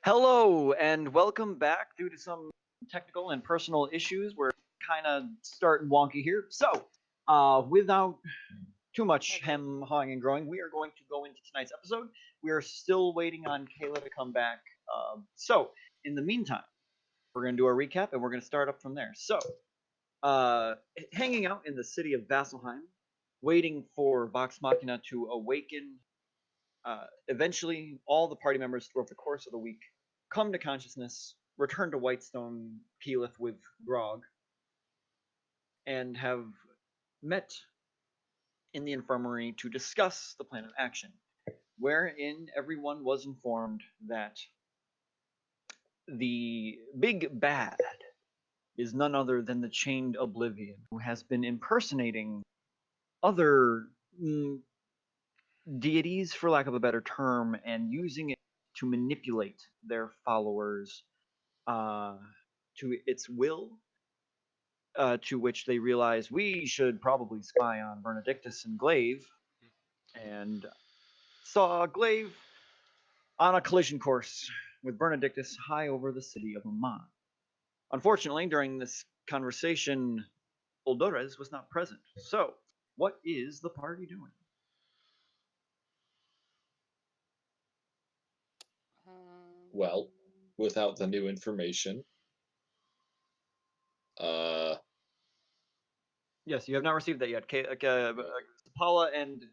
Hello and welcome back. Due to some technical and personal issues, we're kind of starting wonky here. Without too much Hello. hem hawing and growing, we are going to go into tonight's episode. We are still waiting on Kayla to come back. In the meantime, we're going to do a recap and we're going to start up from there. Hanging out in the city of Vasselheim, waiting for Vox Machina to awaken. Eventually, all the party members throughout the course of the week come to consciousness, return to Whitestone Keyleth with Grog, and have met in the infirmary to discuss the plan of action, wherein everyone was informed that the big bad is none other than the Chained Oblivion, who has been impersonating other deities, for lack of a better term, and using it to manipulate their followers uh, to its will, to which they realize we should probably spy on Benedictus and Glaive, and saw Glaive on a collision course with Benedictus high over the city of Oman. Unfortunately, during this conversation, Oldores was not present. So, what is the party doing? Well, without the new information, uh, Yes, you have not received that yet. Paula and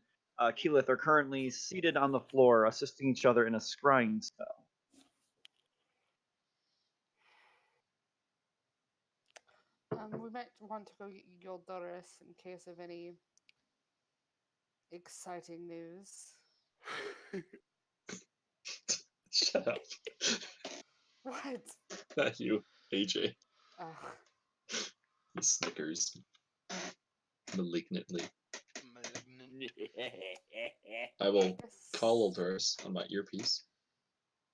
Keyleth are currently seated on the floor, assisting each other in a scrying spell. We might want to go get Yoldoris in case of any exciting news. shut up. What? Not you, AJ. Oh, He snickers malignantly. I will call Eldoris on my earpiece.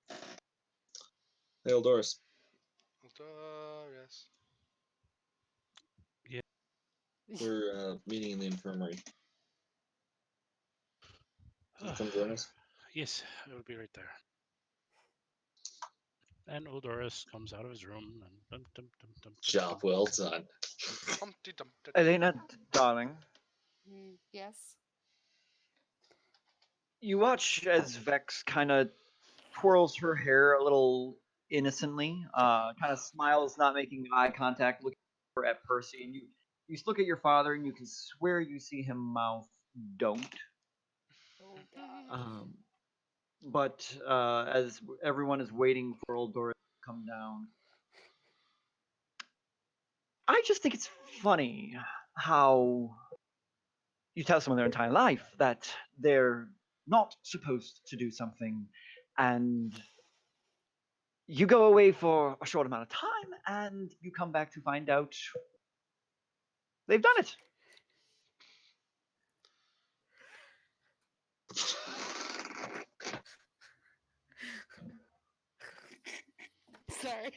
Hey, Eldoris. Dolores. We're meeting in the infirmary. Can you come join us? Yes, I will be right there. And Odoris comes out of his room and Job well done. Humpty Dumpty. Elena, darling, yes. you watch as Vex kind of twirls her hair a little innocently, kind of smiles, not making eye contact, looking over at Percy, and you look at your father, and you can swear you see him mouth "don't." Oh God. But as everyone is waiting for old Doris to come down, I just think it's funny how you tell someone their entire life that they're not supposed to do something, and you go away for a short amount of time, and you come back to find out they've done it. Sorry.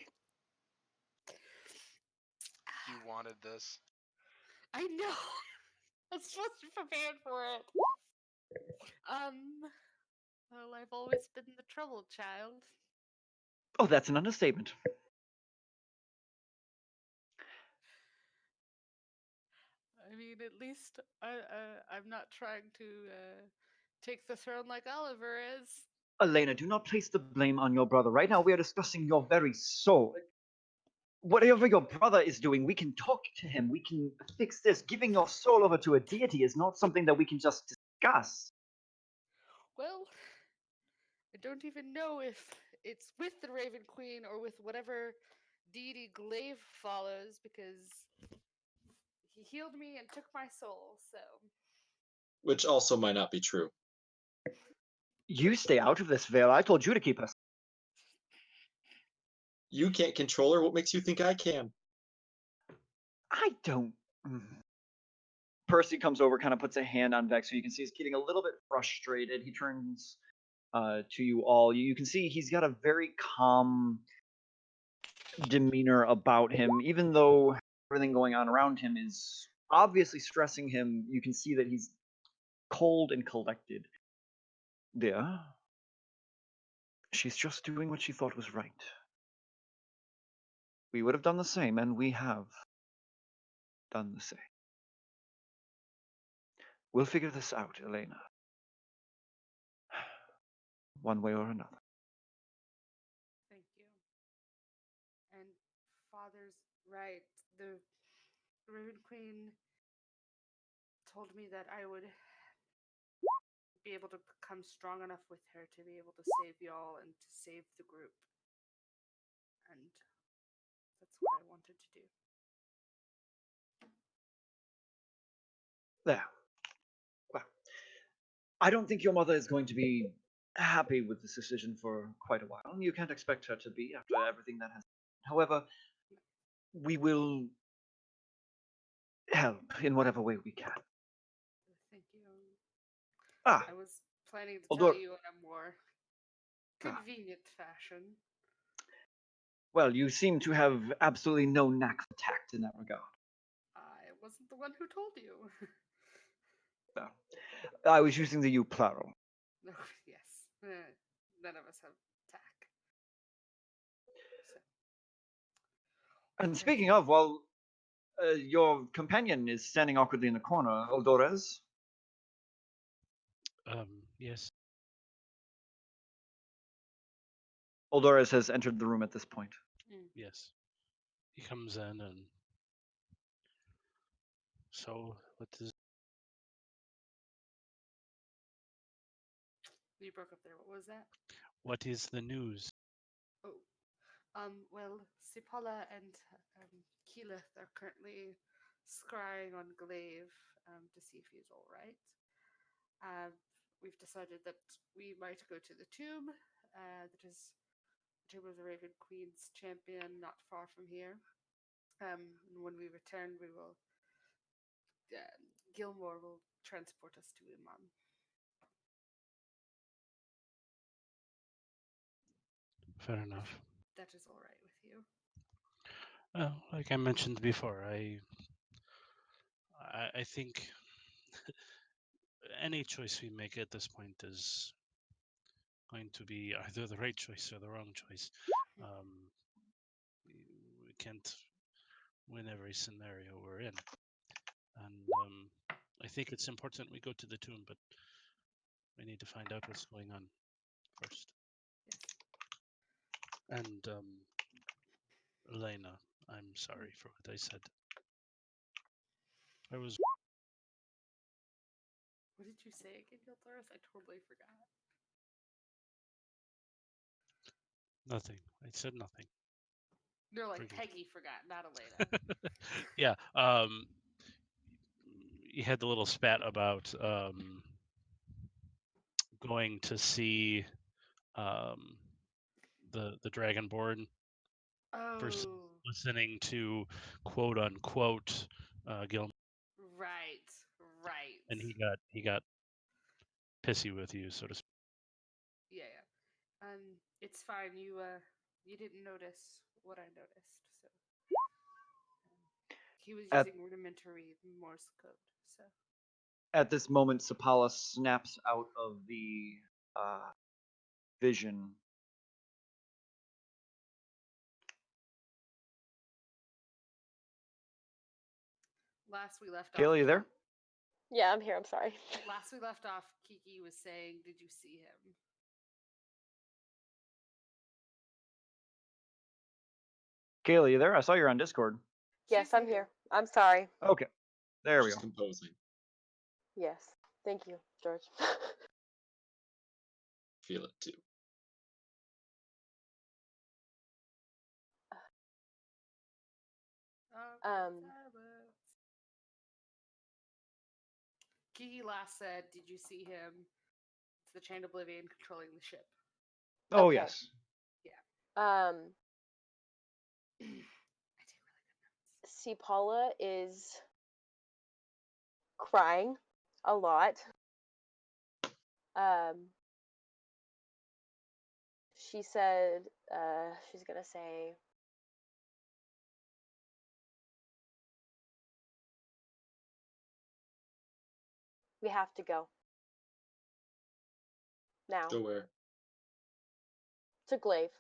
You wanted this. I know. I'm supposed to be prepared for it. Well, I've always been the troubled child. Oh, that's an understatement. I mean, at least I'm not trying to take the throne like Oliver is. Elena, do not place the blame on your brother. Right now, we are discussing your very soul. Whatever your brother is doing, we can talk to him. We can fix this. Giving your soul over to a deity is not something that we can just discuss. Well, I don't even know if it's with the Raven Queen or with whatever deity Glaive follows because he healed me and took my soul, so. Which also might not be true. You stay out of this, Vale. I told you to keep us. You can't control her. What makes you think I can? I don't. Percy comes over, kind of puts a hand on Vex, so you can see he's getting a little bit frustrated. He turns to you all. You can see he's got a very calm demeanor about him, even though everything going on around him is obviously stressing him. You can see that he's cold and collected. Yeah. She's just doing what she thought was right. We would have done the same, and we have done the same. We'll figure this out, Elena. One way or another. Thank you. And Father's right. The Raven Queen told me that I would be able to become strong enough with her to be able to save y'all and to save the group. And that's what I wanted to do. There. Well, I don't think your mother is going to be happy with this decision for quite a while, and you can't expect her to be after everything that has. However, we will help in whatever way we can. Thank you. Ah, I was planning to Although- tell you in a more convenient fashion. well, you seem to have absolutely no knack for tact in that regard. I wasn't the one who told you. I was using the you plural. No, yes. None of us have tack. So, And speaking of, well, your companion is standing awkwardly in the corner, Oldores. Yes. Oldores has entered the room at this point. Yes. He comes in and. So, what is. you broke up there. What was that? What is the news? Oh, well, Sipala and Keyleth are currently scrying on Glaive to see if he's all right. We've decided that we might go to the tomb. That is the tomb of the Raven Queen's champion, not far from here. And when we return, we will. Gilmore will transport us to Imam. Fair enough. That is all right with you. Well, like I mentioned before, I think any choice we make at this point is going to be either the right choice or the wrong choice. We can't win every scenario we're in, and I think it's important we go to the tomb, but we need to find out what's going on first. Yes. And Elena, I'm sorry for what I said. I was. What did you say again, Gildoris? I totally forgot. Nothing. I said nothing. No, like Forgive. Peggy forgot, not Elena. Yeah. You had the little spat about going to see the Dragonborn versus Oh, listening to quote unquote Gilmore, right, right. and he got pissy with you, so to speak. Yeah, yeah. It's fine. You didn't notice what I noticed, so he was At- using rudimentary Morse code. So At this moment, Sapala snaps out of the vision. last we left off. Kayla, you there? Yeah, I'm here. I'm sorry. Last we left off, Kiki was saying, "Did you see him?" Kayla, you there? I saw you're on Discord. Yes, She's I'm here. I'm sorry. Okay, there we She's go. composing. Yes. Thank you, George. Feel it too. Kiki last said, "Did you see him?" It's the Chain Oblivion controlling the ship. Oh, Okay. yes. um, I do really good notes. see, Paula is crying a lot. She said she's gonna say, "We have to go now." Go where? to Glaive.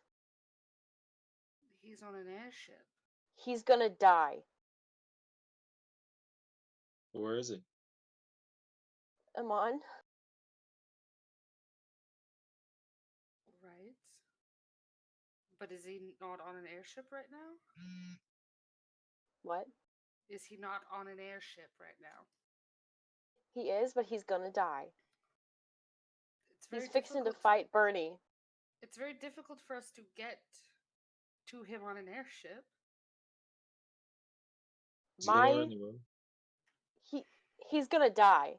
He's on an airship. He's gonna die. Where is he? Amon. Right. But is he not on an airship right now? What? Is he not on an airship right now? He is, but he's gonna die. It's very He's fixing to difficult. fight Bernie. It's very difficult for us to get to him on an airship. Is he nowhere My in the room? he's gonna die.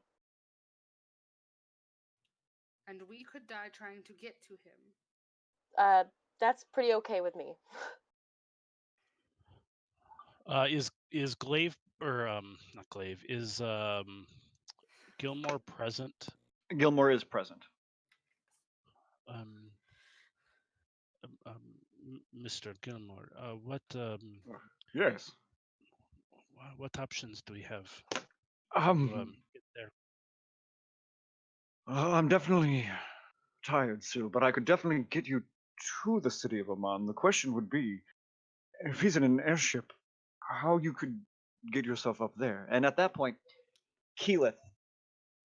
And we could die trying to get to him. That's pretty okay with me. Is Glaive or not Glaive, is Gilmore present? Gilmore is present. Mr. Gilmore, what Yes. what options do we have Um, to get there? I'm definitely tired still, but I could definitely get you to the city of Oman. The question would be, if he's in an airship, how you could get yourself up there. And at that point, Keyleth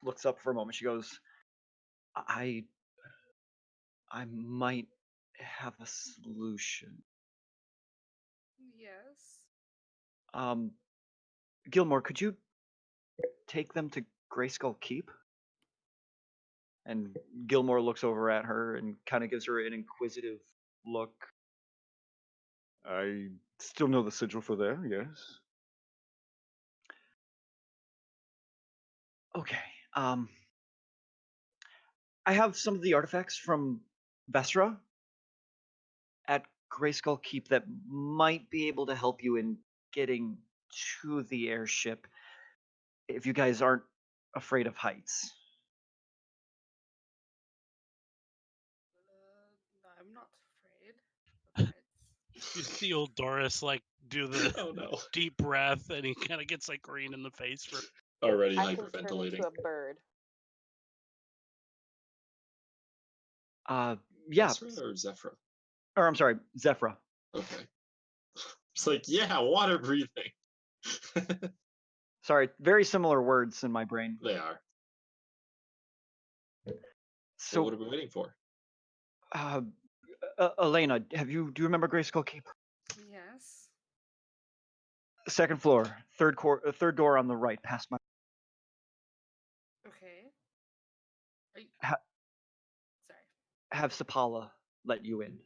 looks up for a moment. She goes, I might have a solution. Yes. Gilmore, could you take them to Grayskull Keep? And Gilmore looks over at her and kind of gives her an inquisitive look. I still know the sigil for there, yes. Okay. I have some of the artifacts from Vesra at Grayskull Keep that might be able to help you in getting to the airship if you guys aren't afraid of heights. I'm not afraid of heights. You see old Doris like do the Oh no. deep breath, and he kind of gets like green in the face for. Already I can turn hyperventilating. into a bird. Yeah. Ezra or Zephyra? Or I'm sorry, Zephyra. Okay. It's like, yeah, water breathing. Sorry, very similar words in my brain. They are. So So, what are we waiting for? Elena, do you remember Grayskull Keep? Yes. Second floor, third door on the right, past my. Okay. Are you... Ha- Sorry. Have Sapala let you in.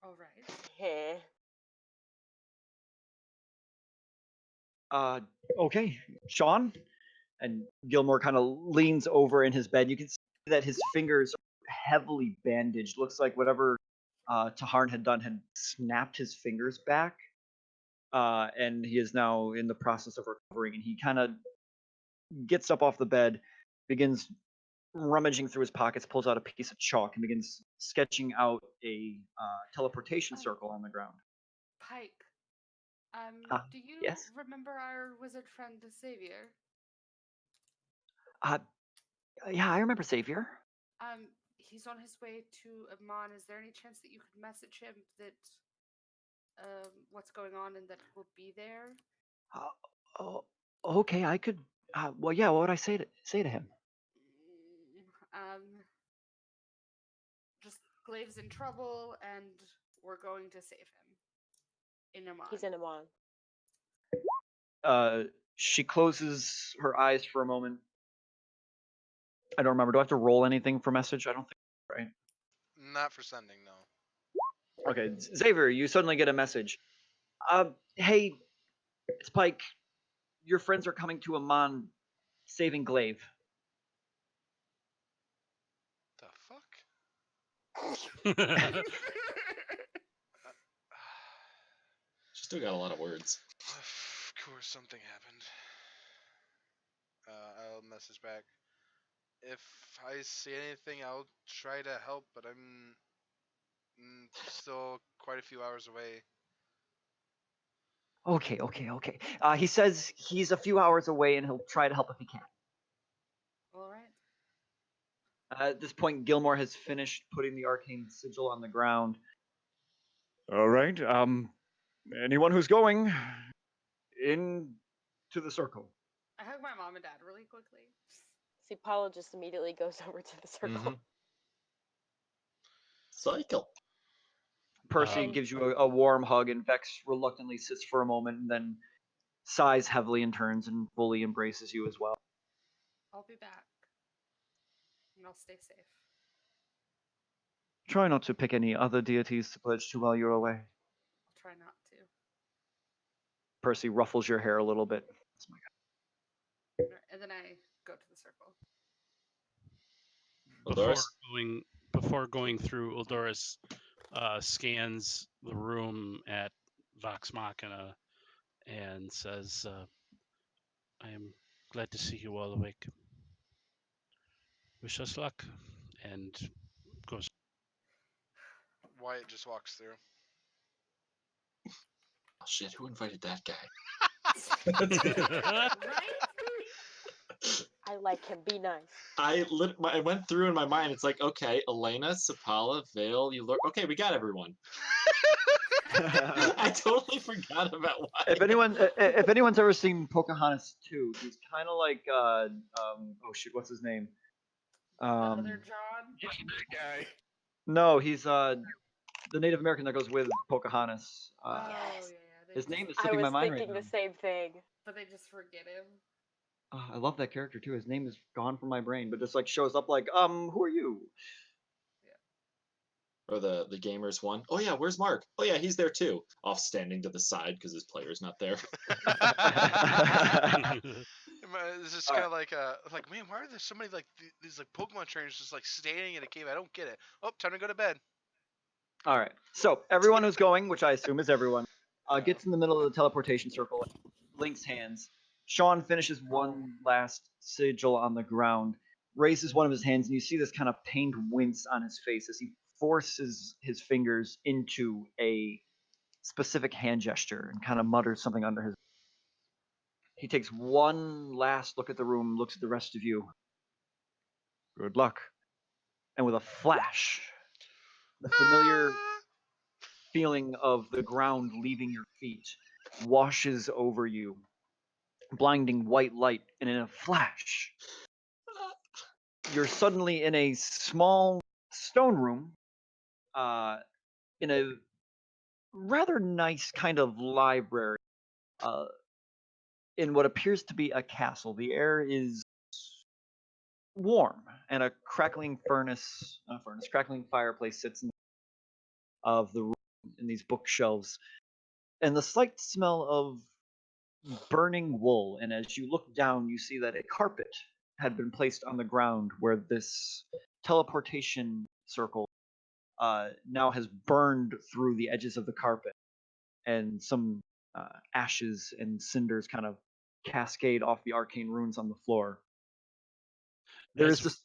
All right. Heh. Okay, Sean. And Gilmore kind of leans over in his bed. You can see that his fingers are heavily bandaged. Looks like whatever Taharn had done had snapped his fingers back. And he is now in the process of recovering. And he kind of gets up off the bed, begins rummaging through his pockets, pulls out a piece of chalk, and begins sketching out a teleportation circle on the ground. Pike. Do you yes? remember our wizard friend Xavier? Yeah, I remember Xavier. He's on his way to Amman. Is there any chance that you could message him that what's going on and that we'll be there? Oh, okay. I could. Well, yeah. What would I say to him? Just Glaive's in trouble, and we're going to save him. In Amman. He's in Amon. She closes her eyes for a moment. I don't remember. Do I have to roll anything for message? I don't think. Right. Not for sending, no. Okay, Xavier, you suddenly get a message. Hey, it's Pike. Your friends are coming to Amman, saving Glaive. The fuck? She still got a lot of words. Of course something happened. I'll message back. If I see anything, I'll try to help, but I'm still quite a few hours away. Okay. He says he's a few hours away and he'll try to help if he can. All right. At this point, Gilmore has finished putting the arcane sigil on the ground. All right. Anyone who's going in to the circle. I hug my mom and dad really quickly. See, Paula just immediately goes over to the circle. Mhm. Cycle. Percy And- gives you a warm hug, and Vex reluctantly sits for a moment and then sighs heavily and turns and fully embraces you as well. I'll be back. And I'll stay safe. Try not to pick any other deities to pledge to while you're away. I'll try not to. Percy ruffles your hair a little bit. And then I go to the circle. Eldoris? Before going through, Uldoris scans the room at Vox Machina and says, I am glad to see you all awake. Wish us luck. And goes. Wyatt just walks through. Oh shit, who invited that guy? Right? I like him. Be nice. I went through in my mind. It's like, okay, Elena, Sapala, Vale, okay, we got everyone. I totally forgot about why. If anyone's ever seen Pocahontas 2, he's kind of like oh shoot, what's his name? The other John? Guy. No, he's the Native American that goes with Pocahontas. Oh, Yes. yeah. They His just- name is I slipping my was mind right thinking now. the same thing. But they just forget him. I love that character too. His name is gone from my brain, but just like shows up like, who are you? Or the gamers one. Oh yeah, where's Mark? Oh yeah, he's there too. Off standing to the side because his player's not there. It's just kind of like man, why are there so many like these like Pokemon trainers just like standing in a cave? I don't get it. Oh, time to go to bed. All right. So everyone who's going, which I assume is everyone, gets in the middle of the teleportation circle, links hands. Sean finishes one last sigil on the ground, raises one of his hands, and you see this kind of pained wince on his face as he forces his fingers into a specific hand gesture and kind of mutters something under his. He takes one last look at the room, looks at the rest of you. Good luck. And with a flash, the familiar feeling of the ground leaving your feet washes over you, blinding white light, and in a flash, you're suddenly in a small stone room, in a rather nice kind of library, in what appears to be a castle. The air is warm, and a crackling crackling fireplace sits in of the room in these bookshelves, and the slight smell of burning wool. And as you look down, you see that a carpet had been placed on the ground where this teleportation circle now has burned through the edges of the carpet, and some ashes and cinders kind of cascade off the arcane runes on the floor. There is As- this.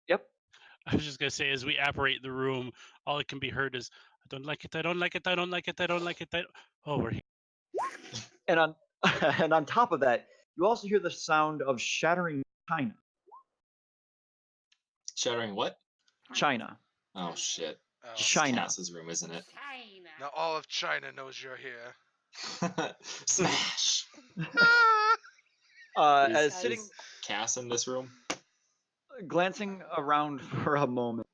Yep. I was just gonna say, as we apparate the room, all that can be heard is, "I don't like it. I don't like it. I don't like it. I don't like it." Oh, we're here. And on and on top of that, you also hear the sound of shattering china. Shattering what? China. Oh shit. Oh, It's China. Cass's room, isn't it? China. now all of China knows you're here. Smash. As Is sitting, Cass in this room? glancing around for a moment,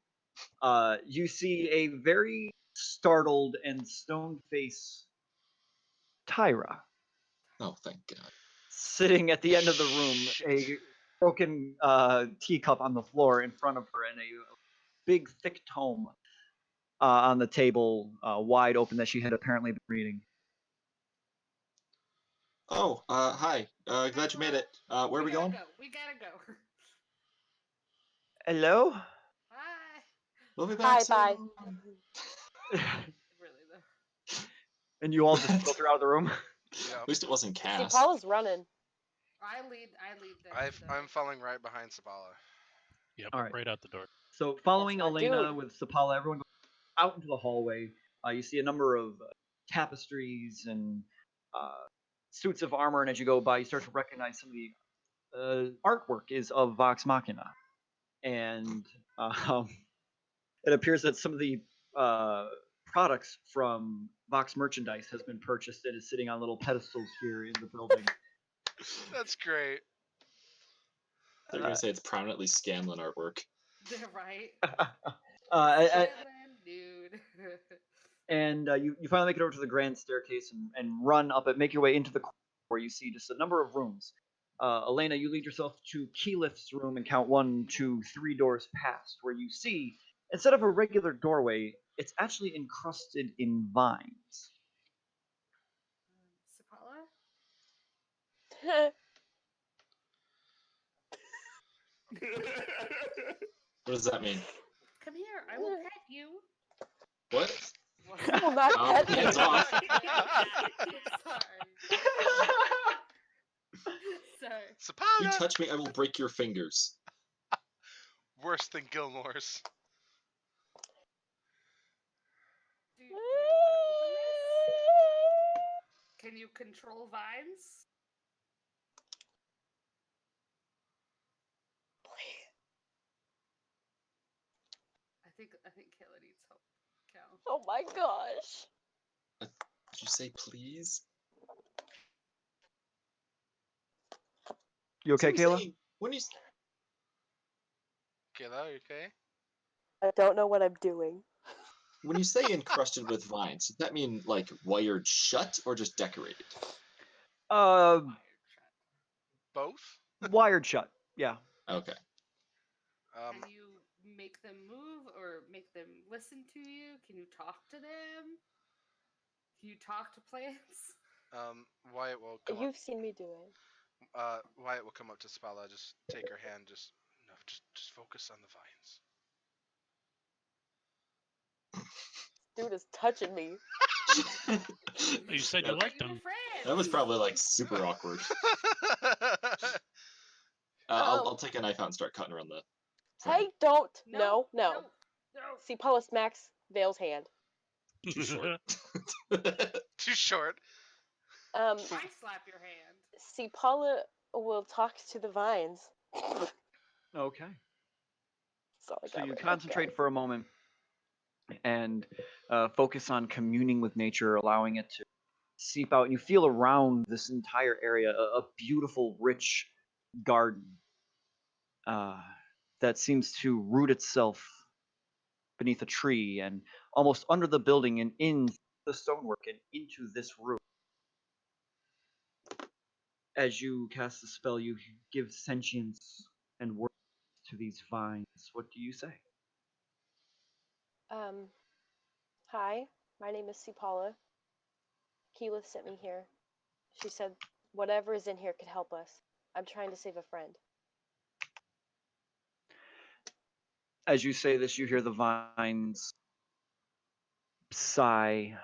you see a very startled and stone-faced Tyra Oh, thank God. sitting at the end of the room, a broken teacup on the floor in front of her, and a big, thick tome on the table, wide open, that she had apparently been reading. Oh, hi. Glad you made it. Where are we going? We gotta go. Hello? Bye. We'll be Hi, back bye. soon. Really though. And you all just filter out of the room. Yeah, At least it wasn't See, Cass. Paula's running. I lead them. to the- I'm following right behind Sabala. Yep, All right. right out the door. So following my Elena dude. with Sapala, everyone goes out into the hallway. You see a number of tapestries and suits of armor, and as you go by, you start to recognize some of the artwork is of Vox Machina. And Um, it appears that some of the products from Vox Merchandise has been purchased and is sitting on little pedestals here in the building. That's great. They're gonna say it's prominently Scanlan artwork. They're right. Uh, Scanlan, dude. and you finally make it over to the grand staircase and run up it, make your way into the corner where you see just a number of rooms. Elena, you lead yourself to Keyleth's room and count 1, 2, 3 doors past, where you see, instead of a regular doorway, it's actually encrusted in vines. Sapala? What does that mean? Come here, I will pet you. What? You will not pet me. Hands off. Sorry. Sorry. If you Sapala! touch me, I will break your fingers. Worse than Gilmore's. Do you wanna open this? Can you control vines? I think Kayla needs help. Cal. Oh my gosh. Did you say please? You okay, So I'm Kayla? saying, when you Kayla, you okay? I don't know what I'm doing. when you say encrusted with vines, does that mean like wired shut or just decorated? Uh, Both? wired shut. Yeah. Okay. Can you make them move or make them listen to you? Can you talk to them? Can you talk to plants? Wyatt will come You've seen me do it. up. Wyatt will come up to Spala, just take her hand, just focus on the vines. Dude is touching me. You said you Yeah, liked You're them. friends. that was probably like super awkward. I'll take a knife out and start cutting around the. Hey, don't. No. No. See, Paula smacks Vale's hand. Too short. Too short. I slap your hand. See, Paula will talk to the vines. Okay. So So you concentrate for a moment and focus on communing with nature, allowing it to seep out. And you feel around this entire area a beautiful, rich garden that seems to root itself beneath a tree and almost under the building and in the stonework and into this room. As you cast the spell, you give sentience and words to these vines. What do you say? Hi, my name is Paula. Keyleth sent me here. She said whatever is in here could help us. I'm trying to save a friend. As you say this, you hear the vines sigh.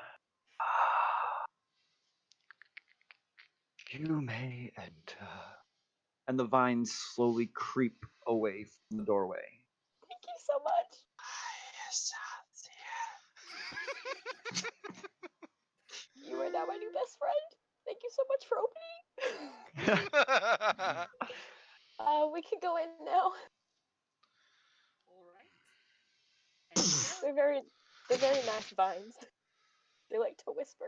You may enter. And the vines slowly creep away from the doorway. Thank you so much. You are now my new best friend. Thank you so much for opening. We can go in now. Alright. They're very nice vines. They like to whisper.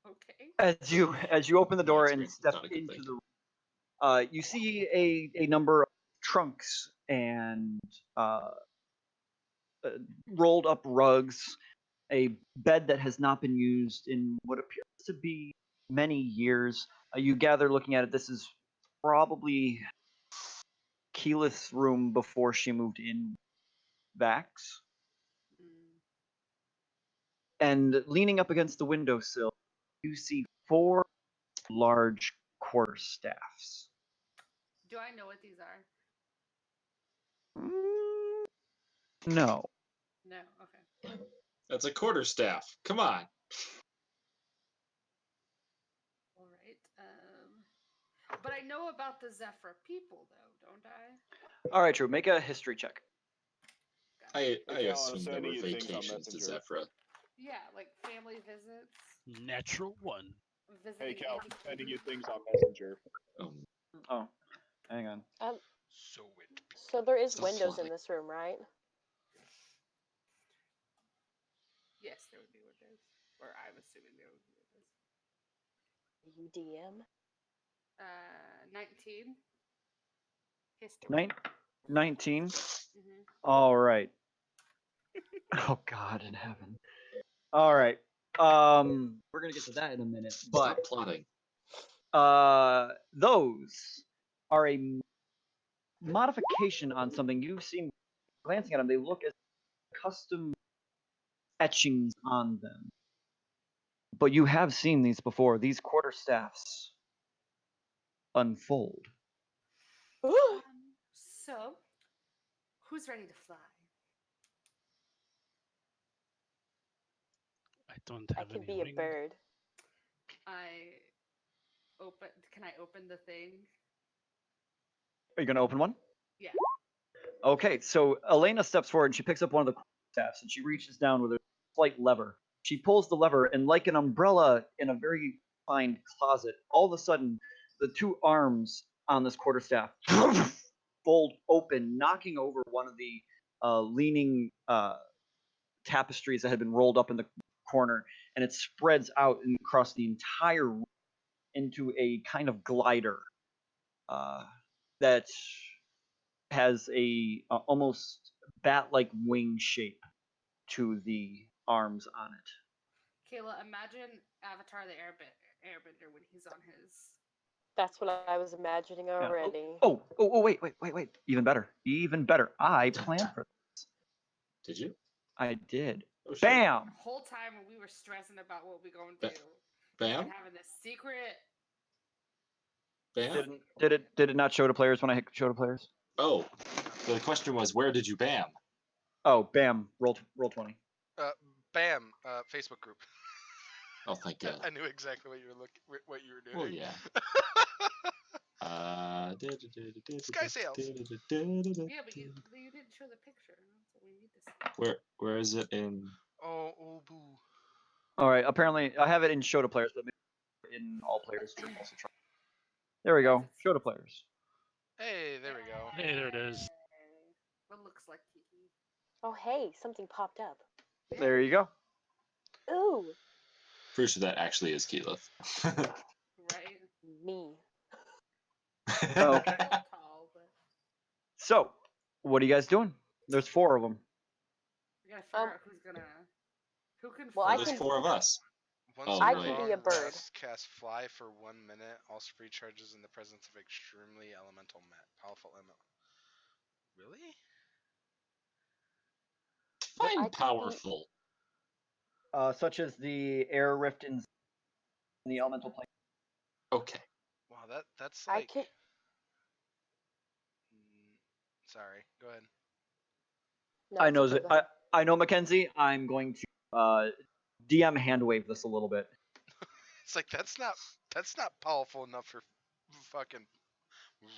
Okay. As you open the door and experience is step not a good into thing. the room, you see a number of trunks and rolled up rugs, a bed that has not been used in what appears to be many years. You gather looking at it, this is probably Keyleth's room before she moved in Vax. And leaning up against the windowsill, you see 4 large quarterstaffs. Do I know what these are? No. No. Okay. That's a quarterstaff. Come on. All right. But I know about the Zephyr people, though, don't I? All right, Drew, make a history check. I Cal, I'm assume there sending were you things on vacations to Messenger. Zephyra. Yeah, like family visits. Natural one. Hey Visiting Cal, auntie I'm sending you Katie. things on Messenger. Oh, hang on. So it So there is So windows funny. in this room, right? Yes, there would be windows. Or I'm assuming there would be windows. You DM? 19. History. 19. Mm-hmm. All right. Oh God in heaven. All right. We're gonna get to that in a minute, but Stop plotting. those are a modification on something you've seen. Glancing at them, they look as custom etchings on them. But you have seen these before. These quarterstaffs unfold. So, who's ready to fly? I don't I have can any be a wings. bird. Can I open the thing? Are you gonna open one? Yeah. Okay, so Elena steps forward and she picks up one of the staffs and she reaches down with a slight lever. She pulls the lever, and like an umbrella in a very fine closet, all of a sudden, the two arms on this quarterstaff fold open, knocking over one of the leaning tapestries that had been rolled up in the corner, and it spreads out and across the entire room into a kind of glider that has a almost bat-like wing shape to the arms on it. Kayla, imagine Avatar the Airbender when he's on his. That's what I was imagining Yeah. already. Wait. Even better. I planned for this. Did you? I did. Oh, shit. Bam! The whole time we were stressing about what we're going to Ba- do. Bam? And having this secret. Bam? Did it not show to players when I hit show to players? Oh, the question was, where did you bam? Oh, bam! Roll 20. Bam. Facebook group. Oh, thank God. I knew exactly what you were doing. Oh, yeah. Sky sails. Yeah, but you didn't show the picture. That's what we need to see. Where is it in? Oh, boo. All right. Apparently, I have it in show to players, but maybe in all players should also try. There we go. Show to players. Hey, there we go. Hey, there it is. What looks like Kiki. Oh, hey, something popped up. There you go. Ooh, Pretty sure that actually is Keyleth. Right? me. Okay. Tall, but So, what are you guys doing? There's 4 of them. we gotta figure out who's gonna. Who can Well, fly? I There's can- 4 of us. Once Oh, I per can right. be a long bird. rest, cast fly for 1 minute. Also free charges in the presence of extremely powerful element. Really? I Fine, can be- powerful. Such as the air rift in the elemental plane. Okay. Wow, that's I like. can. Sorry. Go ahead. No, I it's know okay, that. go ahead. I know, Mackenzie. I'm going to DM hand wave this a little bit. It's like that's not powerful enough for fucking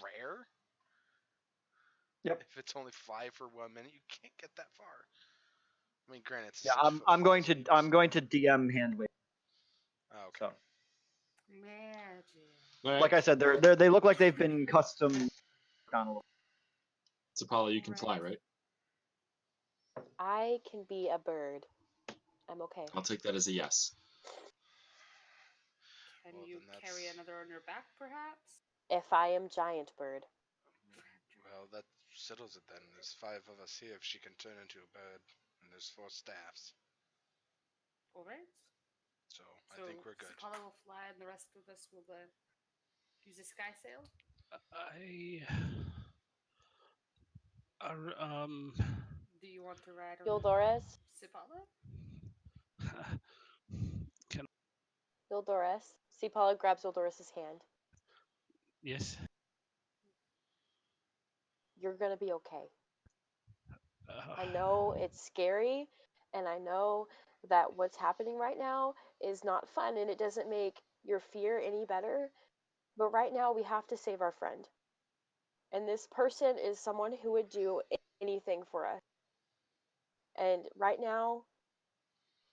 rare. Yep. If it's only fly for 1 minute, you can't get that far. I mean, granted, it's Yeah, 6 foot I'm fly going to speed, I'm so- going to DM hand wave. Oh, okay. So, Magic. All right. like I said, they look like they've been custom on a little. So, Paula, you can fly, right? I can be a bird. I'm okay. I'll take that as a yes. Can Well, you then carry that's- another on your back, perhaps? If I am giant bird. Well, that settles it then. There's 5 of us here if she can turn into a bird, and there's 4 staffs. All right. So I think we're good. Sakala will fly, and the rest of us will use a sky sail. Do you want to ride on Yildores? Sipala? Can Yildores? Sipala grabs Yildores' hand. yes. You're gonna be okay. I Uh, know it's scary, and I know that what's happening right now is not fun, and it doesn't make your fear any better. But right now, we have to save our friend. And this person is someone who would do anything for us. And right now,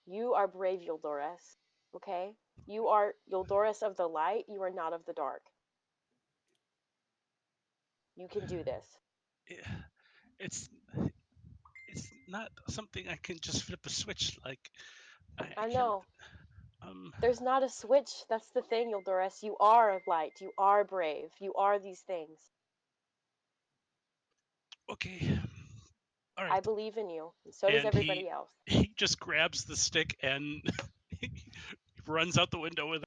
you are brave, Yildores. Okay? You are Yildores of the light. You are not of the dark. You can do this. it's not something I can just flip a switch like. I I can't. know. Um. There's not a switch. That's the thing, Eldorus. You are light. You are brave. You are these things. Okay. All I right. believe in you, and so does And everybody else. he just grabs the stick and he runs out the window with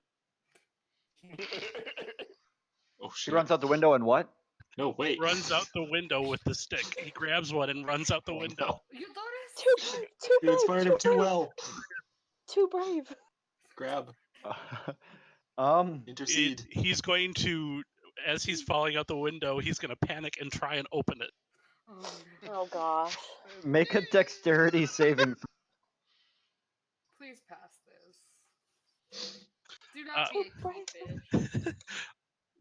Oh He shit. runs out the window and what? No, wait. runs out the window with the stick. He grabs one and runs out the Oh, window. no. Eudorus? Too brave. Too You brave. inspired him too well. Too brave. Grab. Um, Intercede. He's going to, as he's falling out the window, he's going to panic and try and open it. Oh no. Oh gosh. make a dexterity saving. Please pass this. Do not Uh, be a Too brave. fish.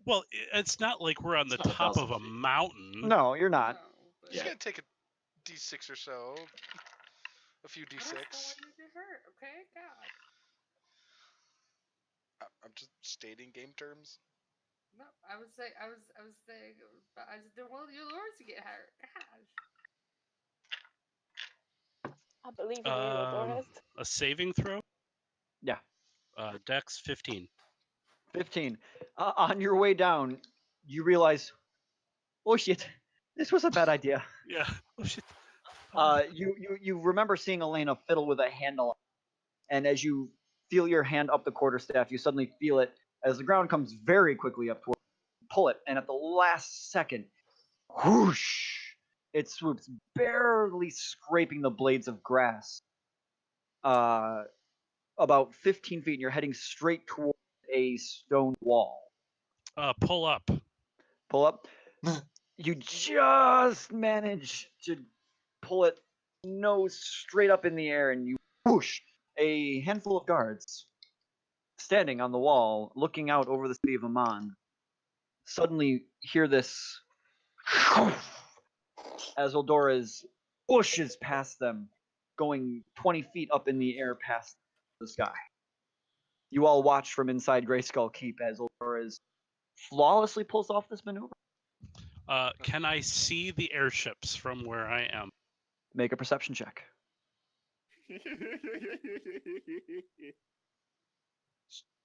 Well, it's not like we're on the It's not top of 1,000 a feet. mountain. No, you're not. No, but Just Yeah. gonna take a d6 or so. A few I just don't d6. want you to get hurt, okay? God. I'm just stating game terms. No, I was saying, but I just don't want your lords to get hurt. Gosh. I believe in you, Eldorus. A saving throw? Yeah. Dex 15. 15. On your way down, you realize, oh shit, this was a bad idea. Yeah. Oh shit. You remember seeing Elena fiddle with a handle, and as you feel your hand up the quarterstaff, you suddenly feel it as the ground comes very quickly up toward you. Pull it, and at the last second, whoosh! It swoops, barely scraping the blades of grass. About 15 feet, and you're heading straight toward a stone wall. Pull up. Pull up. You just manage to pull it nose straight up in the air, and you whoosh. A handful of guards standing on the wall, looking out over the city of Amman, suddenly hear this as Eldorus pushes past them, going 20 feet up in the air past the sky. You all watch from inside Greyskull Keep as Eldorus flawlessly pulls off this maneuver. Can I see the airships from where I am? Make a perception check.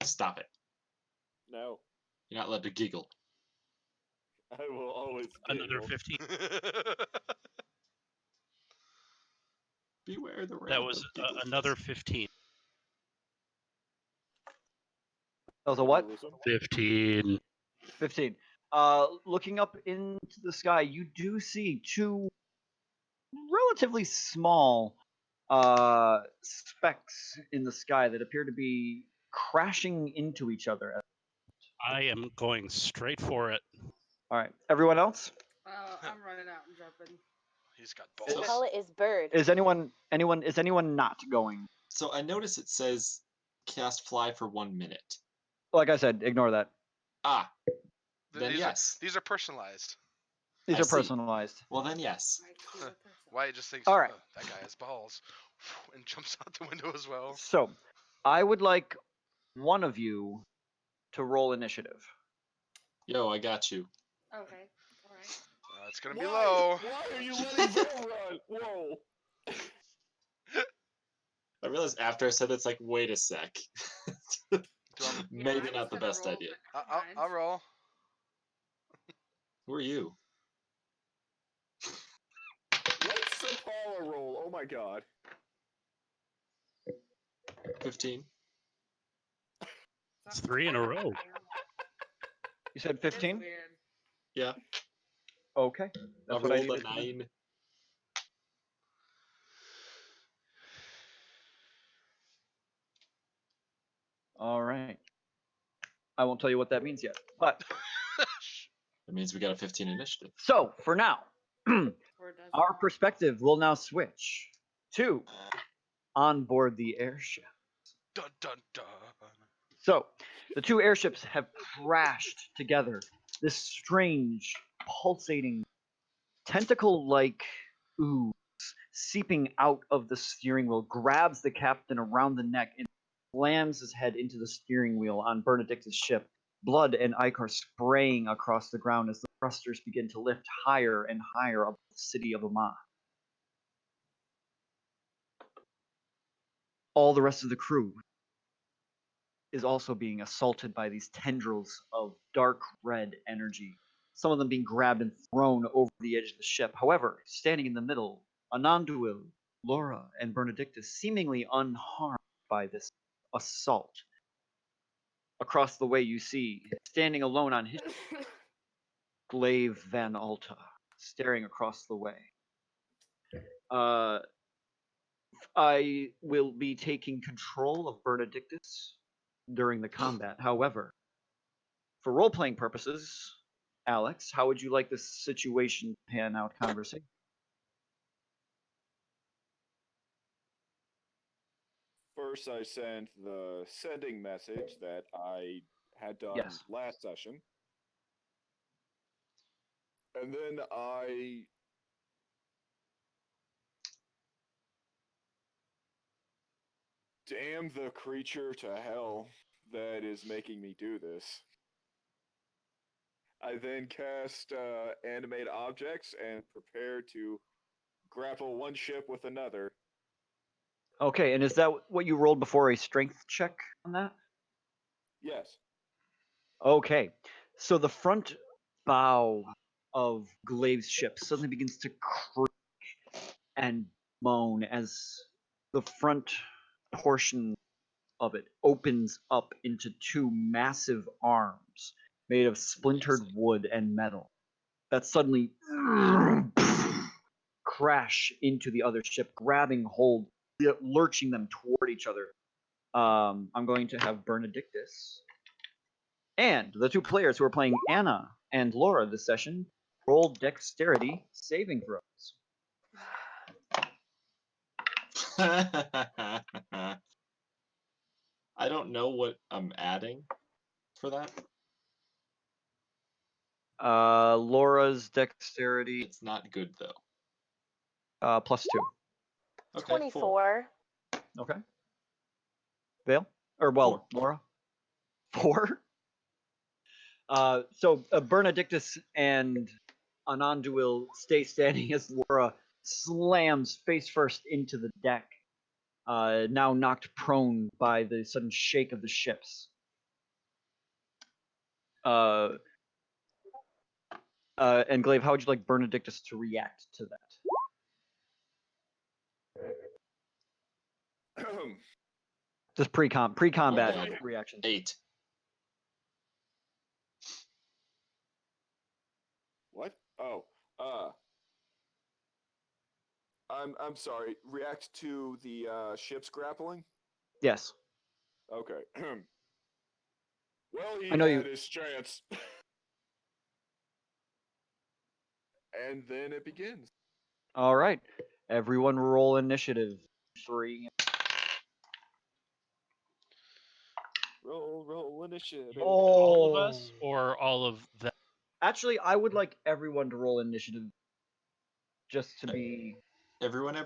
Stop it. No, You're not allowed to giggle. I will always Another giggle. 15. Beware the That was giggles. another 15. That was a what? 15. 15. Looking up into the sky, you do see two relatively small specks in the sky that appear to be crashing into each other. I am going straight for it. All right, everyone else? I'm running out and jumping. He's got We balls. call it is bird. Is anyone not going? So I notice it says cast fly for 1 minute. Like I said, ignore that. Ah, then These yes. These are personalized. These I are see. personalized. Well, then yes. Wyatt just thinks, All right. "Oh, that guy has balls," and jumps out the window as well. So, I would like one of you to roll initiative. Yo, I got you. Okay. All right. It's gonna be low. Why are you letting Bill run? Whoa. I realized after I said it's like, wait a sec. Do I- Maybe Yeah, I not was the gonna best roll, idea. but I'll roll. Who are you? Let's Sapala roll. Oh my god. 15. It's 3 in a row. You said 15? Weird. Yeah. Okay. I That's what I rolled a needed to know. 9. All right. I won't tell you what that means yet. But That means we got a 15 initiative. so for now, Or does our perspective will now switch to on board the airship. Dun dun dun. So the two airships have crashed together. This strange, pulsating, tentacle-like ooze seeping out of the steering wheel grabs the captain around the neck and slams his head into the steering wheel on Benedicta's ship. Blood and ichor spraying across the ground as the thrusters begin to lift higher and higher above the city of Amman. All the rest of the crew is also being assaulted by these tendrils of dark red energy, some of them being grabbed and thrown over the edge of the ship. However, standing in the middle, Ananduil, Laura, and Benedictus seemingly unharmed by this assault. Across the way, you see, standing alone on his Glaive Van Alta, staring across the way. I will be taking control of Benedictus during the combat. However, for role-playing purposes, Alex, how would you like this situation to pan out conversation? First, I sent the sending message that I had done Yes. last session. And then I damn the creature to hell that is making me do this. I then cast animate objects and prepare to grapple one ship with another. Okay, and is that what you rolled before a strength check on that? Yes. Okay, so the front bow of Glaive's ship suddenly begins to creak and moan as the front portion of it opens up into two massive arms made of splintered wood and metal that suddenly crash into the other ship, grabbing hold, lurching them toward each other. I'm going to have Benedictus and the two players who are playing Anna and Laura this session roll dexterity saving throws. I don't know what I'm adding for that. Laura's dexterity It's not good though. +2. Okay, 24. Okay. Vale? Or, well, 4. Laura? 4? So Benedictus and Ananduil stay standing as Laura slams face first into the deck, now knocked prone by the sudden shake of the ships. And Glaive, how would you like Benedictus to react to that? Just pre-combat Oh, God. reaction. 8. What? Oh, I'm sorry. React to the ship's grappling? Yes. Okay. Well, he I know had you- his chance. And then it begins. All right. Everyone roll initiative. 3. Roll initiative. All of us or all of them? Actually, I would like everyone to roll initiative, just to be Everyone?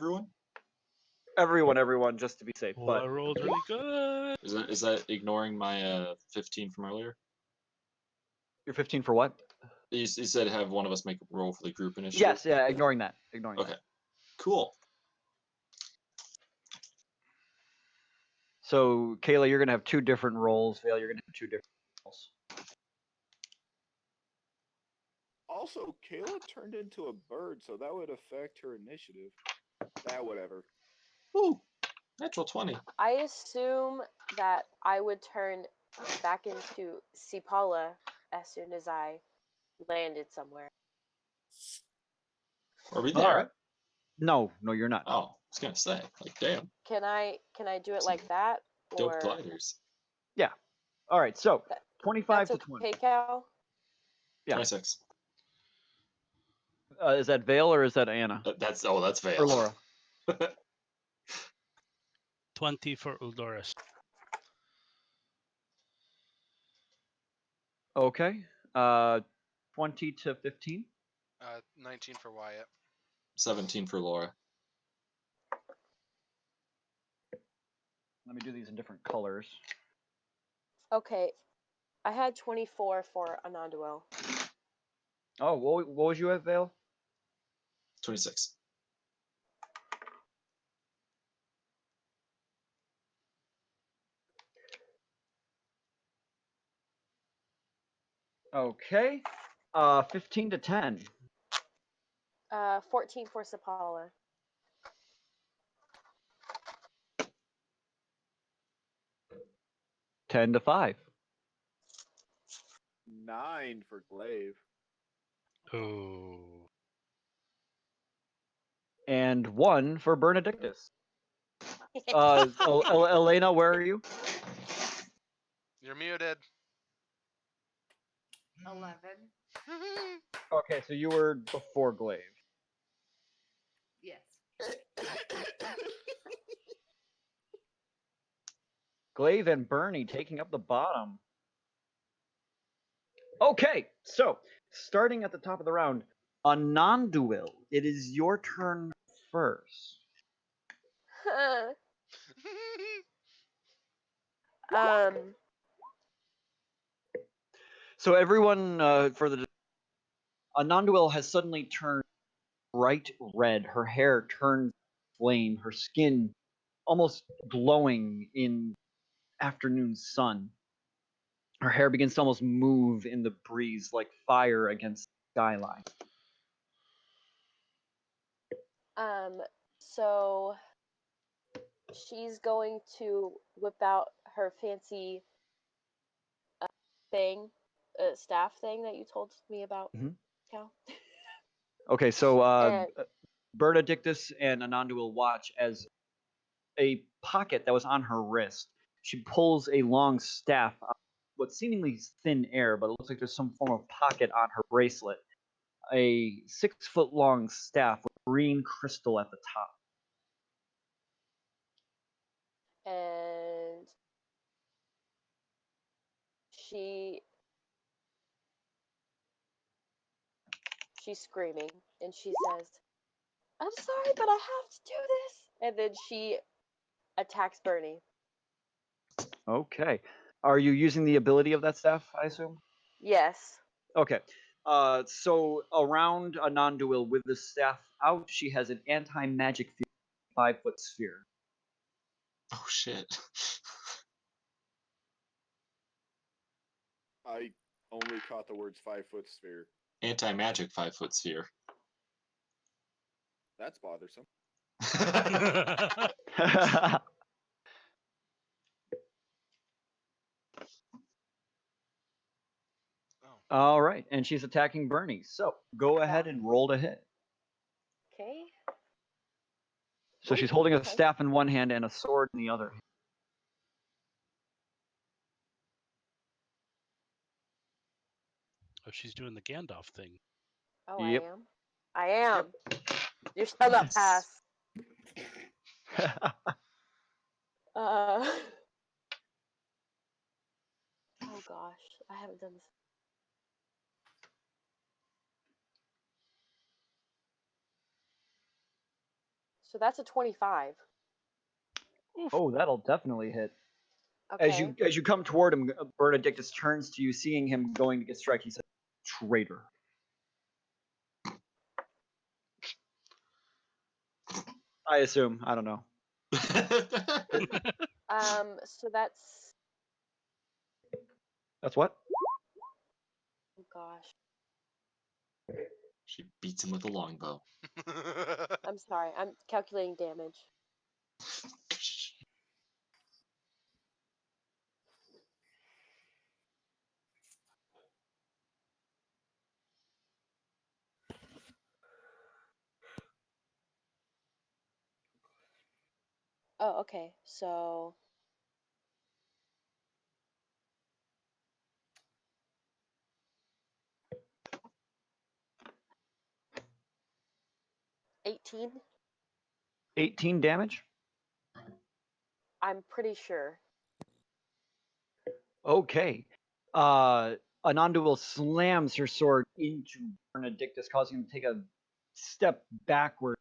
everyone, just to be safe. Oh, But I rolled really good. Is that ignoring my 15 from earlier? you're 15 for what? You said have one of us make a roll for the group initiative? Yes, yeah, ignoring that. Okay. Cool. So, Kayla, you're gonna have 2 different rolls. Vale, you're gonna have 2 different rolls. Also, Kayla turned into a bird, so that would affect her initiative. Whatever. Ooh, natural 20. I assume that I would turn back into Sipala as soon as I landed somewhere. Are we All there? right. No, you're not. Oh, I was gonna say, like, damn, Can I do it like that? dope Or gliders. All right. So, That- 25 that's to 20. okay, Cal? Yeah. 26. Is that Vale or is that Anna That's Vale. or Laura? 20 for Uldoris. Okay. 20 to 15. 19 for Wyatt. 17 for Laura. Let me do these in different colors. Okay. I had 24 for Ananduel. Oh, what was you at, Vale? 26. Okay. 15 to 10. 14 for Sapala. 10 to 5. 9 for Glaive. Oh. And 1 for Benedictus. Elena, where are you? You're muted. 11. Okay, so you were before Glaive. Yes. Glaive and Bernie taking up the bottom. Okay, so starting at the top of the round, a non-duel. It is your turn first. um, So everyone, a non-duel has suddenly turned bright red. Her hair turns flame. Her skin almost glowing in afternoon sun. Her hair begins to almost move in the breeze like fire against the skyline. so she's going to whip out her fancy staff thing that you told me about, Mhm. Cal. Okay, so And Benedictus and Anandu will watch as a pocket that was on her wrist. She pulls a long staff out of what seemingly thin air, but it looks like there's some form of pocket on her bracelet. A 6-foot long staff with green crystal at the top. and she's screaming and she says, "I'm sorry, but I have to do this." And then she attacks Bernie. Okay. Are you using the ability of that staff, I assume? Yes. Okay. So around a non-duel with the staff out, she has an anti-magic 5-foot sphere. Oh shit. I only caught the words 5-foot sphere. Anti-magic 5-foot sphere. That's bothersome. All right, and she's attacking Bernie. So go ahead and roll to hit. Okay. So she's holding a Okay. staff in one hand and a sword in the other. Oh, she's doing the Gandalf thing. Oh, Yep. I am. You shall not Yes. pass. Oh gosh, I haven't done this. So that's a 25. Oh, that'll definitely hit. Okay. As you come toward him, Benedictus turns to you, seeing him going to get struck. He says, "Traitor." I assume. I don't know. So that's, That's what? oh gosh. She beats him with a longbow. I'm sorry. I'm calculating damage. Oh, okay. So 18. 18 damage. I'm pretty sure. Okay. Anandul slams her sword into Benedictus, causing him to take a step backward,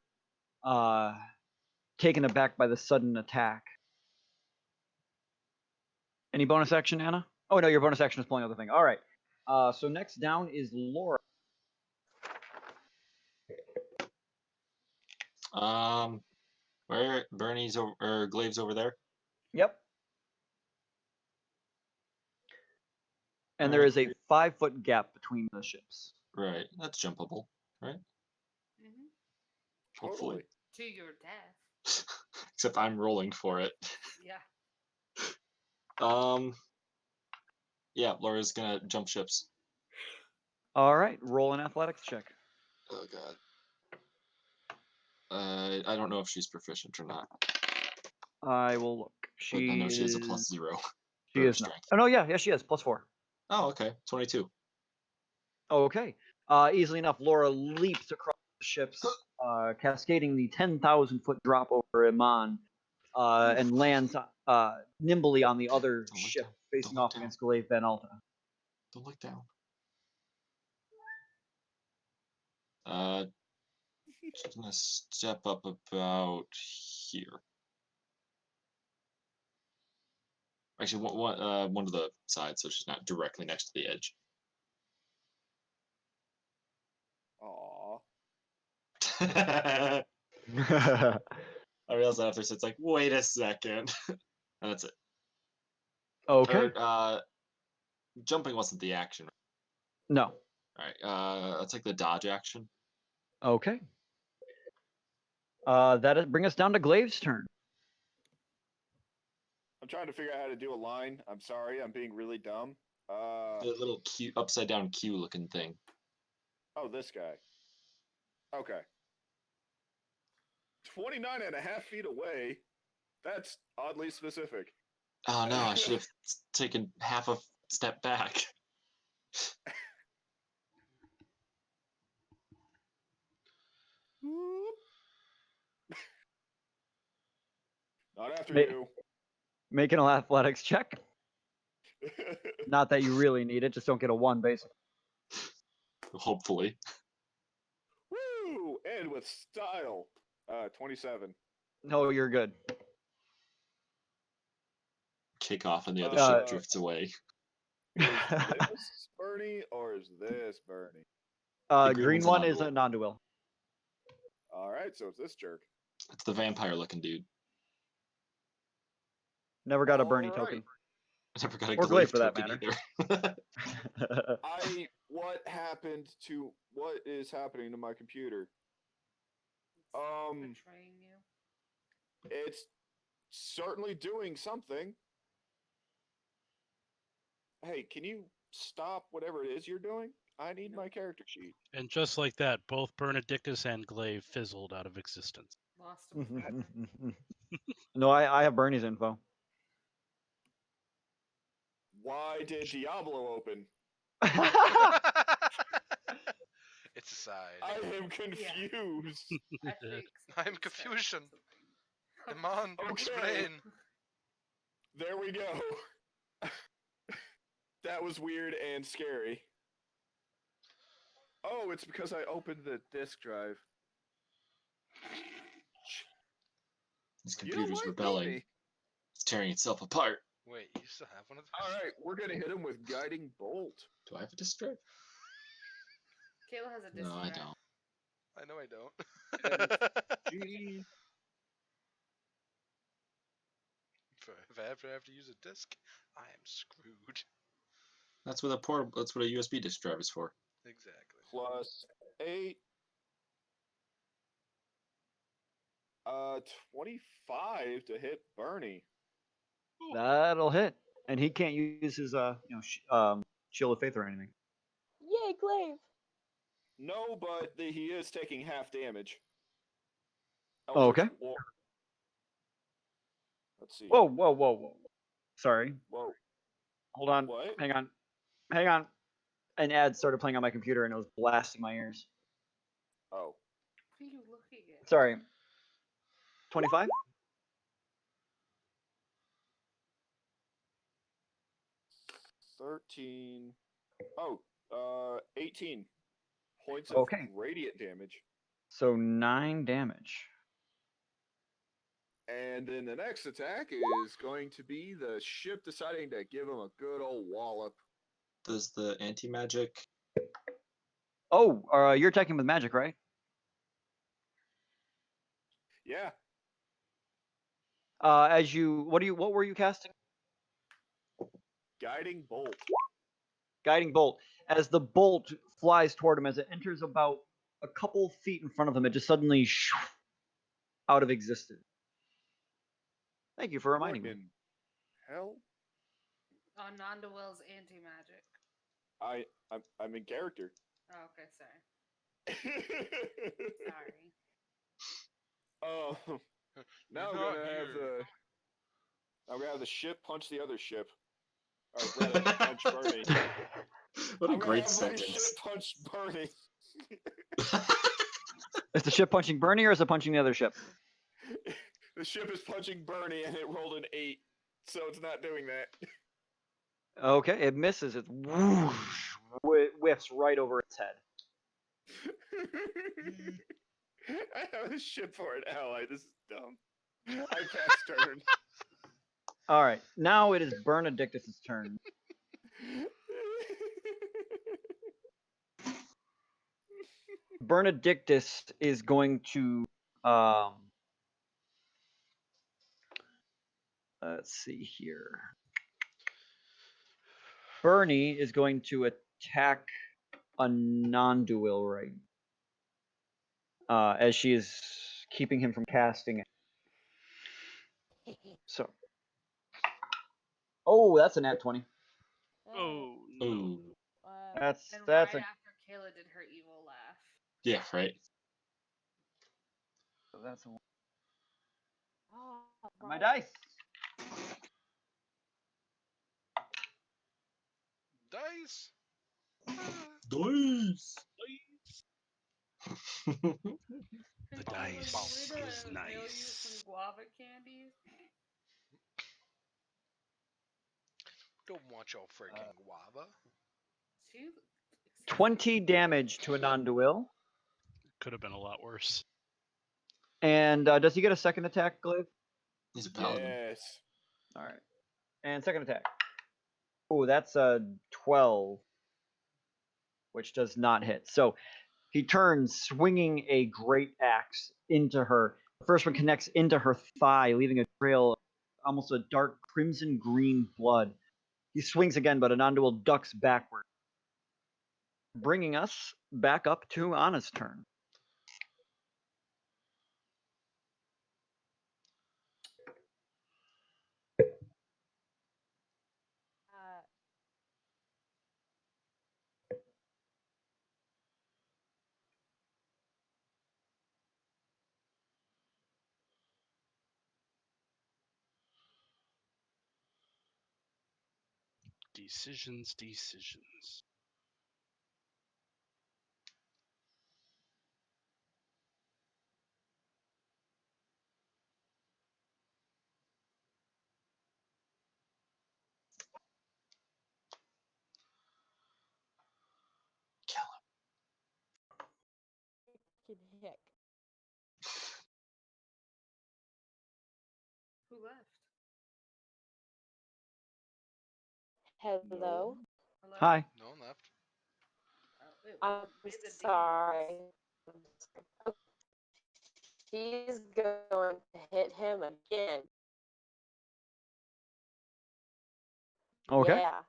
taken aback by the sudden attack. Any bonus action, Anna? Oh no, your bonus action is pulling out the thing. All right. So next down is Laura. Where Bernie's over or Glaive's over there? Yep. And there Alright. is a 5-foot gap between the ships. Right. That's jumpable, right? Hmm. Hopefully. To your death. Except I'm rolling for it. Yeah. Yeah, Laura's gonna jump ships. All right, roll an athletics check. Oh god. I don't know if she's proficient or not, I will look. but I know She she has a is. +0 She for her is not. strength. Oh no, yeah, she is +4. Oh, okay. 22. Okay. Easily enough, Laura leaps across the ships, cascading the 10,000-foot drop over Iman, and lands nimbly on the other Don't look ship, down. facing Don't look off down. against Glaive Van Alta. Don't look down. Just gonna step up about here. Actually, one to the side, so she's not directly next to the edge. Aw. I realized that after, so it's like, wait a second. And that's it. Okay. Or, jumping wasn't the action. No. Alright, I'll take the dodge action. Okay. Bring us down to Glaive's turn. I'm trying to figure out how to do a line. I'm sorry, I'm being really dumb. The little Q, upside down Q looking thing. Oh, this guy. Okay. 29 and a half feet away. That's oddly specific. Oh no, I should have taken half a step back. Whoop. Not after Ma- you. Make an athletics check. Not that you really need it, just don't get a 1, basically. Hopefully. Woo! And with style. 27. No, you're good. Kick off and the other Uh, ship drifts away. Is this Bernie or is this Bernie? The green one's one an is a Underworld. non-duel. Alright, so it's this jerk. It's the vampire looking dude. Never got a Bernie Alright. token. I never got a Or Glaive Glaive, for that token matter. either. What is happening to my computer? Betraying you. It's certainly doing something. Hey, can you stop whatever it is you're doing? I need my character sheet. And just like that, both Bernadicus and Glaive fizzled out of existence. Lost him forever. No, I have Bernie's info. Why did Diablo open? It's a side. I am confused. I think I'm confusion. Iman, Okay. explain. There we go. That was weird and scary. Oh, it's because I opened the disk drive. This You know computer's what? rebelling. Maybe. It's tearing itself apart. Wait, you still have one of those? Alright, we're gonna hit him with Guiding Bolt. Do I have a disk drive? Kayla has a disc No, I drive. don't. I know I don't. Gee. If I ever have to use a disc, I am screwed. That's what that's what a USB disk drive is for. Exactly. Plus 8. 25 to hit Bernie. That'll hit. And he can't use his Shield of Faith or anything. Yay, Glaive! No, but he is taking half damage. Oh, okay. Eldritch War. Let's see. Whoa. Sorry. Whoa. Hold on. What? Hang on. An ad started playing on my computer and it was blasting my ears. Oh. What are you looking at? Sorry. 25? $13. Oh, 18 points of Okay. radiant damage. So 9 damage. And then the next attack is going to be the ship deciding to give him a good old wallop. Does the anti-magic... Oh, you're attacking with magic, right? Yeah. As you, what were you casting? Guiding bolt. Guiding bolt. As the bolt flies toward him, as it enters about a couple feet in front of him, it just suddenly out of existence. Thank you for reminding What me. in hell? On Nondawell's anti-magic. I'm in character. Oh, okay, sorry. Sorry. Oh, now I'm You're not gonna have here. the ship punch the other ship, or rather punch Bernie. What a I'm gonna great have my sentence. ship punch Bernie. Is the ship punching Bernie or is it punching the other ship? The ship is punching Bernie, and it rolled an 8, so it's not doing that. Okay, it misses. It whoosh, whiffs right over its head. I have a ship for an ally. This is dumb. I pass turn. All right, now it is Bernadictus' turn. Bernadictus is going to let's see here. Bernie is going to attack a non-duel right as she is keeping him from casting it. So, oh, that's a nat 20. Oh no. Ooh. That's And that's right a after Kayla did her evil laugh. Yeah, right. that's a Oh, my right. dice. Dice. Dice. The Kayla, dice do you want me is to mail you nice. some guava candies? Don't want your freaking guava. She 20 damage to a non-duel. Could have been a lot worse. And does he get a second attack, Glaive? He's a paladin. Yes. All right. And second attack. Oh, that's a 12, which does not hit. So he turns, swinging a great axe into her. The first one connects into her thigh, leaving a trail of almost a dark crimson green blood. He swings again, but a non-duel ducks backward, bringing us back up to Anna's turn. Uh, Decisions. freaking heck. Who left? Hello. Hello? Hi. No one left. Wait, I'm wait, the sorry. Okay. She's going to hit him again. Okay. Yeah.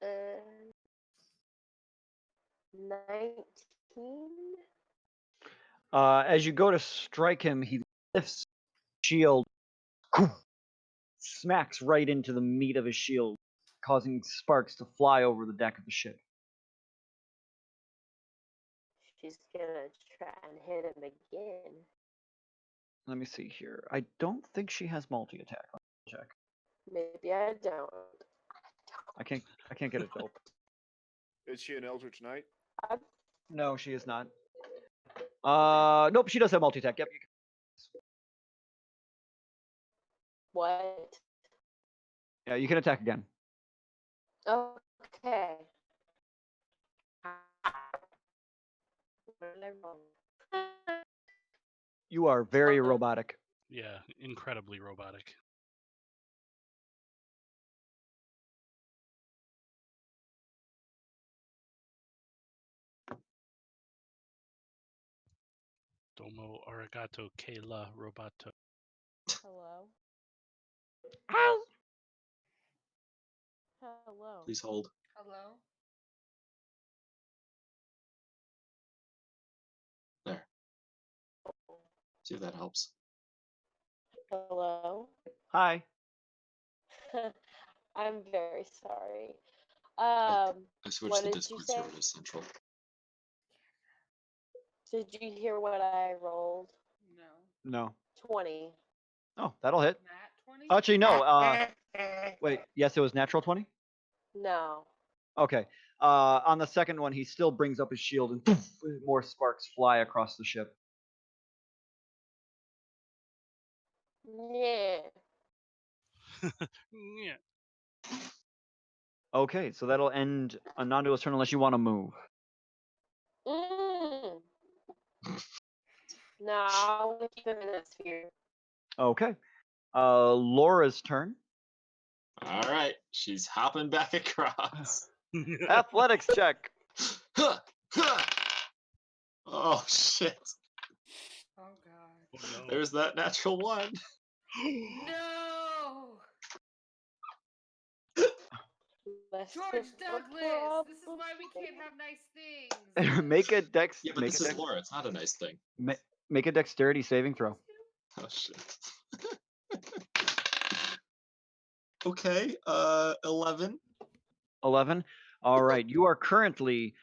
Uh, 19. As you go to strike him, he lifts shield, smacks right into the meat of his shield, causing sparks to fly over the deck of the ship. She's gonna try and hit him again. Let me see here. I don't think she has multi-attack. Let me check. Maybe I don't. I can't get a dope. Is she an Eldritch Knight? I, No, she is not. Nope, she does have multi-attack. Yep. what? Yeah, you can attack again. Okay. What did I roll? You are very Okay. robotic. Yeah, incredibly robotic. Domo arigato que la roboto. Hello. Hello. Please hold. Hello? There. See if that helps. Hello. Hi. I'm very sorry. I switched What the did you Discord say? server to Central. Did you hear what I rolled? No. No. 20. Oh, that'll hit. Nat 20? Actually, no. Wait. Yes, it was natural 20. No. Okay. On the second one, he still brings up his shield, and poof, more sparks fly across the ship. Yeah. Yeah. Okay, so that'll end Anando's turn unless you want to move. Mm. No, I want to keep him in that sphere. Okay. Laura's turn. All right, she's hopping back across. Athletics check. Huh, huh. Oh shit! Oh god. Oh, no. There's that natural one. No! That's George just a Douglas! This is problem. why we can't have nice things. Make a dex. Yeah, but make this a is dex, Laura. It's not a nice thing. make a dexterity saving throw. Oh shit. Okay. 11. 11. All right. You are currently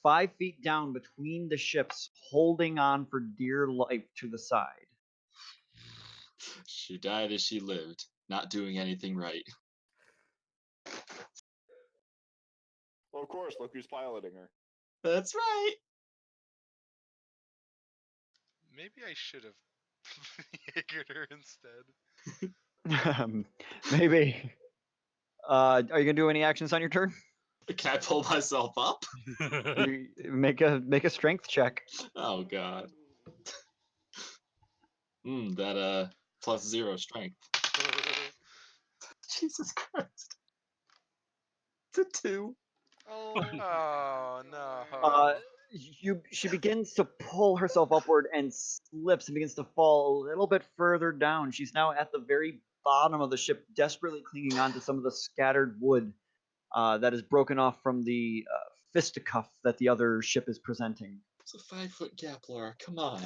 5 feet down between the ships, holding on for dear life to the side. She died as she lived, not doing anything right. Well, of course, look who's piloting her. That's right. Maybe I should have Jaegered her instead. Maybe. Are you gonna do any actions on your turn? Can I pull myself up? Make a strength check. Oh god. That +0 strength. Jesus Christ. It's a 2. Oh, Oh my no. lord. She begins to pull herself upward and slips and begins to fall a little bit further down. She's now at the very bottom of the ship, desperately clinging onto some of the scattered wood that is broken off from the fisticuff that the other ship is presenting. It's a 5-foot gap, Laura. Come on.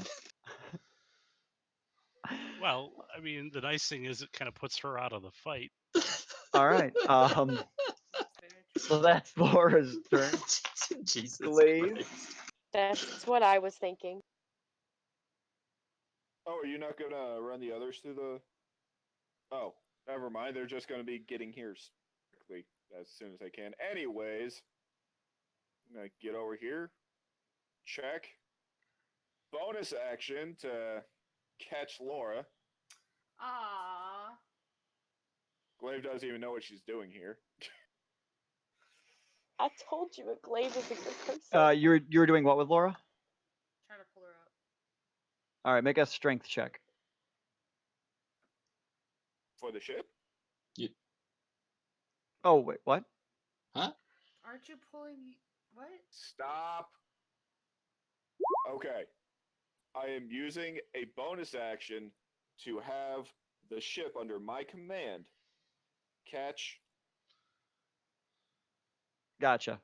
Well, I mean, the nice thing is it kind of puts her out of the fight. All right. That's very true. So that's Laura's turn. Jesus Glaive. Christ. That's what I was thinking. Oh, are you not gonna run the others through the? Oh, never mind. They're just gonna be getting here quickly as soon as they can. Anyways, I'm gonna get over here. Check. Bonus action to catch Laura. Aww. Glaive doesn't even know what she's doing here. I told you a Glaive is a good person. You were doing what with Laura? Trying to pull her up. All right, make a strength check. For the ship? Oh wait, what? Huh? Aren't you pulling? What? Stop. Okay. I am using a bonus action to have the ship under my command catch. Gotcha.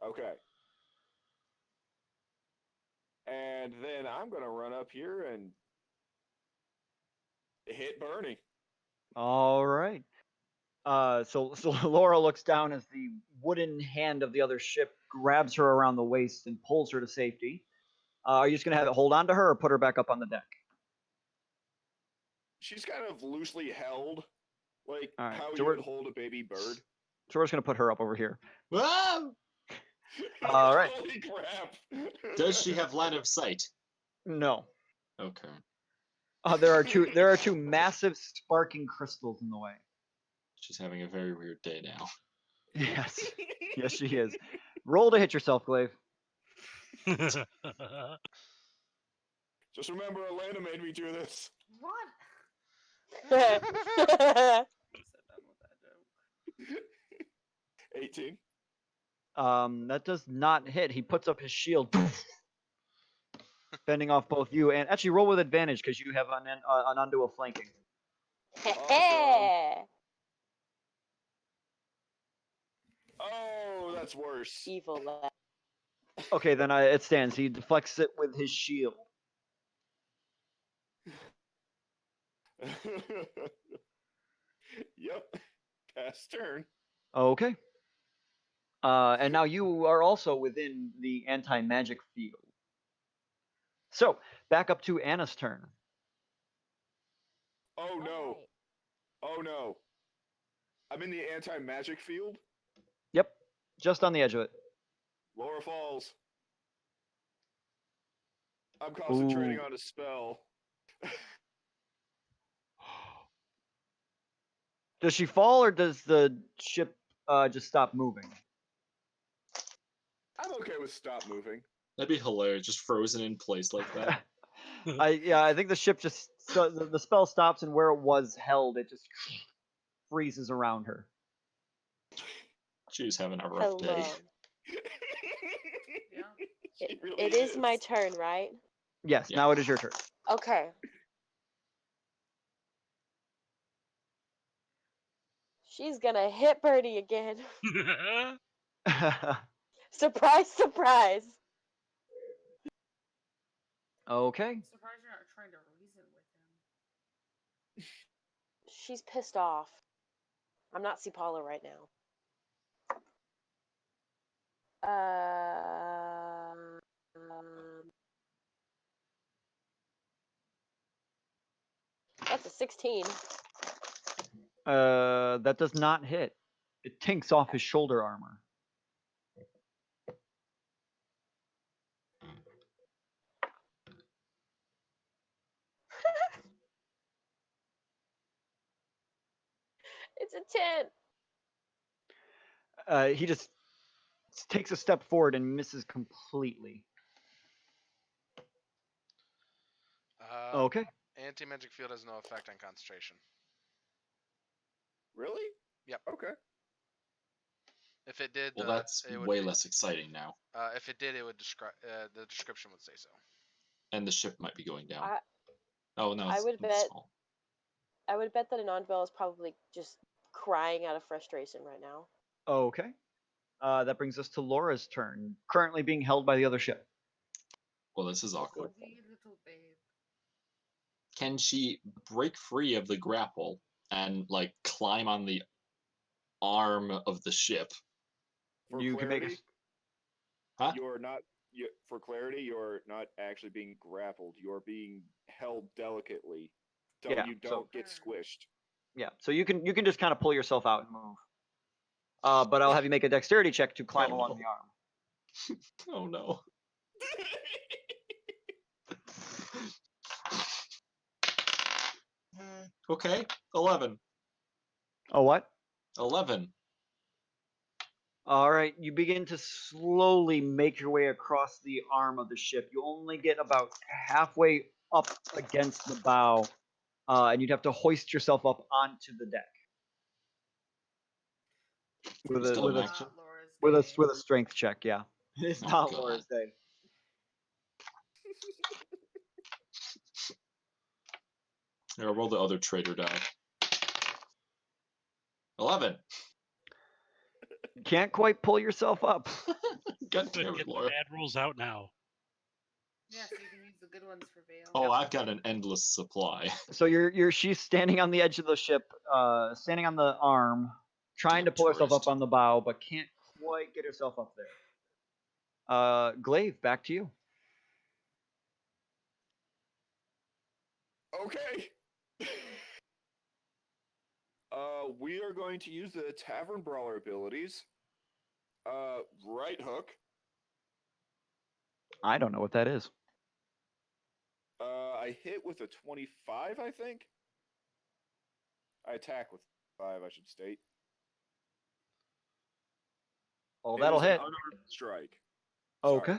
Okay. And then I'm going to run up here and hit Bernie. All right. So Laura looks down as the wooden hand of the other ship grabs her around the waist and pulls her to safety. Are you just gonna have it hold on to her or put her back up on the deck? She's kind of loosely held, like All right, how so you we're- would hold a baby bird. So we're just gonna put her up over here. Whoa! All right. Holy crap! Does she have line of sight? No. Okay. There are two massive sparking crystals in the way. She's having a very weird day now. Yes. Yes, she is. Roll to hit yourself, Glaive. Just remember, Elena made me do this. What? That's I'm so done with that joke. 18. That does not hit. He puts up his shield, fending off both you and actually roll with advantage because you have an undual flanking. Awesome. Oh, that's worse. Evil lad. Okay, then it stands. He deflects it with his shield. Yep. Pass turn. Okay. And now you are also within the anti-magic field. So back up to Anna's turn. Oh no. Alright. Oh no. I'm in the anti-magic field. Yep, just on the edge of it. Laura falls. I'm concentrating on a spell. Does she fall or does the ship just stop moving? I'm okay with stop moving. That'd be hilarious, just frozen in place like that. I think the ship just the spell stops and where it was held, it just freezes around her. She's having a rough Hello. day. Yeah. She really It is my turn, right? Yes, Yeah. now it is your turn. Okay. She's gonna hit Birdie again. Surprise, surprise. Okay. I'm surprised you're not trying to reason with him. She's pissed off. I'm not Paula right now. That's a 16. That does not hit. It tinks off his shoulder armor. It's a 10. He just takes a step forward and misses completely. Okay. Anti-magic field has no effect on concentration. Really? Yep. Okay. If it did, Well, that's it would way be- less exciting now. If it did, it would describe. The description would say so. And the ship might be going down. I Oh no, I it's, would it's bet- small. I would bet that Anandvel is probably just crying out of frustration right now. Okay. That brings us to Laura's turn, currently being held by the other ship. Well, this is awkward. Wee little babe. Can she break free of the grapple and like climb on the arm of the ship? For You can make a clarity, Huh? for clarity, you're not actually being grappled. You're being held delicately, so Yeah, you so- don't get squished. Yeah, so you can just kind of pull yourself out and move. But I'll have you make a dexterity check to climb Oh, along no. the arm. Oh no. Okay, 11. Oh, what? 11. All right, you begin to slowly make your way across the arm of the ship. You only get about halfway up against the bow, and you'd have to hoist yourself up onto the deck with Still a an Not action. Laura's day. with a strength check. Yeah, it's Oh, not God. Laura's day. Here, I'll roll the other traitor die. 11. You can't quite pull yourself up. God But damn get it, the Laura. bad rules out now. Yeah, so you can use the good ones for Vale. Oh, I've got an endless supply. So she's standing on the edge of the ship, standing on the arm, trying to pull herself up Tourist. on the bow, but can't quite get herself up there. Glaive, back to you. Okay. We are going to use the Tavern Brawler abilities. Right hook. I don't know what that is. I hit with a 25, I think. I attack with 5, I should state. Oh, It that'll is an hit. unarmed strike. Sorry. Okay.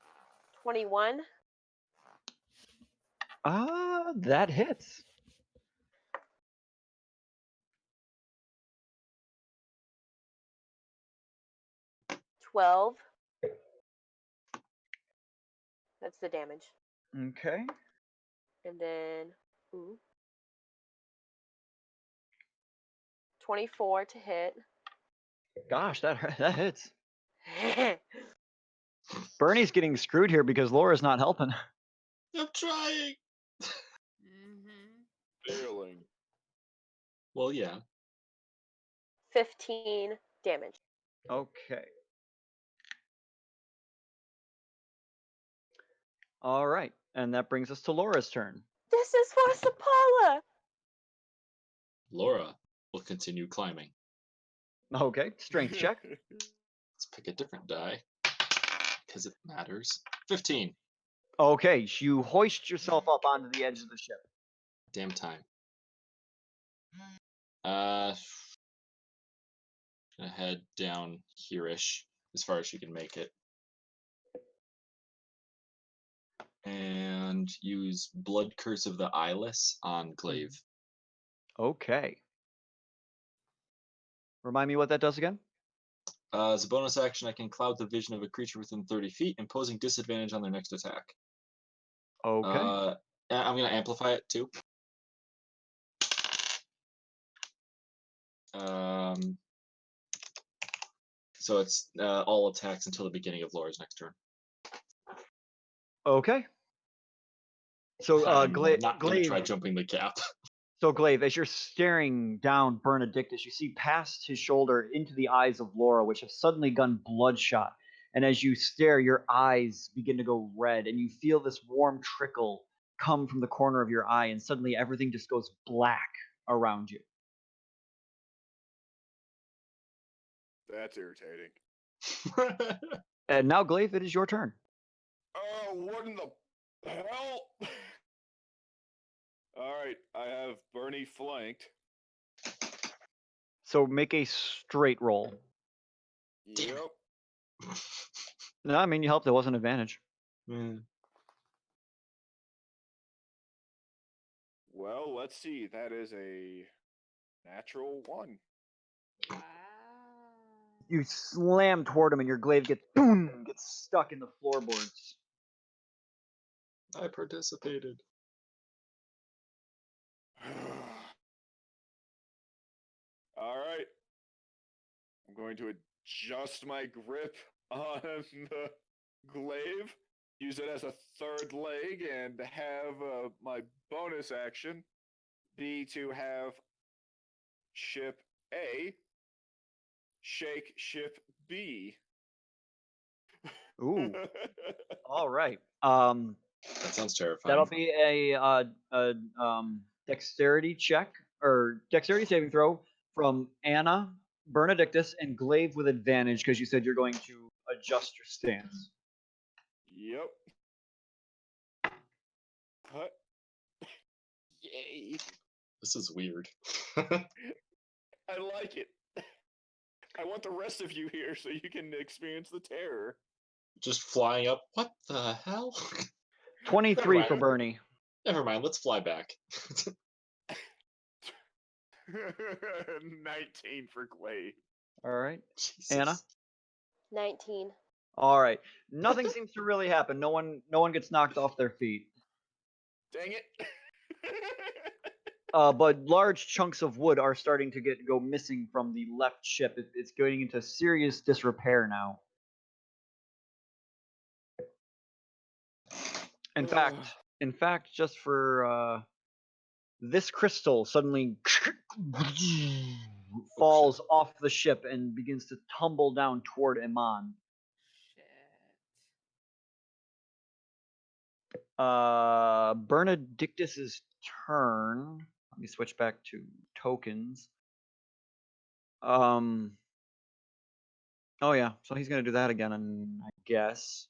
21. That hits. 12. That's the damage. Okay. And then 24 to hit. Gosh, that hits. Bernie's getting screwed here because Laura's not helping. I'm trying. Failing. Well, yeah. 15 damage. Okay. All right, and that brings us to Laura's turn. This is for Sapala. Laura will continue climbing. Okay, strength check. Let's pick a different die because it matters. 15. Okay, you hoist yourself up onto the edge of the ship. Damn time. Gonna head down here-ish as far as she can make it. And use Blood Curse of the Eyeless on Glaive. Okay. Remind me what that does again? As a bonus action, I can cloud the vision of a creature within 30 feet, imposing disadvantage on their next attack. Okay. I'm going to amplify it too. So it's all attacks until the beginning of Laura's next turn. Okay. So I'm not going to Glaive. try jumping the gap. So Glaive, as you're staring down Bernadictus, you see past his shoulder into the eyes of Laura, which have suddenly gone bloodshot. And as you stare, your eyes begin to go red, and you feel this warm trickle come from the corner of your eye, and suddenly everything just goes black around you. That's irritating. And now, Glaive, it is your turn. Oh, what in the hell? All right, I have Bernie flanked. So make a straight roll. Damn it. Yep. No, I mean, you helped. It was an advantage. Well, let's see. That is a natural 1. Wow. You slam toward him, and your glaive gets stuck in the floorboards. I participated. All right. I'm going to adjust my grip on the glaive, use it as a third leg, and have my bonus action be to have ship A shake ship B. Ooh. All right. That sounds terrifying. That'll be a dexterity check or dexterity saving throw from Anna, Bernadictus, and Glaive with advantage because you said you're going to adjust your stance. Yep. Cut. Yay. This is weird. I like it. I want the rest of you here so you can experience the terror. Just flying up. What the hell? 23 Never for mind. Bernie. Never mind. Let's fly back. 19 for Glaive. All right. Jesus. Anna? 19. All right. Nothing seems to really happen. No one gets knocked off their feet. Dang it. But large chunks of wood are starting to go missing from the left ship. It's going into serious disrepair now. In fact, just for this crystal suddenly falls off the ship and begins to tumble down toward Iman. Shit. Bernadictus's turn. Let me switch back to tokens. Oh yeah, so he's gonna do that again, and I guess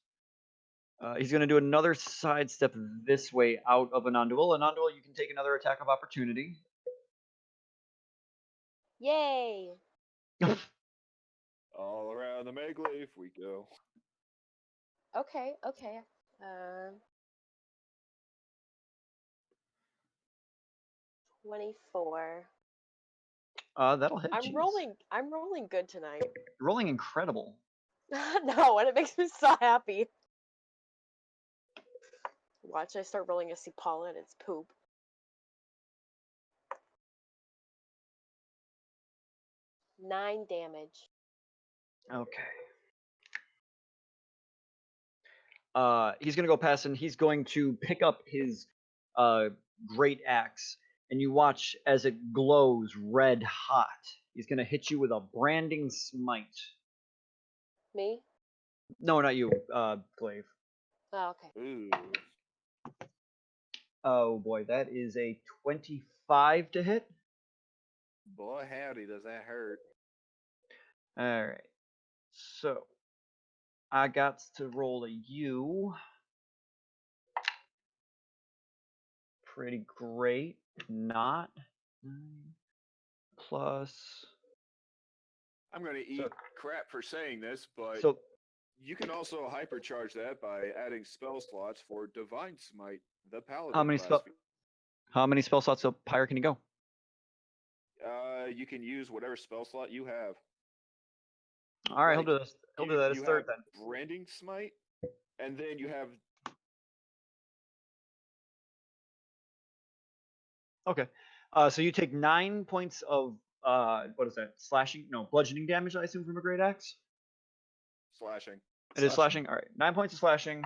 he's gonna do another sidestep this way out of Anandul. Anandul, you can take another attack of opportunity. Yay. All around the Meglaive we go. Okay. Um, 24. That'll hit. I'm Jeez. rolling good tonight. Rolling incredible. No, and it makes me so happy. Watch, I start rolling a Cipala and it's poop. Nine damage. Okay. He's gonna go past and he's going to pick up his great axe, and you watch as it glows red hot. He's gonna hit you with a branding smite. Me? No, not you, Glaive. Oh, okay. Ooh. Oh boy, that is a 25 to hit. Boy, howdy, does that hurt. All right. So I got to roll a U. Pretty great. Not 9 plus. I'm going to eat crap for saying this, but So you can also hypercharge that by adding spell slots for Divine Smite, the Paladin how many class. spell slots of Pyre can you go? You can use whatever spell slot you have. All right, Like, he'll do this. He'll do that as you third have then. Branding Smite, and then you have Okay. So you take 9 points of what is that? Slashing? No, bludgeoning damage. I assume from a great axe. slashing. It is slashing. All right, 9 points of slashing.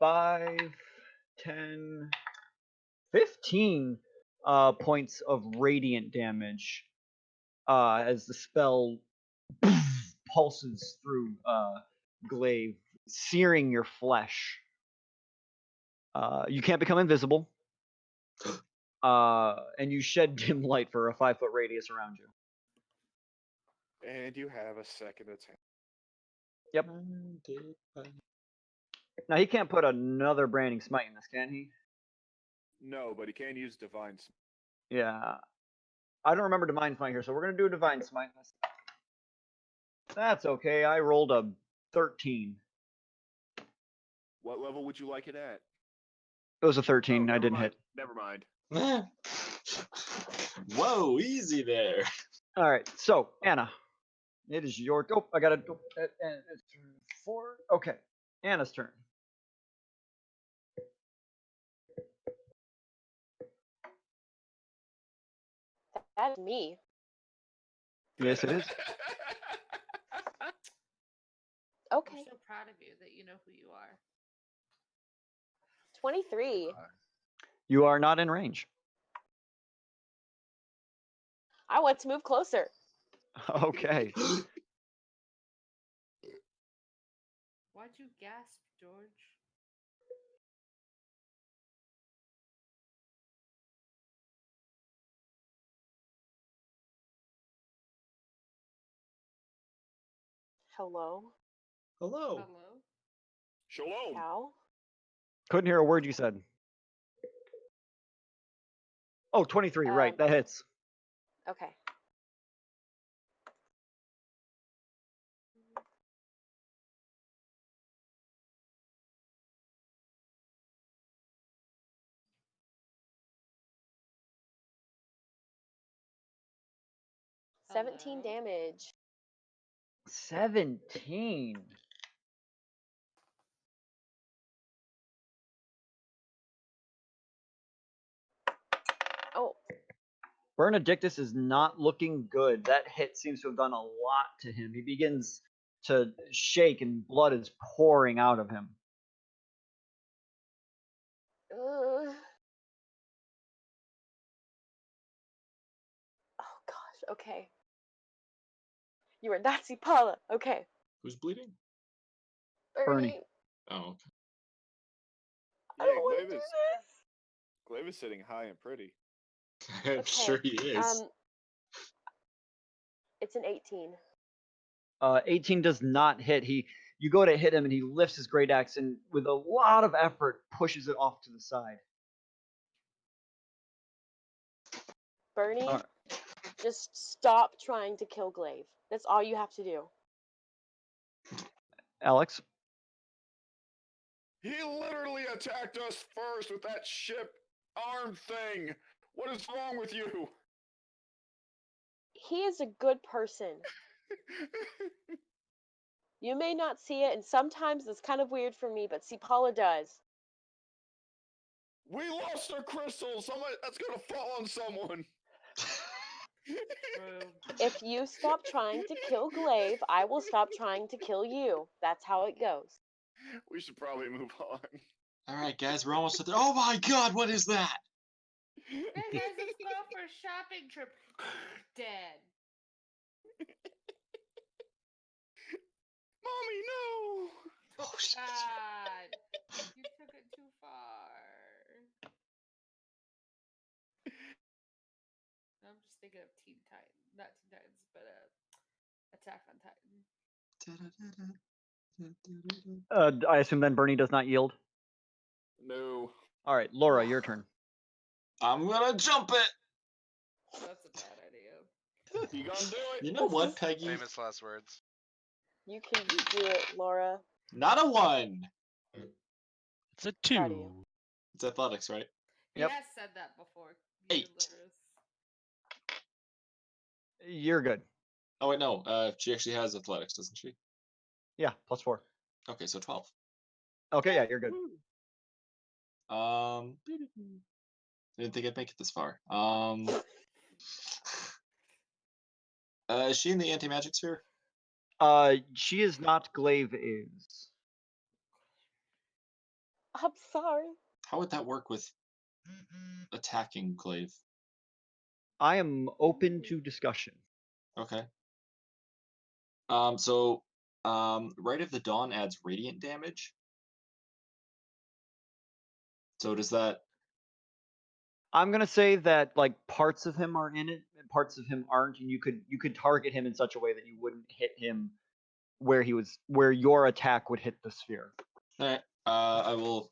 5, 10, 15 points of radiant damage as the spell pulses through Glaive, searing your flesh. You can't become invisible. And you shed dim light for a 5-foot radius around you. And you have a second attack. Yep. Now he can't put another branding smite in this, can he? No, but he can use Divine Smite. Yeah. I don't remember Divine Smite here, so we're gonna do a Divine Smite. That's okay. I rolled a 13. What level would you like it at? It was a 13. I never didn't mind. hit. Never mind. Whoa, easy there. All right. So Anna, it is your. Oh, I gotta. It's 4. Okay. Anna's turn. That's me. Yes, it is. Okay. I'm so proud of you that you know who you are. 23. You are not in range. I want to move closer. Okay. Why'd you gasp, George? Hello? Hello. Hello? Shalom. Cow? Couldn't hear a word you said. Oh, 23. Right. That hits. Okay. Hello? 17 damage. 17. Oh, Bernadictus is not looking good. That hit seems to have done a lot to him. He begins to shake and blood is pouring out of him. oh gosh. Okay. You are Nazi Paula. Okay. Who's bleeding? Bernie. Oh, okay. I Yeah, don't want to do Glaive is, this. Glaive is sitting high and pretty. I'm sure he is. It's an 18. 18 does not hit. You go to hit him and he lifts his great axe and with a lot of effort pushes it off to the side. Bernie, Alright. just stop trying to kill Glaive. That's all you have to do. Alex? He literally attacked us first with that ship arm thing. What is wrong with you? He is a good person. You may not see it, and sometimes it's kind of weird for me, but see, Paula does. We lost our crystals. That's gonna fall on someone. If you stop trying to kill Glaive, I will stop trying to kill you. That's how it goes. We should probably move on. All right, guys, we're almost at the. Oh my God, what is that? Hey guys, let's go for a shopping trip. Dead. Mommy, no! Oh shit. God, you took it too far. I'm just thinking of Teen Titans, not Teen Titans, but Attack on Titan. I assume then Bernie does not yield. No. All right, Laura, your turn. I'm gonna jump it. That's a bad idea. You gonna do it? You know what, Peggy? Famous last words. You can do it, Laura. Not a 1. It's a Proud of 2. you. It's athletics, right? He Yep. has said that before. 8. You're good. Oh wait, no. She actually has athletics, doesn't she? Yeah, +4. Okay, so 12. Okay, yeah, you're good. I didn't think I'd make it this far. Is she in the anti-magic sphere? She is not. Glaive is. I'm sorry. How would that work with attacking Glaive? I am open to discussion. Okay. Right of the Dawn adds radiant damage. So does that? I'm gonna say that like parts of him are in it, and parts of him aren't, and you could target him in such a way that you wouldn't hit him where your attack would hit the sphere. Alright. I will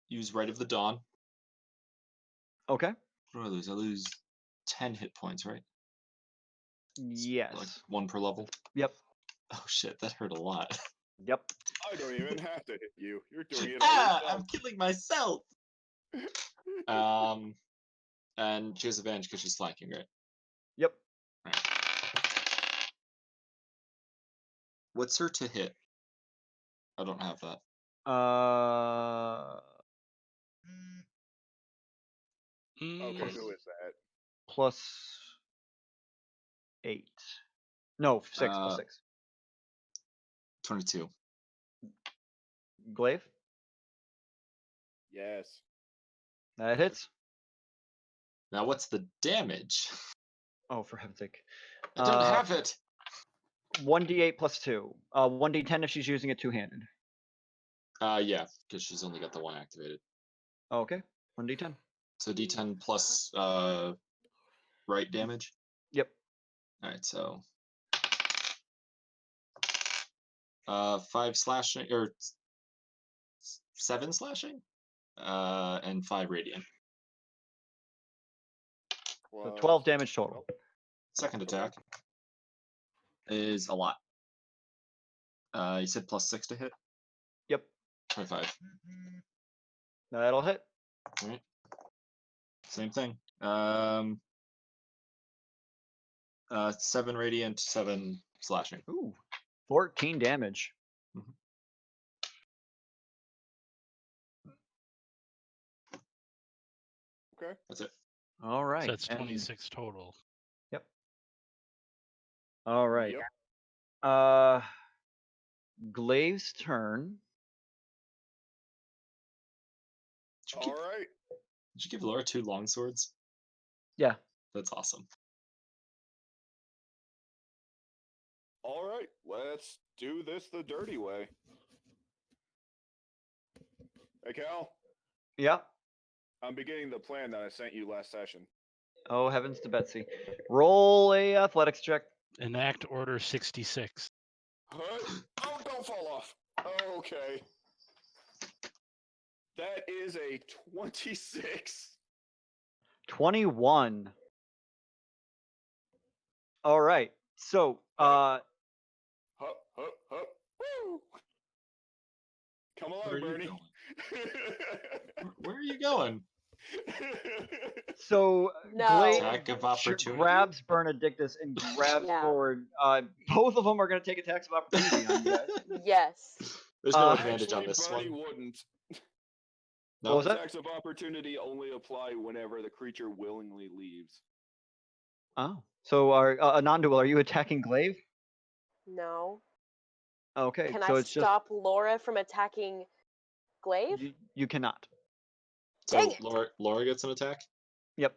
use Right of the Dawn. Okay. What do I lose? I lose 10 hit points, right? Yes. Like 1 per level. Yep. Oh shit, that hurt a lot. Yep. I don't even have to hit you. You're doing it Ah, all I'm killing myself. And she has advantage because she's flanking, right? Yep. Alright. What's her to hit? I don't have that. Okay, who is that? +8. No, 6 Uh, +6. 22. Glaive. Yes. That hits. Now what's the damage? Oh, for heaven's sake. I don't have it. 1d8 +2. 1d10 if she's using it two-handed. Yeah, because she's only got the 1 activated. Okay. 1d10. So D10 plus right damage. Yep. All right, so 5 slashing or 7 slashing, and 5 radiant. So 12 damage total. Second attack is a lot. You said +6 to hit. Yep. 25. That'll hit. All right. Same thing. 7 radiant, 7 slashing. Ooh. 14 damage. Okay. That's it. All right. So that's and- 26 total. Yep. All right. Yep. Glaive's turn. All right. Did you give Laura 2 long swords? Yeah. That's awesome. All right. Let's do this the dirty way. Hey, Cal. Yep. I'm beginning the plan that I sent you last session. Oh, heavens to Betsy. Roll a athletics check. Enact Order 66. Huh? Oh, don't fall off. Okay. That is a 26. 21. All right. So, Hup, hup, hup. Woo! Come Where along, are you Bernie. going? Where are you going? So No. Glaive Attack of opportunity? grabs Benedictus and grabs Yeah. forward. Both of them are going to take attacks of opportunity on you guys. Yes. There's no Uh, advantage on Actually, this Bernie one. wouldn't. No? What was that? Attacks of opportunity only apply whenever the creature willingly leaves. Oh, so are non-dual? Are you attacking Glaive? No. Okay, Can so I it's stop Laura from attacking Glaive? just you cannot. Dang So it. Laura gets an attack? Yep.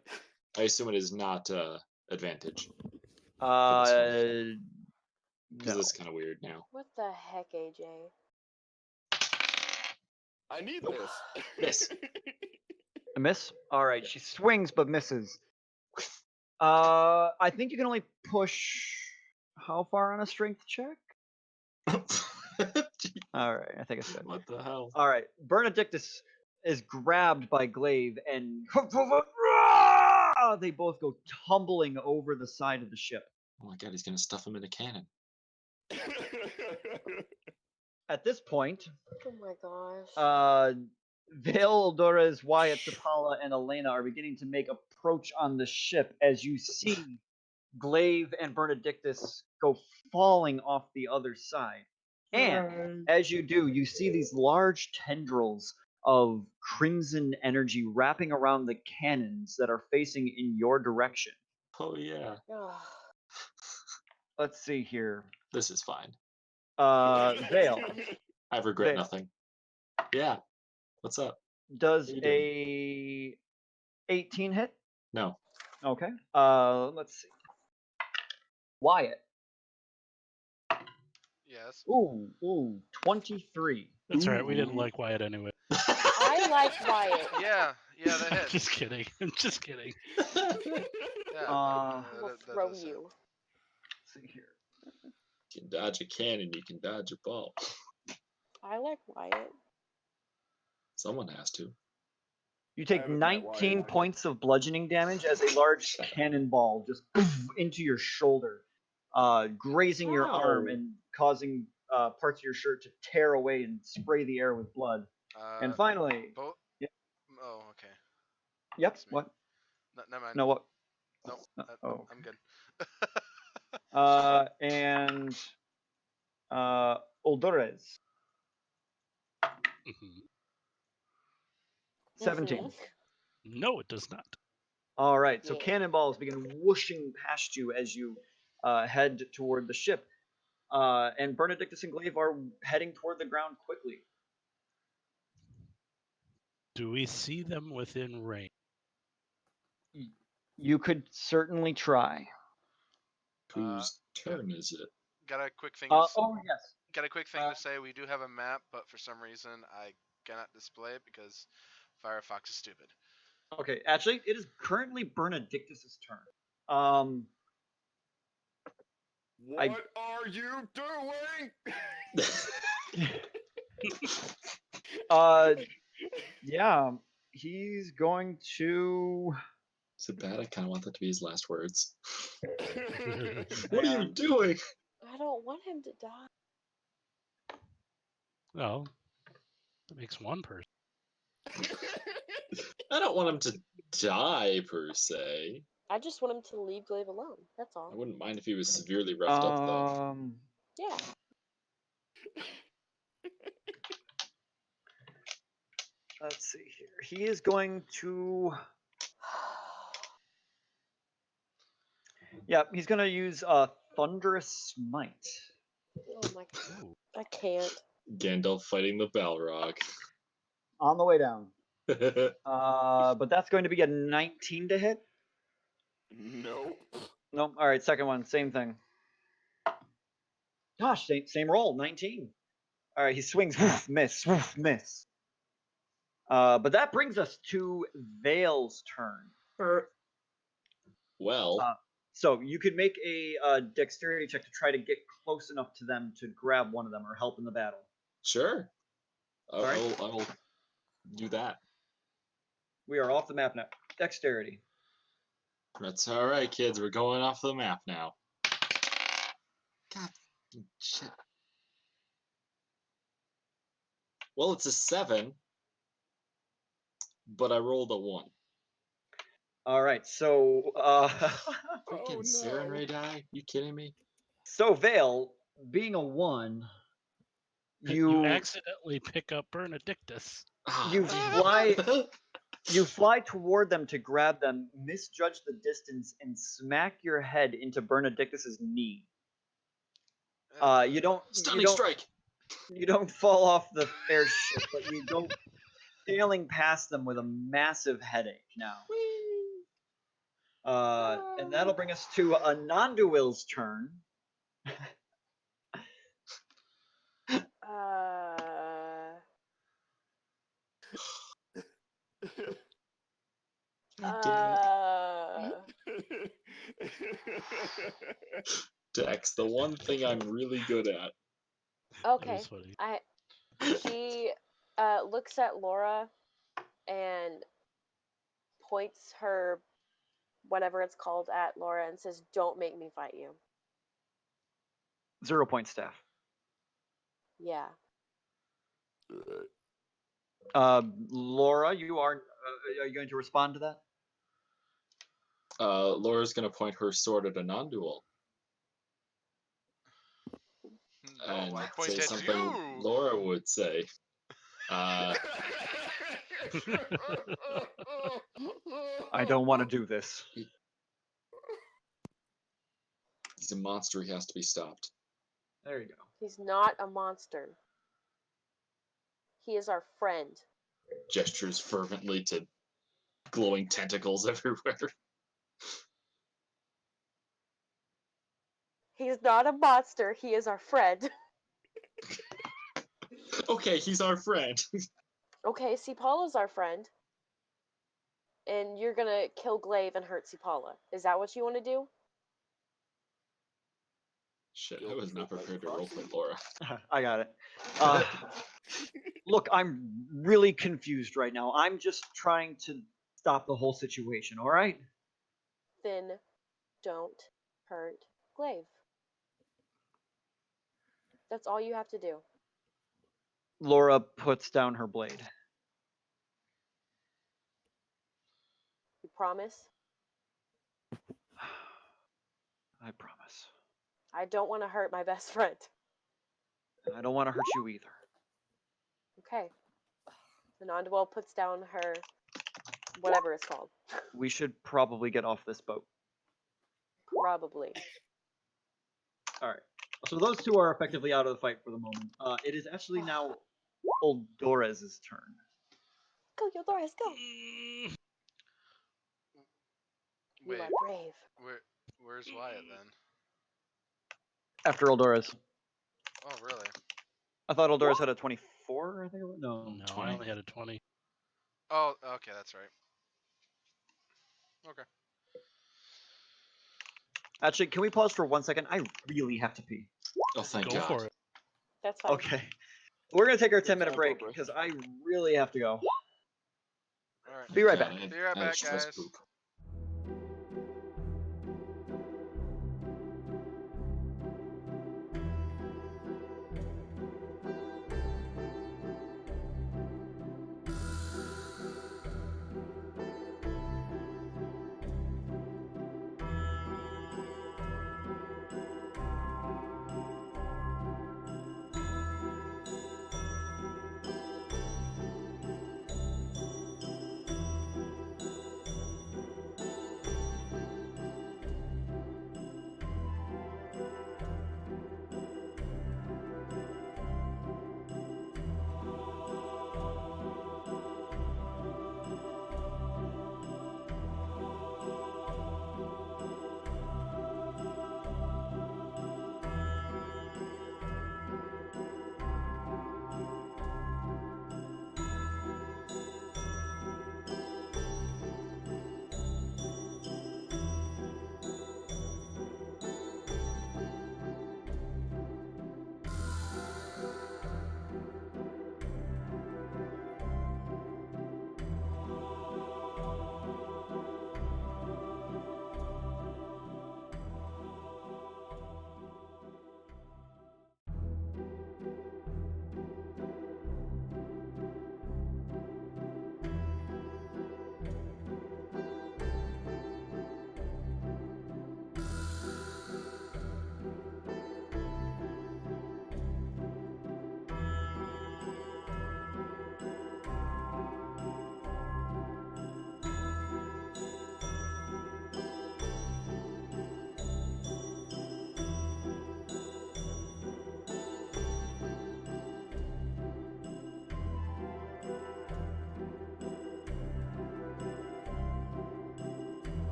I assume it is not advantage. No. Because this is kind of weird now. What the heck, AJ? I need Nope. this. Miss. A miss. All right, she swings but misses. I think you can only push how far on a strength check? All right, I think it's good. What the hell? All right, Benedictus is grabbed by Glaive and they both go tumbling over the side of the ship. Oh my god, he's gonna stuff him in a cannon. At this point, Oh my gosh. Vale, Dores, Wyatt, Sapala, and Elena are beginning to make approach on the ship as you see Glaive and Benedictus go falling off the other side. And as you do, you see these large tendrils of crimson energy wrapping around the cannons that are facing in your direction. Oh yeah. Ugh. Let's see here. This is fine. Vale, I regret Vale. nothing. Yeah. What's up? does What are a you 18 hit? No. Okay. Let's see. Wyatt. Yes. Ooh, 23. That's all right. We didn't Ooh. like Wyatt anyway. I like Wyatt. Yeah, that I'm hits. just kidding. I'm just kidding. Yeah, Uh, I will that throw does hit. you. Let's see here. You can dodge a cannon, you can dodge a ball. I like Wyatt. Someone has to. You take haven't met Wyatt 19 yet. points of bludgeoning damage as a large cannonball just into your shoulder, grazing your arm Ow. and causing parts of your shirt to tear away and spray the air with blood. And finally, Both. Yep. Oh, okay. yep, That's me. what? Never mind. No, what? Nope. Oh. I'm good. And Oldores, Mhm. 17. Mhm. No, it does not. All right, so Yeah. cannonballs begin whooshing past you as you head toward the ship. And Benedictus and Glaive are heading toward the ground quickly. Do we see them within range? You could certainly try. Whose turn is it? Got a quick thing. Oh, yes. Got a quick thing uh, to say. We do have a map, but for some reason I cannot display it because Firefox is stupid. Okay, actually, it is currently Benedictus's turn. What are you doing? Yeah, he's going to. Is it bad? I kind of want that to be his last words. Well, What are you doing? I don't want him to die. that makes one person. I don't want him to die, per se. I just want him to leave Glaive alone. That's I all. wouldn't mind if he was severely roughed up, though. Yeah. Let's see here. He is going to. Yeah, he's going to use Thunderous Smite. Oh my god. Ooh. I can't. Gandalf fighting the Balrog. On the way down. But that's going to be a 19 to hit. Nope. Nope. All right, second one, same thing. Gosh, same roll, 19. All right, he swings, woof, miss, woof, miss. But that brings us to Vale's turn. Well, So you could make a dexterity check to try to get close enough to them to grab one of them or help in the battle. sure. Alright. I'll do that. We are off the map now. Dexterity. That's all right, kids. We're going off the map now. God, shit. Well, it's a 7, but I rolled a 1. All right, so Freaking Oh, Saren no. Ray die? You kidding me? so Vale, being a 1, You accidentally pick up Benedictus. You fly- you fly toward them to grab them, misjudge the distance, and smack your head into Benedictus's knee. You don't Stunning strike. you don't fall off the airship, but you go sailing past them with a massive headache now. And that'll bring us to Ananduil's turn. God damn it. Dex, the one thing I'm really good at. That Okay. was funny. She looks at Laura and points her whatever it's called at Laura and says, "Don't make me fight you." 0 point staff. Yeah. Laura, are you going to respond to that? Laura's gonna point her sword at Ananduil and No, I point say at something you. Laura would say. I don't want to do this. He's a monster. He has to be stopped. There you go. He's not a monster. He is our friend. Gestures fervently to glowing tentacles everywhere. He's not a monster. He is our friend. Okay, he's our friend. Okay, Paula's our friend. And you're gonna kill Glaive and hurt Paula. Is that what you want to do? Shit, I was not prepared to roll for Laura. I got it. Look, I'm really confused right now. I'm just trying to stop the whole situation, all right? Then don't hurt Glaive. That's all you have to do. Laura puts down her blade. You promise? I promise. I don't want to hurt my best friend. I don't want to hurt you either. Okay. Anandwell puts down her whatever it's called. We should probably get off this boat. Probably. All right. So those two are effectively out of the fight for the moment. It is actually now old Dorez's turn. Go, Yodores, go. Wait, You are brave. where's Wyatt then? After Eldorez. Oh, really? I thought Eldorez had a 24, I think it was. No. No, 20. I only had a 20. Oh, okay, that's right. Okay. Actually, can we pause for 1 second? I really have to pee. Oh, thank Go God. for it. That's fine. Okay. We're going to take our Good 10-minute time, break Barbara. because I really have to go. All right. Be right Yeah, back. I- Be right I had back, stress guys. poop.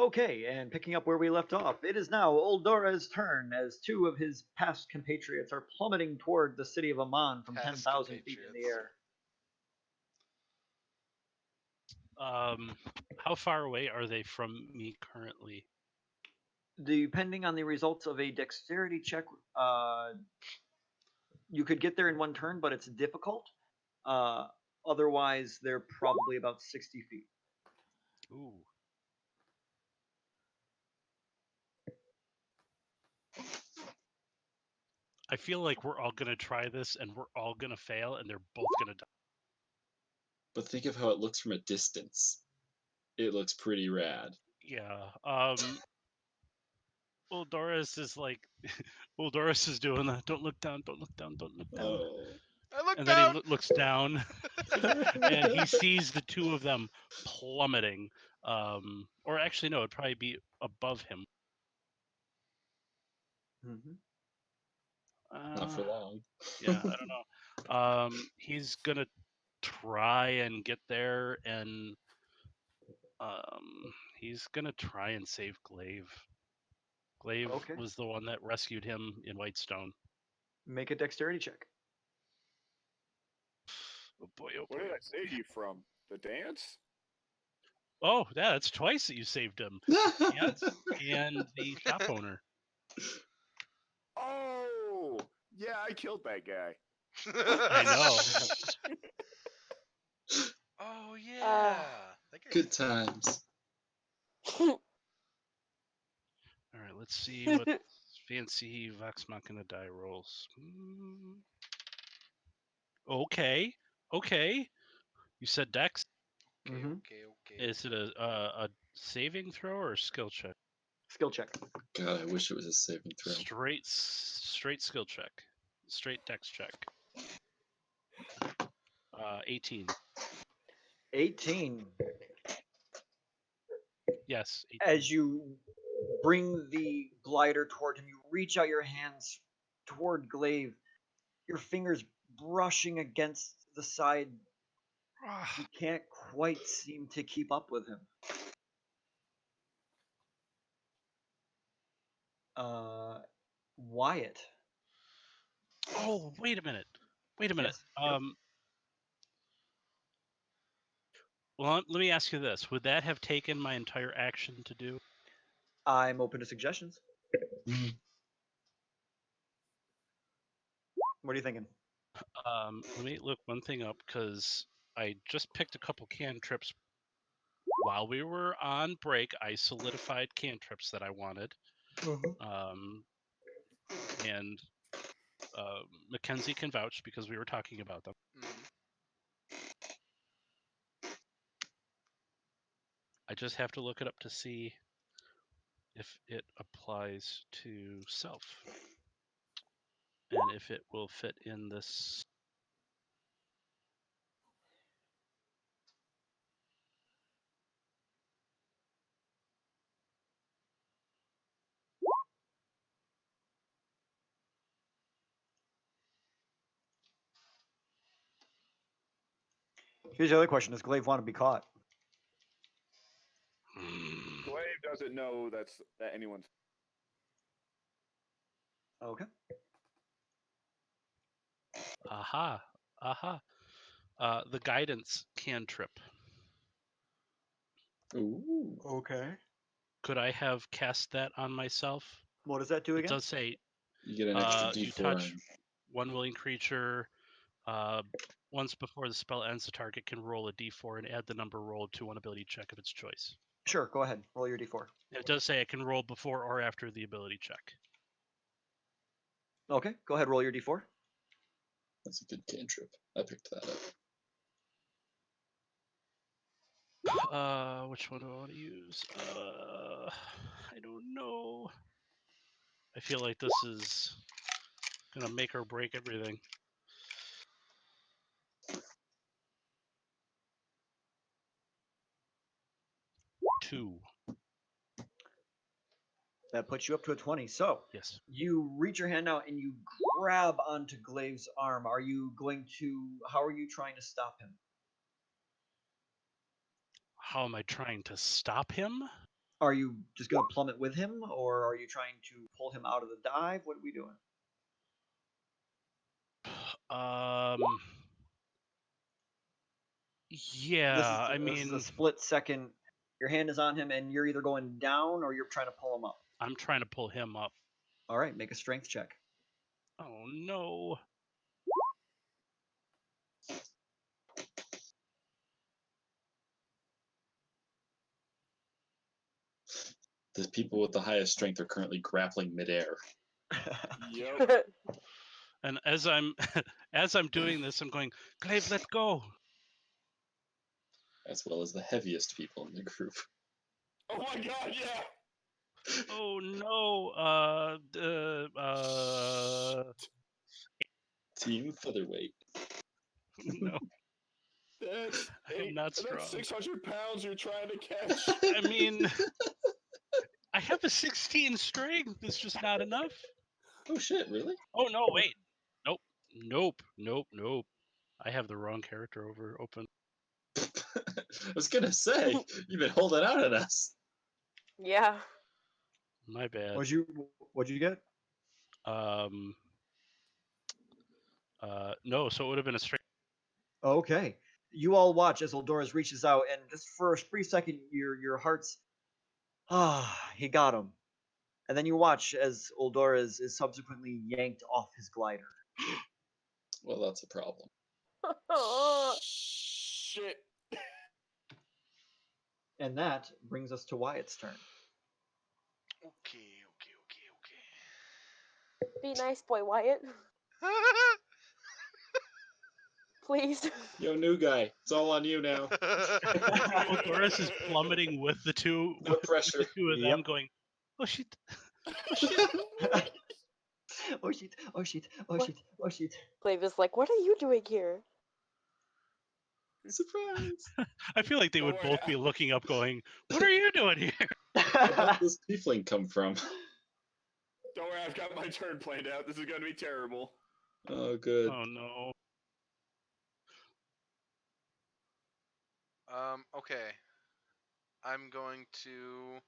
Okay, and picking up where we left off, it is now Old Dora's turn as two of his past compatriots are plummeting toward the city of Amon from Past 10,000 feet in the compatriots. air. How far away are they from me currently? Depending on the results of a dexterity check, you could get there in one turn, but it's difficult. Otherwise, they're probably about 60 feet. Ooh. I feel like we're all gonna try this and we're all gonna fail and they're both gonna die. But think of how it looks from a distance. It looks pretty rad. Yeah. Well, Doris is like, well, Doris is doing that. Don't look down. Don't look down. Don't look down. Oh. I look And down. then he looks down, and he sees the two of them plummeting. Or actually, no, it'd probably be above him. Not for long. Yeah, I don't know. He's gonna try and get there, and he's gonna try and save Glaive. Glaive Okay. was the one that rescued him in Whitestone. Make a dexterity check. Oh boy! Oh Where boy! did I save you from? The dance? Oh, yeah, that's twice that you saved him. And the shop owner. Oh, yeah, I killed that guy. I know. Oh yeah. That guy- Good times. All right, let's see what fancy Vox Machina die rolls. Okay, okay. You said Dex. Okay, Mhm. okay. Is it a saving throw or a skill check? Skill check. God, I wish it was a saving throw. Straight skill check. Straight Dex check. 18. 18. Yes. 18. As you bring the glider toward him, you reach out your hands toward Glaive, your fingers brushing against the side. You can't quite seem to keep up with him. Wyatt. Oh, wait a minute. Wait a minute. Yes, yep. Well, let me ask you this. Would that have taken my entire action to do? I'm open to suggestions. What are you thinking? Let me look one thing up because I just picked a couple cantrips. While we were on break, I solidified cantrips that I wanted. And Mackenzie can vouch because we were talking about them. I just have to look it up to see if it applies to self and if it will fit in this. Here's the other question: does Glaive want to be caught? Glaive doesn't know that anyone's. Okay. Aha. The guidance cantrip. Ooh. Okay. Could I have cast that on myself? What does that do It again? does say You get an extra D4 you touch on. one willing creature. Once before the spell ends, the target can roll a d4 and add the number rolled to one ability check of its choice. Sure, go ahead. Roll your d4. It does say it can roll before or after the ability check. Okay, go ahead. Roll your d4. That's a good cantrip. I picked that up. Which one do I want to use? I don't know. I feel like this is gonna make or break everything. Two. That puts you up to a 20. So, Yes. you reach your hand out and you grab onto Glaive's arm. How are you trying to stop him? How am I trying to stop him? Are you just gonna plummet with him, or are you trying to pull him out of the dive? What are we doing? Um. Yeah, This is I this is a mean, split second. Your hand is on him, and you're either going down or you're trying to pull him up. I'm trying to pull him up. All right, make a strength check. Oh no. The people with the highest strength are currently grappling midair. Yep. And as I'm as I'm doing this, I'm going, Glaive, let go. As well as the heaviest people in the group. Oh my god, yeah! Oh no. Team featherweight. No. That's I'm not strong. That's 600 pounds you're trying to catch. I mean, I have a 16 strength. It's just not enough. Oh shit, really? Oh no, wait. Nope. I have the wrong character open. I was gonna say, you've been holding out on us. Yeah. My bad. What'd you get? No, so it would have been a straight. Okay. You all watch as Eldorus reaches out, and just for a brief second, your heart's he got him. And then you watch as Eldorus is subsequently yanked off his glider. Well, that's a problem. Shit. And that brings us to Wyatt's turn. Okay. Be nice, boy Wyatt. Please. Yo, new guy. It's all on you now. Doris is plummeting with the two. No with pressure. The two of them Yep. going. Oh shit. Oh shit, oh shit, oh What? shit, oh shit. Glaive is like, what are you doing here? Surprise. I feel like they would Don't worry, both be looking up, going, "What are you doing here?" Where did this tiefling come from? Don't worry, I've got my turn planned out. This is gonna be terrible. Oh, good. Oh no. Okay. I'm going to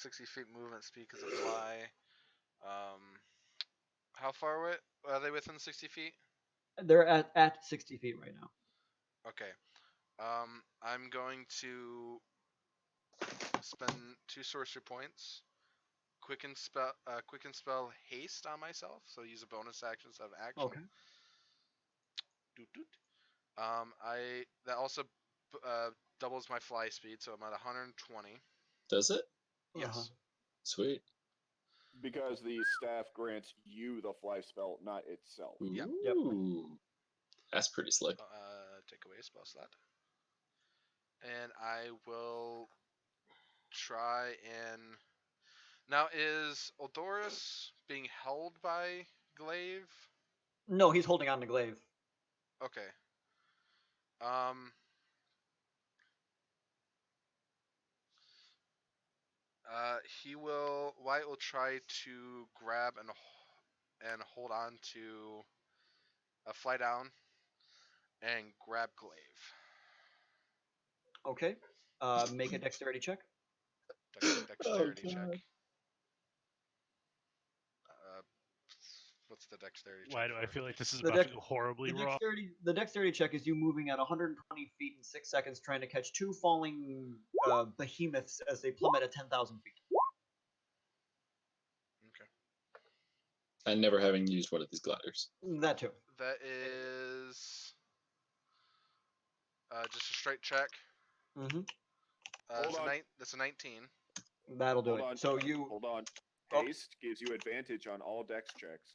60 feet movement speed because of fly. How far away are they within 60 feet? They're at 60 feet right now. Okay. I'm going to spend 2 sorcery points. Quicken spell haste on myself, so use a bonus action instead of action. Okay. Doot, doot. That also doubles my fly speed, so I'm at 120. Does it? Yes. Uh-huh. Sweet. Because the staff grants you the fly spell, not itself. Yep. Ooh. That's pretty slick. Take away a spell slot. And I will try and... Now, is Eldorus being held by Glaive? No, he's holding on to Glaive. Okay. Wyatt will try to grab and hold on to fly down and grab Glaive. Okay. Make a dexterity check. Dexterity check. God. What's the dexterity check? Why do I for? feel like this is The about dex- to go horribly wrong? The dexterity check is you moving at 120 feet in 6 seconds, trying to catch 2 falling behemoths as they plummet at 10,000 feet. Okay. And never having used one of these gliders. That too. That is just a straight check. Mm-hmm. Hold on. That's a 19. That'll do Hold it. on. So you. Hold on. Oh. Haste gives you advantage on all dex checks.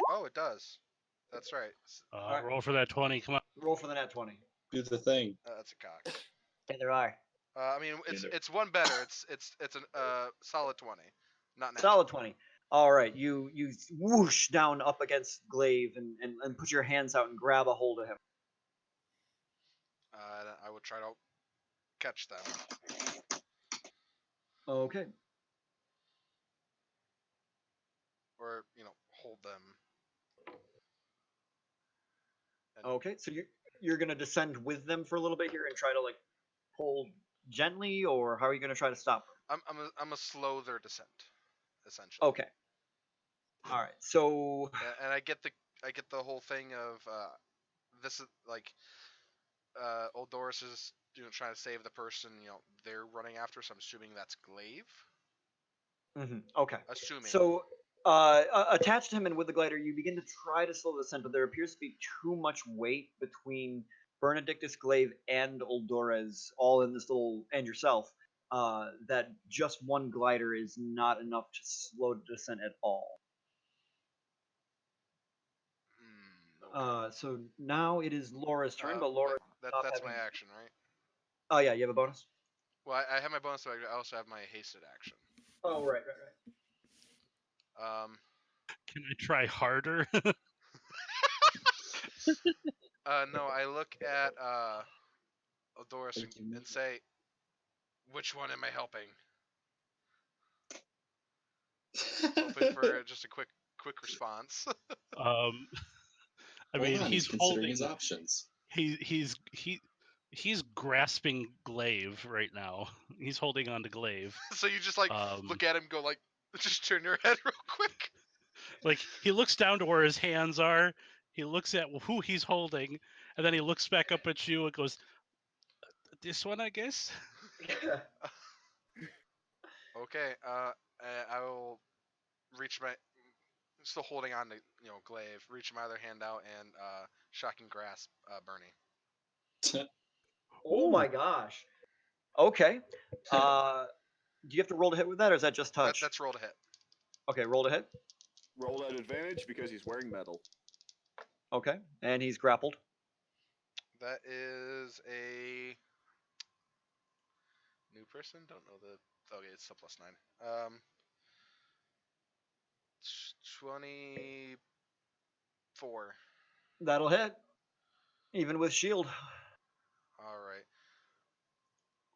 Oh, it does. That's right. Alright. Roll for that 20. Come on. Roll for the nat 20. Do the thing. That's a cock. Yeah, there are. I mean, Either. it's one better. It's a solid 20, not natural. Solid 20. All right, you whoosh down up against Glaive and put your hands out and grab a hold of him. I will try to catch them. Okay. Or, hold them. And Okay, so you're gonna descend with them for a little bit here and try to like pull gently, or how are you gonna try to stop them? I'm a slow their descent, essentially. Okay. All right. So And I get the whole thing of this is like old Doris is trying to save the person they're running after, so I'm assuming that's Glaive. okay. Assuming. So attached to him and with the glider, you begin to try to slow the descent, but there appears to be too much weight between Benedictus Glaive and Oldores, all in this little, and yourself, that just one glider is not enough to slow the descent at all. Okay. So now it is Laura's turn, but Laura. That's my action, right? Oh yeah, you have a bonus. Well, I have my bonus, but I also have my hasted action. Oh right. Can I try harder? No, I look at Doris and say, "Which one am I helping?" Hoping for just a quick response. I mean, Hold on, he's considering holding. his options. He's grasping Glaive right now. He's holding on to Glaive. So you just like look at him, go like, just turn your head real quick. Like he looks down to where his hands are. He looks at who he's holding, and then he looks back up at you and goes, "This one, I guess." Okay. I will reach my, still holding on to Glaive. Reach my other hand out and shocking grasp Bernie. Oh my gosh. Okay. Do you have to roll to hit with that, or is that just touch? That's roll to hit. Okay, roll to hit. Roll at advantage because he's wearing metal. Okay, and he's grappled. That is a new person. Don't know the. Okay, it's still +9. 24. That'll hit, even with shield. All right.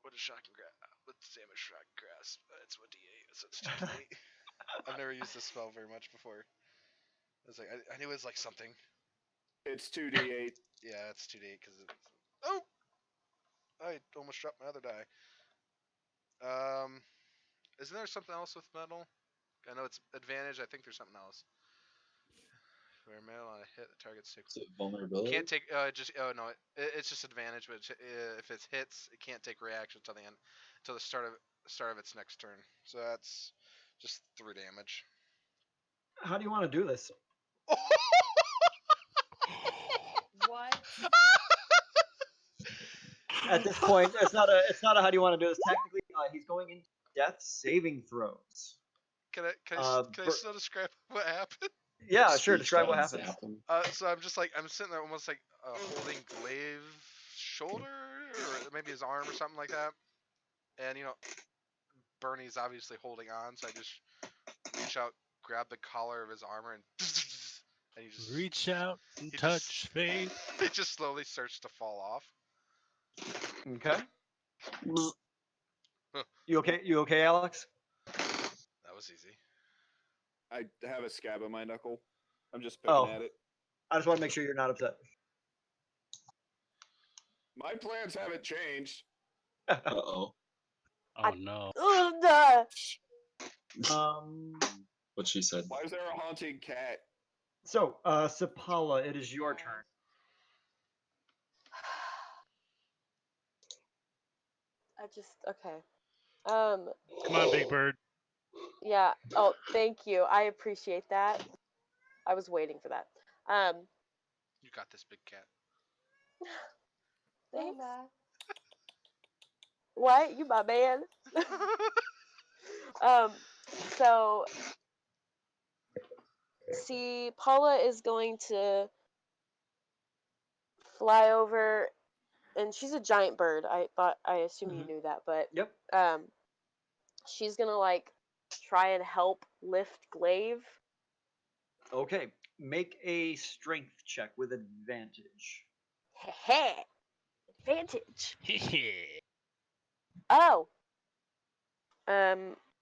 What is shocking grasp? What's the damage shocking grasp? It's 1d8, so it's 2d8. I've never used this spell very much before. I was like, I knew it was like something. It's 2d8. Yeah, it's 2d8 because it. Oh, I almost dropped my other die. Isn't there something else with metal? I know it's advantage. I think there's something else. Where metal on a hit, the target's take. Is it vulnerability? Can't take no, it's just advantage. But if it hits, it can't take reaction until the end, until the start of its next turn. So that's just 3 damage. How do you want to do this? What? At this point, it's not a how do you want to do this. Technically, he's going into death saving throws. Can I still describe what happened? Yeah, sure. Speech Describe what down, happens. zap him. So I'm just like, I'm sitting there almost like holding Glaive's shoulder or maybe his arm or something like that, and Bernie's obviously holding on, so I just reach out, grab the collar of his armor, and he just Reach out and he touch faith. It just slowly starts to fall off. Okay. You okay? You okay, Alex? That was easy. I have a scab on my knuckle. I'm just picking at it. I just want to make sure you're not upset. My plans haven't changed. Uh-oh. Oh no. What she said. Why is there a haunting cat? So, Sapala, it is your turn. Okay. Come on, Big Bird. Yeah. Oh, thank you. I appreciate that. I was waiting for that. You got this, big cat. Thanks. What? You my man? So see, Paula is going to fly over, and she's a giant bird. I assume you knew that, but Yep. she's gonna like try and help lift Glaive. Okay. Make a strength check with advantage. Heh. Advantage. Oh.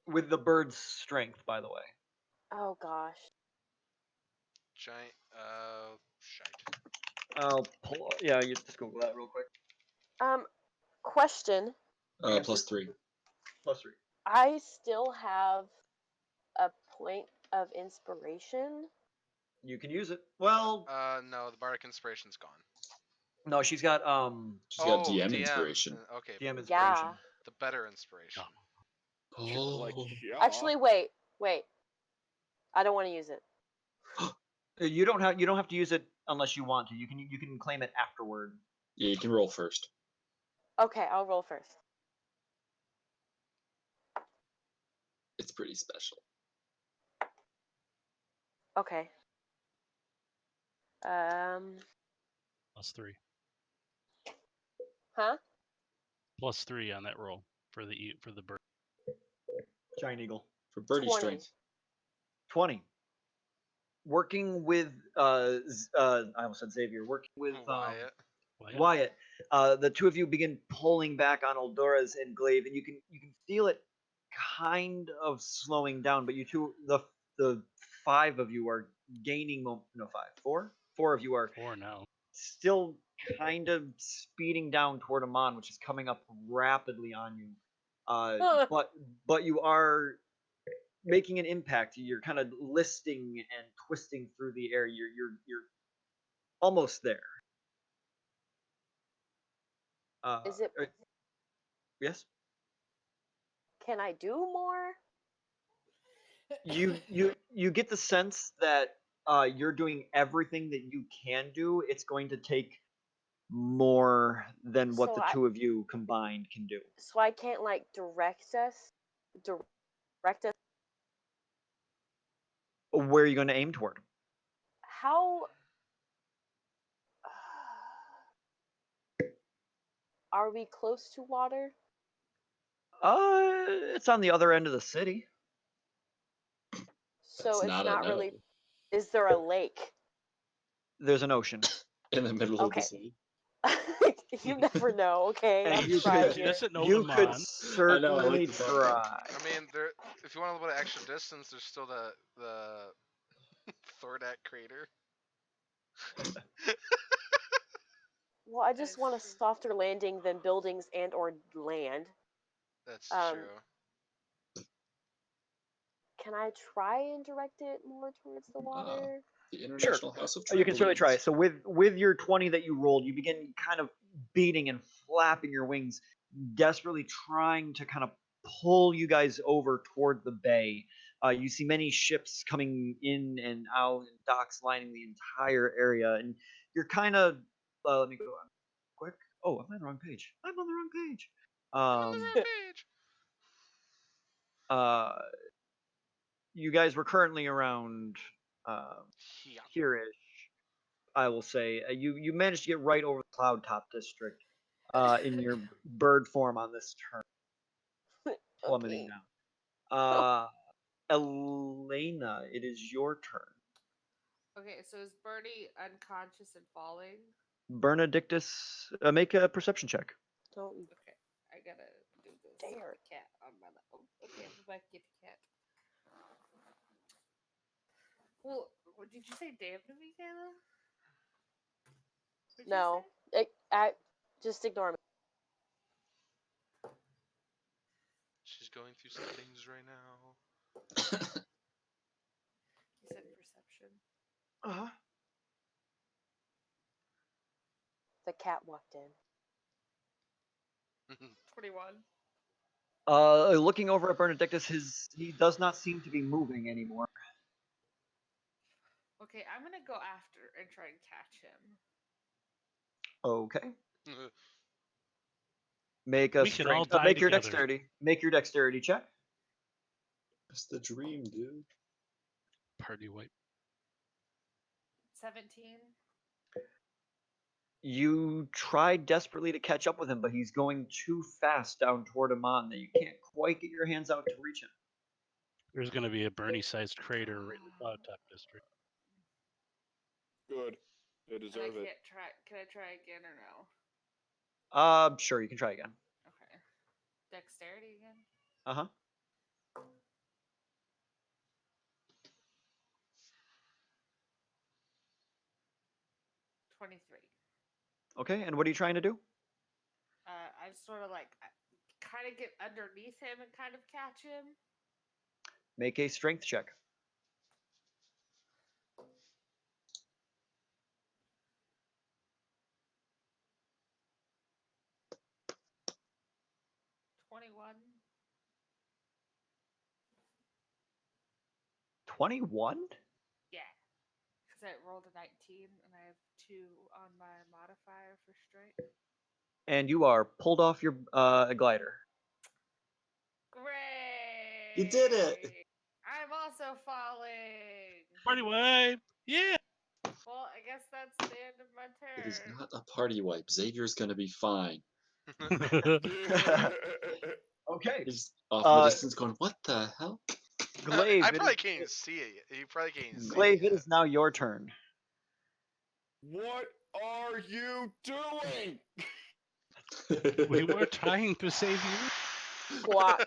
With the bird's strength, by the way. Oh gosh. Giant. Shite. I'll pull. Yeah, you just Google that real quick. Question. Plus 3. +3. I still have a point of inspiration. You can use it. Well, No, the bardic inspiration's gone. no, she's got She's got DM inspiration. Okay, DM inspiration. Yeah. the better inspiration. Like, Oh. yeah. Actually, wait. I don't want to use it. You don't have to use it unless you want to. You can claim it afterward. Yeah, you can roll first. Okay, I'll roll first. It's pretty special. Okay. +3. Huh? +3 on that roll for the bird. Giant eagle. For birdie 20. strength. 20. Working with I almost said Xavier. Working with Wyatt. Wyatt. The two of you begin pulling back on Eldora's and Glaive, and you can feel it kind of slowing down. But the 5 of you are gaining four of you are 4 now. still kind of speeding down toward Amon, which is coming up rapidly on you. But you are making an impact. You're kind of listing and twisting through the air. You're almost there. Is it? Yes. Can I do more? You get the sense that you're doing everything that you can do. It's going to take more than what So the two of you combined can do. So I can't like direct us. Where are you going to aim toward? How? Are we close to water? It's on the other end of the city. So That's it's not a not no. really. Is there a lake? There's an ocean. In the middle of Okay. the city. You never know. Okay, And I'm you trying could- She here. doesn't know You could Amon. certainly the thought. try. I mean, if you want a little bit of extra distance, there's still the Thordak crater. Well, I just That's want a true. softer landing than buildings and or land. That's Um, true. Can I try and direct it more towards the water? The International House of You can certainly try. Trampolines. So with your 20 that you rolled, you begin kind of beating and flapping your wings, desperately trying to kind of pull you guys over toward the bay. You see many ships coming in and out, and docks lining the entire area, and you're kind of. Let me go on quick. Oh, I'm on the wrong page. I'm on the wrong page. On the wrong page. You guys were currently around Yeah. here-ish, I will say. You managed to get right over the Cloud Top District in your bird form on this turn, plummeting Okay. down. Elena, it is your turn. Okay, so is Bernie unconscious and falling? Bernadictus, make a perception check. Don't Okay, I gotta do this. Dare. Cat on my lap. Oh, okay, I'm back. Get the cat. Well, what did you say? Damn to me, Kayla? What'd you No. say? Just ignore me. She's going through some things right now. You said perception. Uh-huh. The cat walked in. 21. Looking over at Bernadictus, he does not seem to be moving anymore. Okay, I'm gonna go after and try and catch him. Okay. Make a We can all strength. die Make your together. dexterity. Make your dexterity check. That's the dream, dude. Party wipe. 17. You try desperately to catch up with him, but he's going too fast down toward Amon that you can't quite get your hands out to reach him. There's going to be a Bernie-sized crater right in the Cloud Top District. Good. They And I deserve it. can't try. Can I try again or no? Sure, you can try again. Okay. Dexterity again? Uh-huh. 23. Okay, and what are you trying to do? I sort of like kind of get underneath him and kind of catch him. Make a strength check. 21. 21? Yeah. Because I rolled a 19 and I have 2 on my modifier for strength. And you are pulled off your glider. Great! You did it! I'm also falling! Party wave! Yeah! Well, I guess that's the end of my It is turn. not a party wipe. Xavier's gonna be fine. Okay. He's off in the Uh, distance going, what the hell? Glaive, I it probably is, can't even see it yet. You probably can't even see Glaive, it it yet. is now your turn. What are you doing? We were trying to save you. Squawk.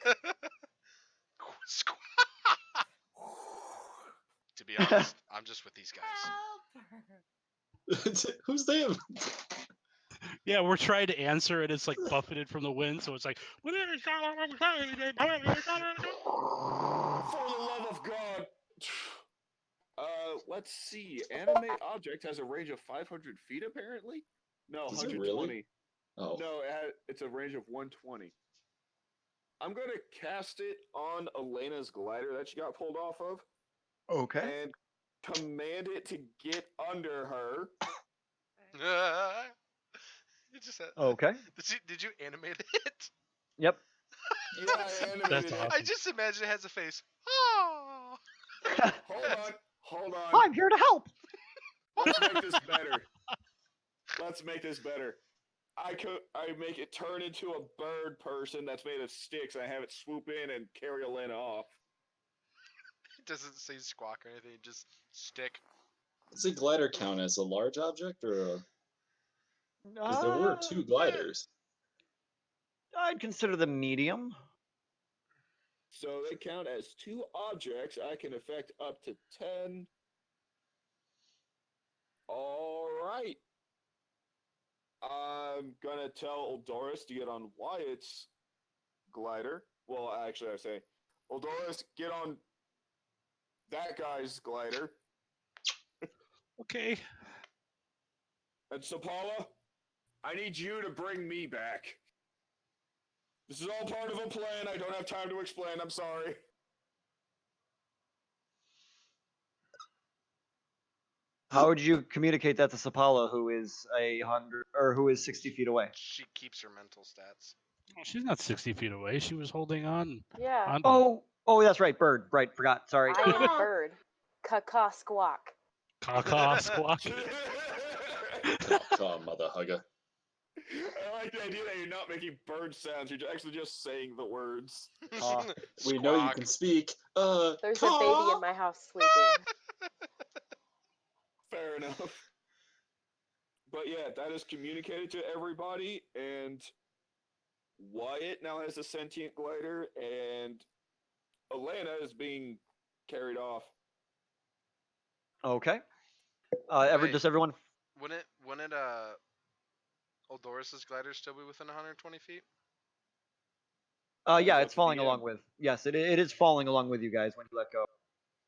Squawk. To be honest, I'm just with these guys. Help! Who's them? Yeah, we're trying to answer and it's like buffeted from the wind, so it's like For the love of God. Let's see. Animate object has a range of 500 feet, apparently? No, Does it 120. really? Oh. No, it's a range of 120. I'm going to cast it on Elena's glider that she got pulled off of Okay. and command it to get under her. You just had, Okay. did you animate it? Yep. Yeah, I animated That's it. awesome. I just imagine it has a face. Oh. Hold on. I'm here to help. Let's make this better. I make it turn into a bird person that's made of sticks. I have it swoop in and carry Elena off. It doesn't say squawk or anything. Just stick. Does a glider count as a large object or a... Because there were 2 gliders. I'd consider them medium. So they count as 2 objects. I can affect up to 10. All right. I'm gonna tell Oldoris to get on Wyatt's glider. Well, actually, I say, Oldoris, get on that guy's glider. Okay. And Sapala, I need you to bring me back. This is all part of a plan. I don't have time to explain. I'm sorry. How would you communicate that to Sapala, who is 60 feet away? She keeps her mental stats. Well, she's not 60 feet away. She was holding on. Yeah. on Oh, that's right. Bird. Right. Forgot. Sorry. I am bird. Caw squawk. Caw squawk. Oh, mother hugger. I like the idea that you're not making bird sounds. You're actually just saying the words. We know you Squawk. can speak. There's a baby in my house sleeping. Fair enough. But yeah, that is communicated to everybody, and Wyatt now has a sentient glider, and Elena is being carried off. Okay. Wait. Does everyone? Wouldn't Oldoris's glider still be within 120 feet? Yeah, up it's to falling DM. along with. Yes, it is falling along with you guys when you let go.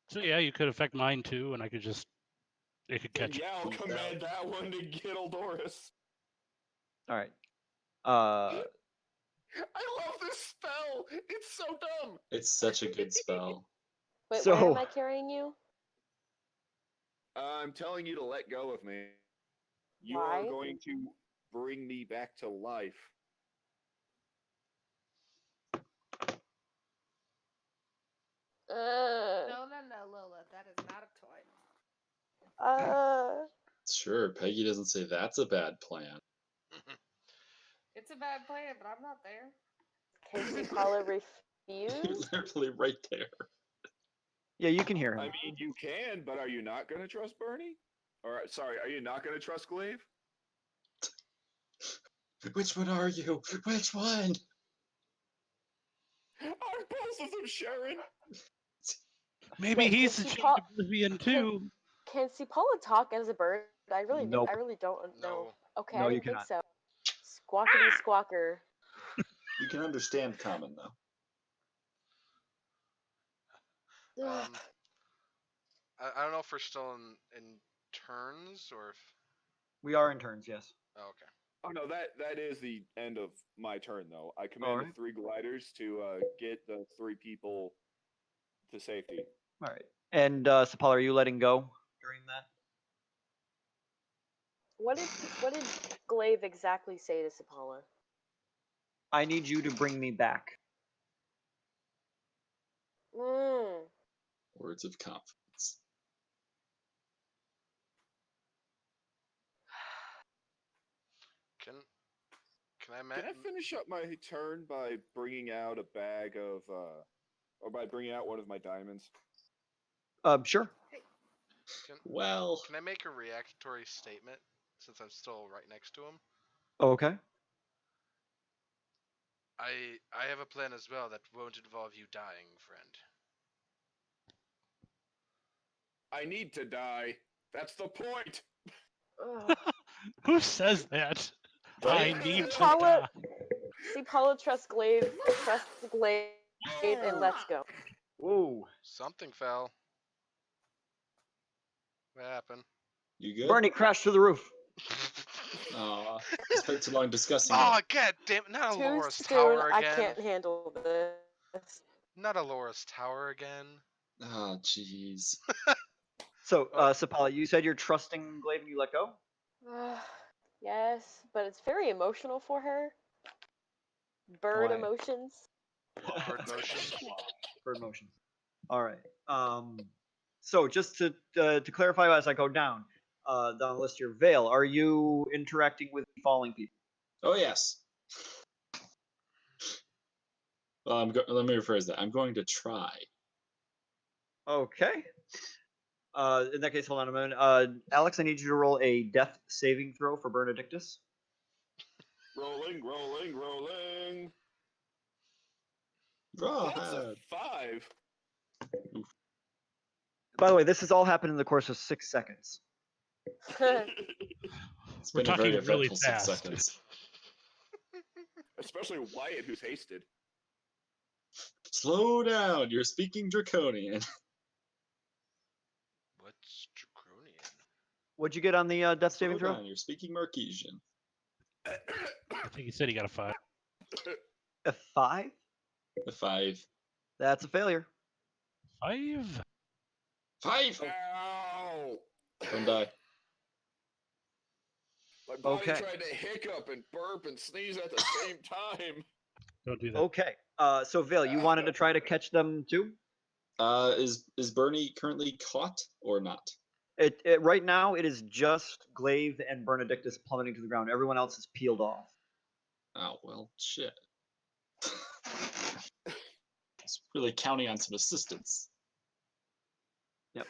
So yeah, you could affect mine too, and I could just it could And catch. yeah, I'll Peace command that one to get Oldoris. All right. I love this spell. It's so dumb. It's such a good spell. Wait, So- where am I carrying you? I'm telling you to let go of me. You Why? are going to bring me back to life. No, Lola. That is not a toy. Sure, Peggy doesn't say that's a bad plan. It's a bad plan, but I'm not there. Can Paula refuse? You're literally right there. Yeah, you can hear him. I mean, you can, but are you not going to trust Bernie? Or, sorry, are you not going to trust Glaive? Which one are you? Which one? I'm both of them, Sharon. Maybe Wait, he's can the she change call- oblivion too. Can Paula talk as a bird? I really Nope. don't know. No. Okay, No, I you didn't think cannot. so. Squawkity squawker. You can understand common though. Um, I don't know if we're still in turns or if. We are in turns, yes. Oh, okay. Oh no, that is the end of my turn though. I commanded Alright. 3 gliders to get the 3 people to safety. All right. And Sapala, are you letting go during that? What did Glaive exactly say to Sapala? I need you to bring me back. Mm. Words of confidence. Can I Can I finish up my turn by bringing out a bag of or by bringing out one of my diamonds? Sure. Well, Can I make a reactory statement since I'm still right next to him? Okay. I have a plan as well that won't involve you dying, friend. I need to die. That's the point. Ugh. Who says that? Right? I need to Paula- die. See, Paula trusts Glaive, and let's go. Whoa. Something fell. What happened? You good? Bernie crashed through the roof. Aw, we spent too long discussing Oh, it. god damn it! Not a Too Laura's soon. tower I again. can't handle this. Not a Laura's tower again. Oh, jeez. So, Sapala, you said you're trusting Glaive and you let go? Yes, but it's very emotional for her. Bird Why? emotions. Bird motions. Bird motion. All right. So just to clarify as I go down the list here, Vale, are you interacting with falling people? Oh, yes. Well, let me rephrase that. I'm going to try. Okay. In that case, hold on a minute. Alex, I need you to roll a death saving throw for Benedictus. Rolling. Raw That's a head. 5. By the way, this has all happened in the course of 6 seconds. It's We're been a very talking really eventful 6 fast. seconds. Especially Wyatt, who's hasted. Slow down. You're speaking Draconian. What's Draconian? What'd you get on the death saving Slow throw? down. You're speaking Marquesian. I think he said he got a 5. A 5? A 5. That's a failure. 5? 5! Ow! Don't die. My body Okay. tried to hiccup and burp and sneeze at the same time. Don't do that. Okay. So Vale, you wanted to try to catch them too? Is Bernie currently caught or not? It right now it is just Glaive and Benedictus plummeting to the ground. Everyone else is peeled off. Oh, well, shit. It's really counting on some assistance. Yep.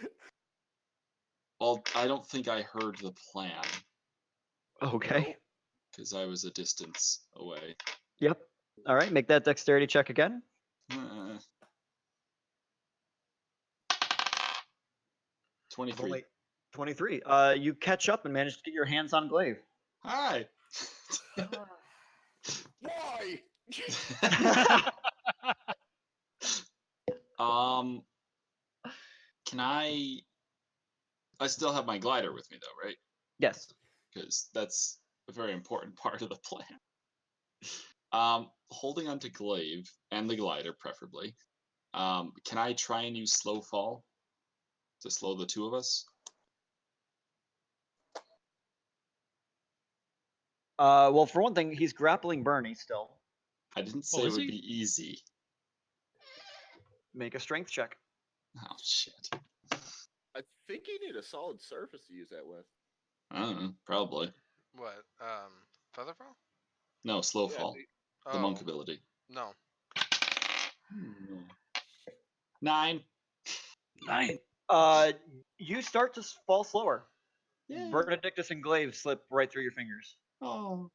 Well, I don't think I heard the plan Okay. because I was a distance away. Yep. All right. Make that dexterity check again. 23. Only 23. You catch up and manage to get your hands on Glaive. Hi. Why? Can I still have my glider with me though, right? Yes. Because that's a very important part of the plan. Holding onto Glaive and the glider preferably. Can I try and use slow fall to slow the two of us? Well, for one thing, he's grappling Bernie still. I didn't say Oh, it is would he? be easy. Make a strength check. Oh shit. I think you need a solid surface to use that with. I don't know, probably. What? Featherfall? No, slow Yeah, fall. the- The monk ability. No. 9. 9. You start to fall slower. Yeah. Benedictus and Glaive slip right through your fingers. Oh.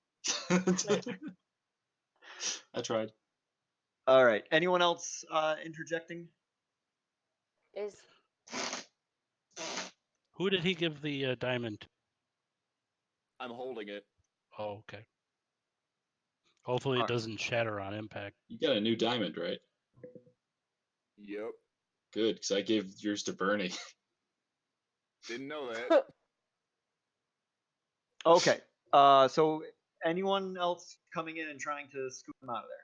I tried. All right. Anyone else interjecting? Is Who did he give the diamond? I'm holding it. Oh, okay. Hopefully it Alright. doesn't shatter on impact. You got a new diamond, right? Yep. Good, because I gave yours to Bernie. Didn't know that. Okay. So anyone else coming in and trying to scoop them out of there?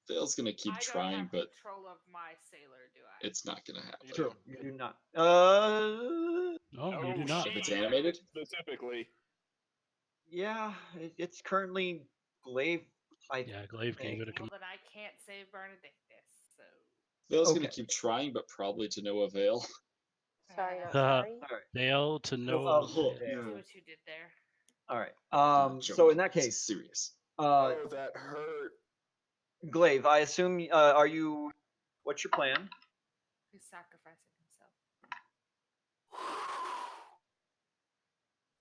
Vale's gonna keep I don't trying, have but control of my sailor, do I? it's not gonna happen. You True. do. You do not. No, you do Oh, not. If it's shit. animated, Specifically. Yeah, it's currently Glaive. Yeah, Glaive gave it a Well, then I can't save Benedictus, so. Vale's Okay. gonna keep trying, but probably to no avail. Sorry, not Uh, sorry. All right. fail to no Oh, avail. yeah. See no. what you did there. All right. Come on, So in Joey, that this is case, serious. Oh, that hurt. Glaive, I assume are you? What's your plan? He's sacrificing himself.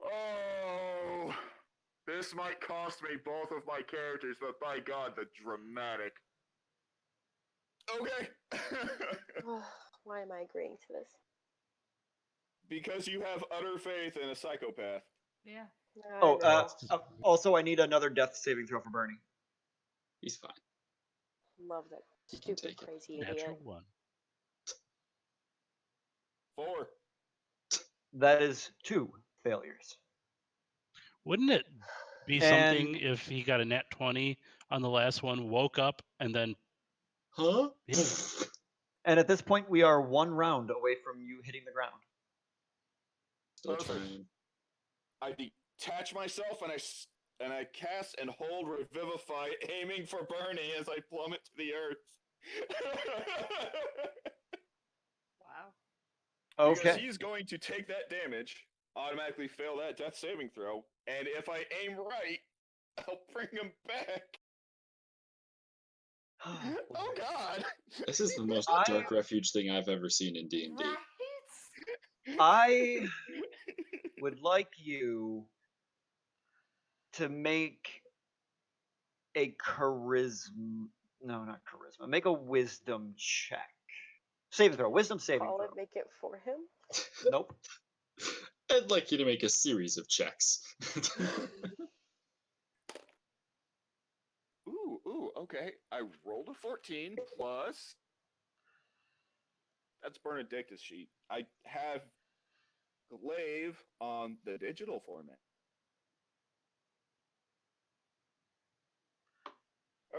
Oh, this might cost me both of my characters, but by God, the dramatic. Okay. Why am I agreeing to this? Because you have utter faith in a psychopath. Yeah. I Oh, know. also I need another death saving throw for Bernie. He's fine. Love that He can stupid, take it. crazy Natural idiot. 1. 4. That is 2 failures. Wouldn't it be And- something if he got a nat 20 on the last one, woke up, and then Huh? Yeah. And at this point, we are 1 round away from you hitting the ground. Still Perfect. trying. I detach myself and I cast and hold Revivify, aiming for Bernie as I plummet to the earth. Wow. Because Okay. he's going to take that damage, automatically fail that death saving throw, and if I aim right, I'll bring him back. Oh God! This is the most I- dark refuge thing I've ever seen in D&D. Right? I would like you to make a charisma. No, not charisma. Make a wisdom check. Saving throw. Wisdom saving Call throw. it, make it for him. Nope. I'd like you to make a series of checks. Ooh, okay. I rolled a 14 plus. That's Benedictus sheet. I have Glaive on the digital format.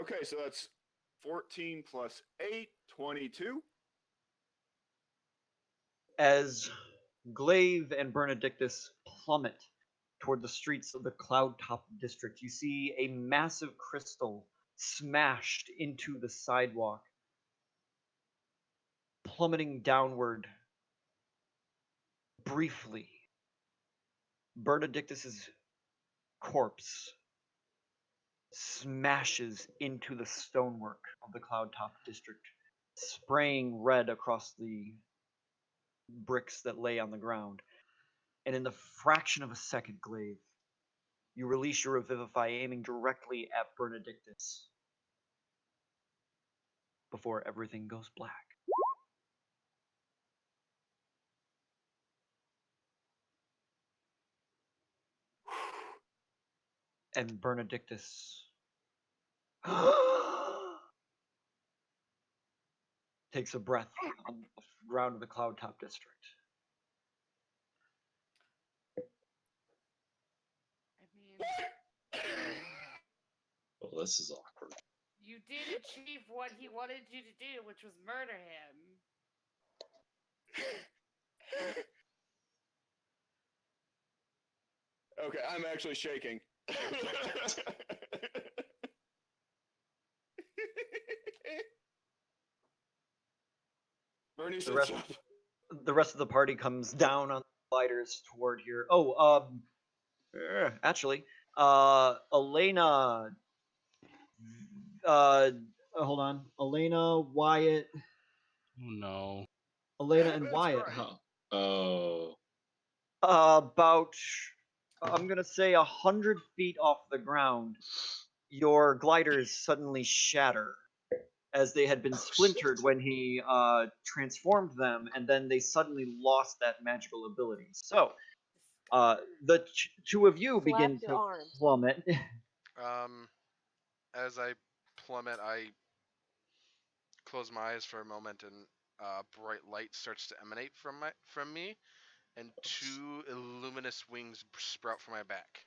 Okay, so that's 14 plus 8, 22. As Glaive and Benedictus plummet toward the streets of the Cloudtop district, you see a massive crystal smashed into the sidewalk, plummeting downward. Briefly, Benedictus's corpse smashes into the stonework of the Cloudtop district, spraying red across the bricks that lay on the ground. And in the fraction of a second, Glaive, you release your Revivify, aiming directly at Benedictus before everything goes black. And Benedictus takes a breath on the ground of the Cloudtop district. I mean, Well, this is awkward. you did achieve what he wanted you to do, which was murder him. Okay, I'm actually shaking. Bernie The sits rest, up. the rest of the party comes down on the gliders toward here. Actually, Elena, hold on, Elena, Wyatt, oh no. Elena and That's Wyatt. right. Oh. About, I'm gonna say 100 feet off the ground, your gliders suddenly shatter, as they had been splintered when he transformed them, and then they suddenly lost that magical ability. So, The two of you Flap begin your to arms. plummet. As I plummet, I close my eyes for a moment, and bright light starts to emanate from me, and two luminous wings sprout from my back,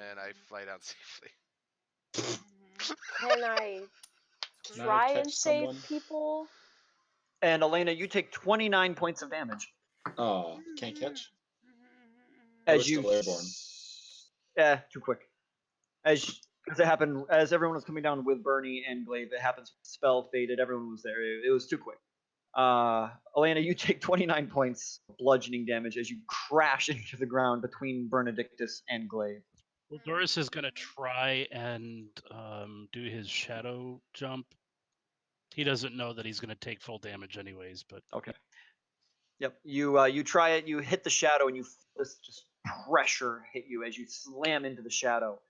and I fly down safely. Can I Can I try and catch save someone? people? And Elena, you take 29 points of damage Oh, can't catch. I as was you. still airborne. Too quick. Because it happened as everyone was coming down with Bernie and Glaive. It happens. Spell faded. Everyone was there. It was too quick. Elena, you take 29 points of bludgeoning damage as you crash into the ground between Benedictus and Glaive. Well, Doris is going to try and do his shadow jump. He doesn't know that he's going to take full damage anyways, but Okay. Yep. You try it. You hit the shadow, and you feel this just pressure hit you as you slam into the shadow,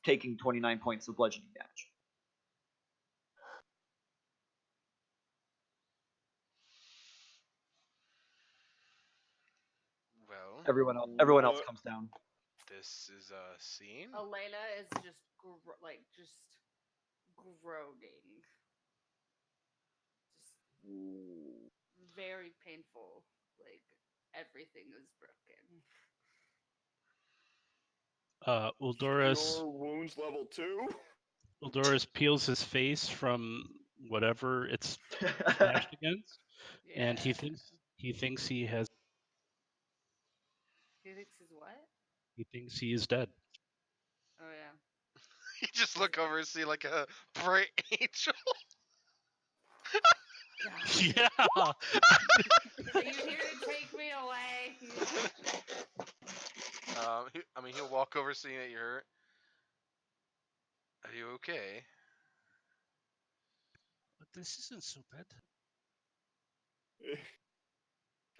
taking 29 points of bludgeoning damage. Well, Everyone else comes down. this is a scene. Elena is just groaning. Just very painful. Like everything is broken. Uldoris Your wounds level 2? Uldoris peels his face from whatever it's smashed against, and he thinks he has He thinks he's what? he thinks he is dead. Oh yeah. You just look over and see like a bright angel. Yeah. Are you here to take me away? He'll walk over seeing that you're hurt. Are you okay? But this isn't so bad.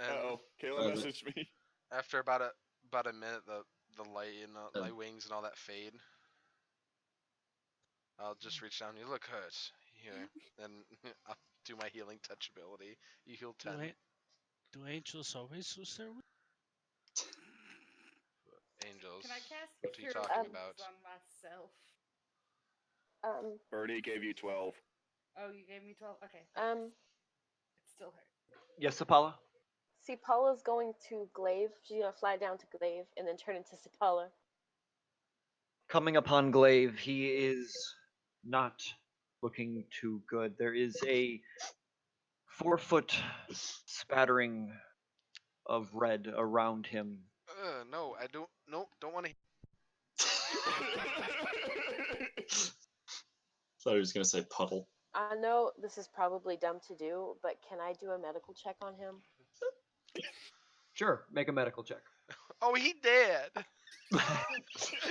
And Uh-oh, Kayla messaged me. after about a minute, the light and light wings and all that fade. I'll just reach down. You look hurt here, and I'll do my healing touch ability. You heal 10. Do angels always lose their wings? Angels. Can I cast What are you Cure talking Wounds about? on myself? Bernie gave you 12. Oh, you gave me 12. Okay. Um, It still hurt. Yes, Apollo? see, Paula's going to Glaive. She's gonna fly down to Glaive and then turn into Sipala. Coming upon Glaive, he is not looking too good. There is a 4-foot spattering of red around him. No, I don't. Nope, don't want to. Thought he was gonna say puddle. I know this is probably dumb to do, but can I do a medical check on him? Sure, make a medical check. Oh, he dead.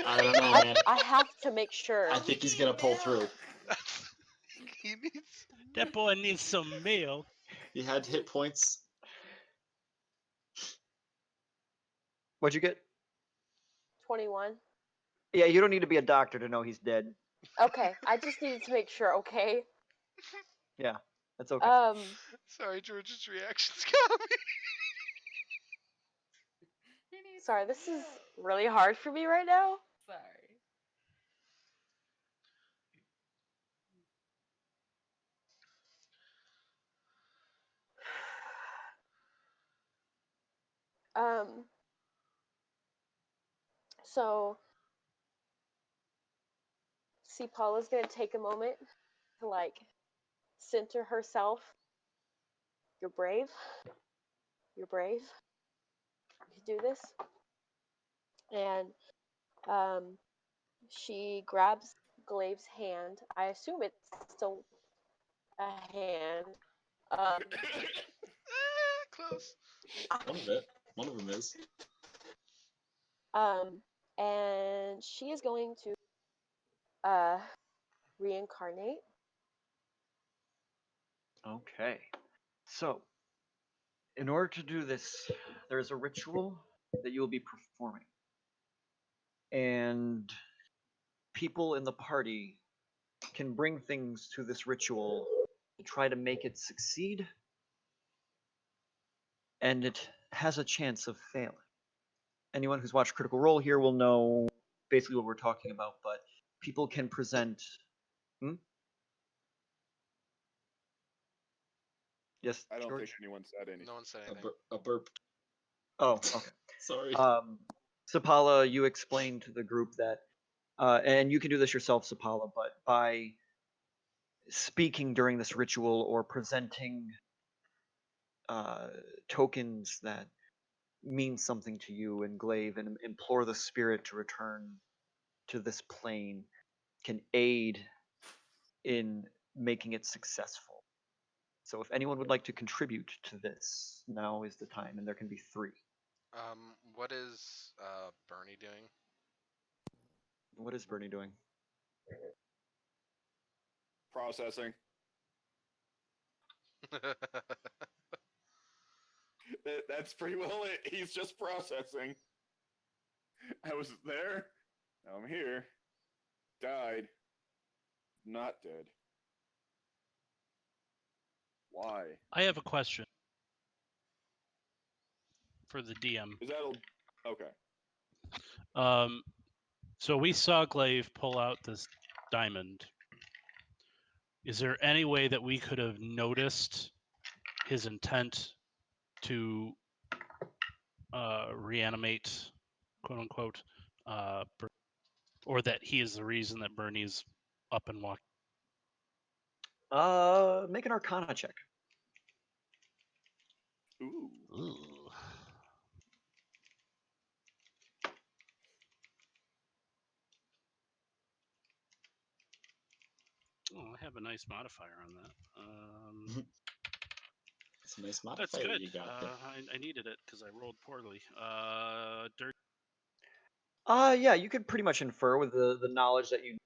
I don't know, man. I have to make sure. I think he's gonna pull through. He needs. That boy needs some milk. He had hit points. What'd you get? 21. Yeah, you don't need to be a doctor to know he's dead. Okay, I just needed to make sure. Okay. Yeah, that's okay. Sorry, George's reactions got me. Sorry, this is really hard for me right now. Sorry. So, see, Paula's gonna take a moment to center herself. You're brave. You're brave. You can do this. And she grabs Glaive's hand. I assume it's still a hand. Close. One of them is. And she is going to reincarnate. Okay. So, in order to do this, there is a ritual that you will be performing. And people in the party can bring things to this ritual to try to make it succeed. And it has a chance of failing. Anyone who's watched Critical Role here will know basically what we're talking about, but people can present. Hmm? Yes, I don't George? think anyone said anything. No one said A, anything. a burp. Oh, okay. Sorry. Sapala, you explained to the group that, and you can do this yourself, Sapala, but by speaking during this ritual or presenting tokens that mean something to you and Glaive and implore the spirit to return to this plane can aid in making it successful. So if anyone would like to contribute to this, now is the time, and there can be 3. What is Bernie doing? What is Bernie doing? Processing. That's pretty well it. He's just processing. I was there. Now I'm here. Died. Not dead. Why? I have a question for the DM. Is that okay? So we saw Glaive pull out this diamond. Is there any way that we could have noticed his intent to reanimate, quote unquote, or that he is the reason that Bernie's up and walking? Make an Arcana check. Ooh. Ooh. Oh, I have a nice modifier on that. It's a nice That's modifier good. you got there. I needed it because I rolled poorly. Dirt. Yeah, you could pretty much infer with the knowledge that you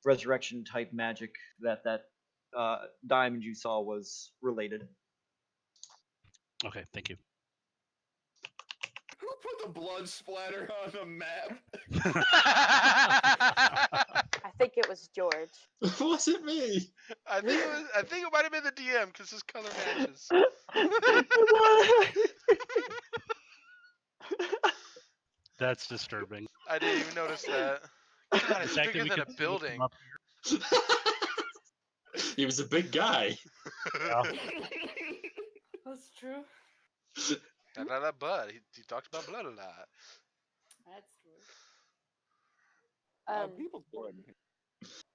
resurrection type magic that diamond you saw was related. Okay, thank you. Who put the blood splatter on the map? I think it was George. It wasn't me. I think it might have been the DM because his color matches. That's disturbing. I didn't even notice that. God, it's The fact bigger that we than a could see it from building. up He was a big guy. That's true. Had a lot of blood. He talked about blood a lot. That's true. People blood.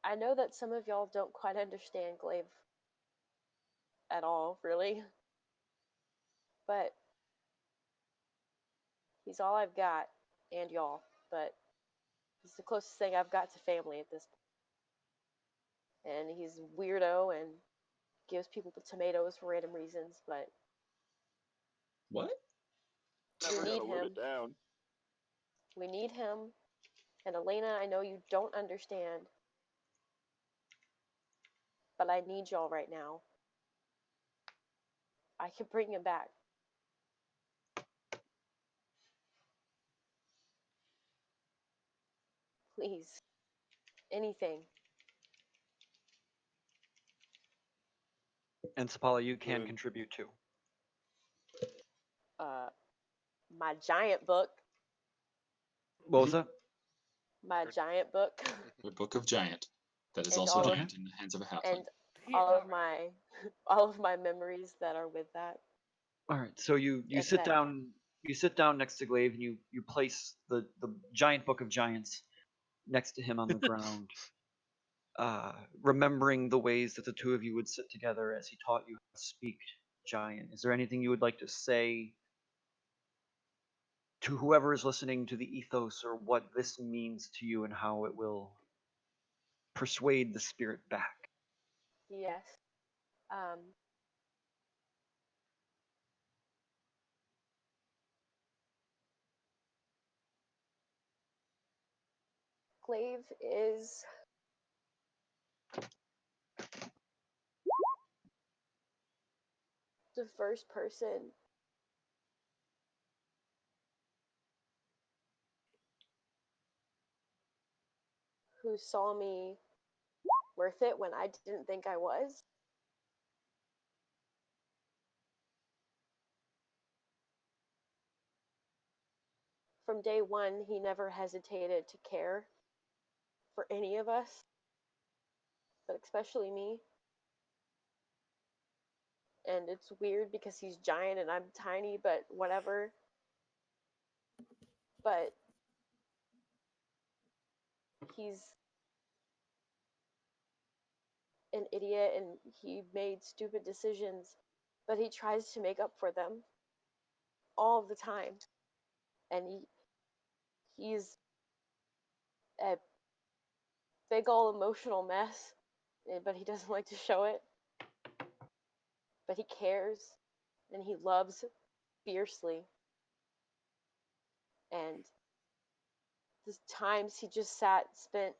I know that some of y'all don't quite understand Glaive at all, really. But he's all I've got, and y'all. But he's the closest thing I've got to family at this point. And he's a weirdo and gives people tomatoes for random reasons, but What? Never we need gonna live him. it down. We need him. And Elena, I know you don't understand, but I need y'all right now. I can bring him back. Please. Anything. And Sapala, you can Good. contribute too. My giant book. What was that? My giant book. The Book of Giant. That is And also all of- giant in the hands of a halfling. And all of my memories that are with that. All right, so you That's sit that. down. You sit down next to Glaive, and you place the giant book of giants next to him on the ground, remembering the ways that the two of you would sit together as he taught you how to speak giant. Is there anything you would like to say to whoever is listening to the ethos, or what this means to you and how it will persuade the spirit back? Yes. Glaive is the first person who saw me worth it when I didn't think I was. from day one, he never hesitated to care for any of us, but especially me. And it's weird because he's giant and I'm tiny, but whatever. But he's an idiot and he made stupid decisions, but he tries to make up for them all the time. And he's a big ol' emotional mess, but he doesn't like to show it. But he cares and he loves fiercely. And the times he just spent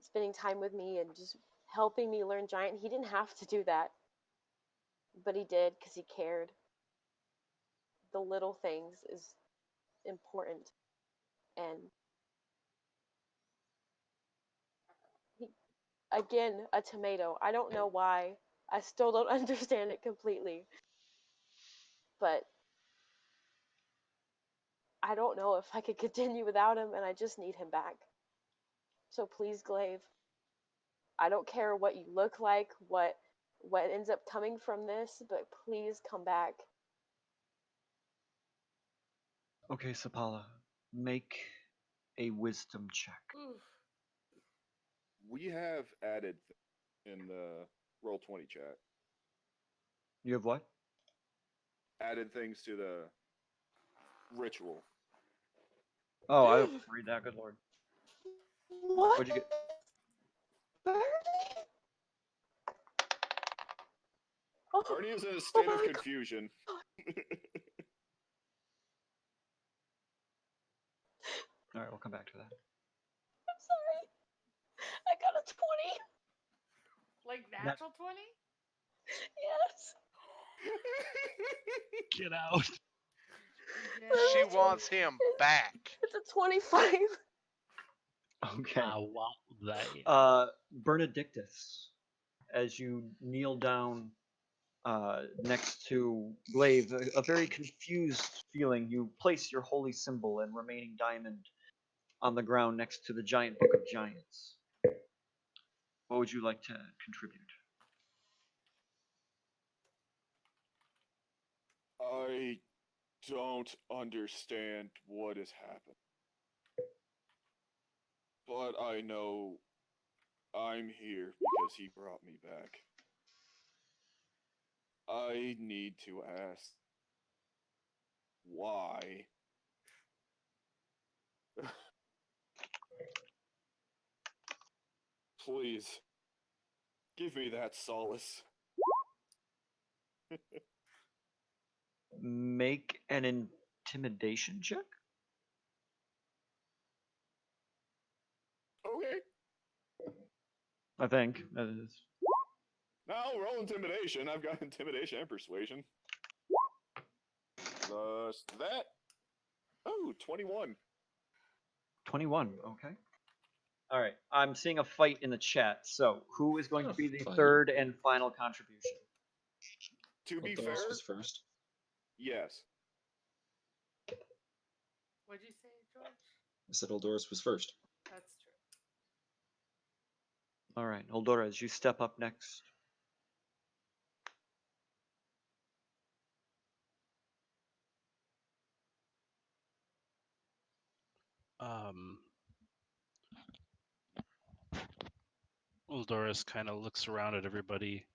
spending time with me and just helping me learn giant, he didn't have to do that, but he did because he cared. The little things is important. And he, again, a tomato. I don't know why. I still don't understand it completely. But I don't know if I could continue without him, and I just need him back. So please, Glaive, I don't care what you look like, what ends up coming from this, but please come back. Okay, Sapala, make a wisdom check. Oof. We have added in the Roll20 chat. You have what? Added things to the ritual. Oh, I don't read that. Good lord. What? What'd you get? Oh, Bernie is in a state my of God. confusion. All right, we'll come back to that. I'm sorry. I got a 20. Like natural 20? Yes. Get out. She wants him back. It's a 25. Okay. I want that. Benedictus, as you kneel down next to Glaive, a very confused feeling, you place your holy symbol and remaining diamond on the ground next to the giant book of giants. What would you like to contribute? I don't understand what has happened. But I know I'm here because he brought me back. I need to ask why. Please, give me that solace. Make an intimidation check? Okay. I think. That is. Now roll intimidation. I've got intimidation and persuasion. Plus that. Oh, 21. 21, okay. All right, I'm seeing a fight in the chat. So, who is going to be the Fight. third and final contribution? To be Eldoris fair, was first. yes. What'd you say, George? I said Eldoris was first. That's true. All right, Eldora, you step up next. Uldoris kind of looks around at everybody.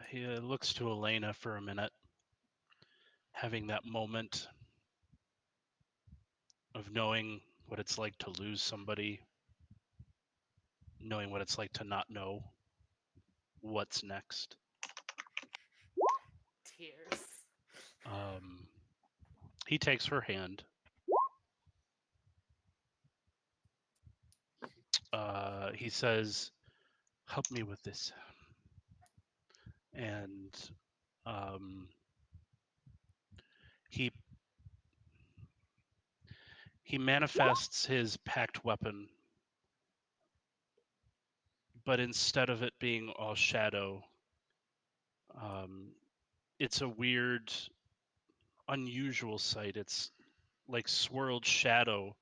He looks to Elena for a minute, having that moment of knowing what it's like to lose somebody, knowing what it's like to not know what's next. Tears. He takes her hand. He says, "Help me with this." And he manifests his packed weapon, but instead of it being all shadow, it's a weird, unusual sight. It's like swirled shadow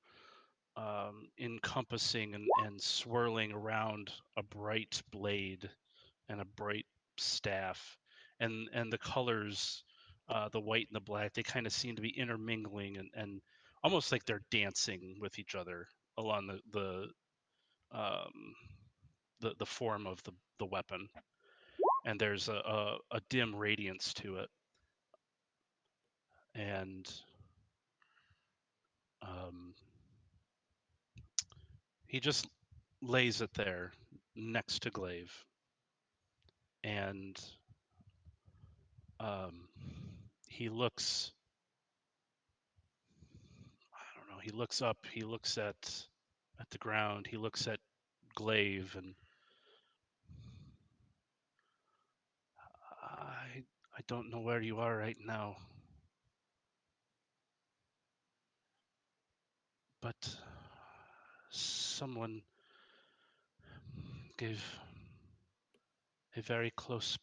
encompassing and swirling around a bright blade and a bright staff, and the colors, the white and the black, they kind of seem to be intermingling and almost like they're dancing with each other along the form of the weapon, and there's a dim radiance to it, and he just lays it there next to Glaive, and he looks, I don't know, he looks up, he looks at the ground, he looks at Glaive, and I don't know where you are right now, but someone gave a very close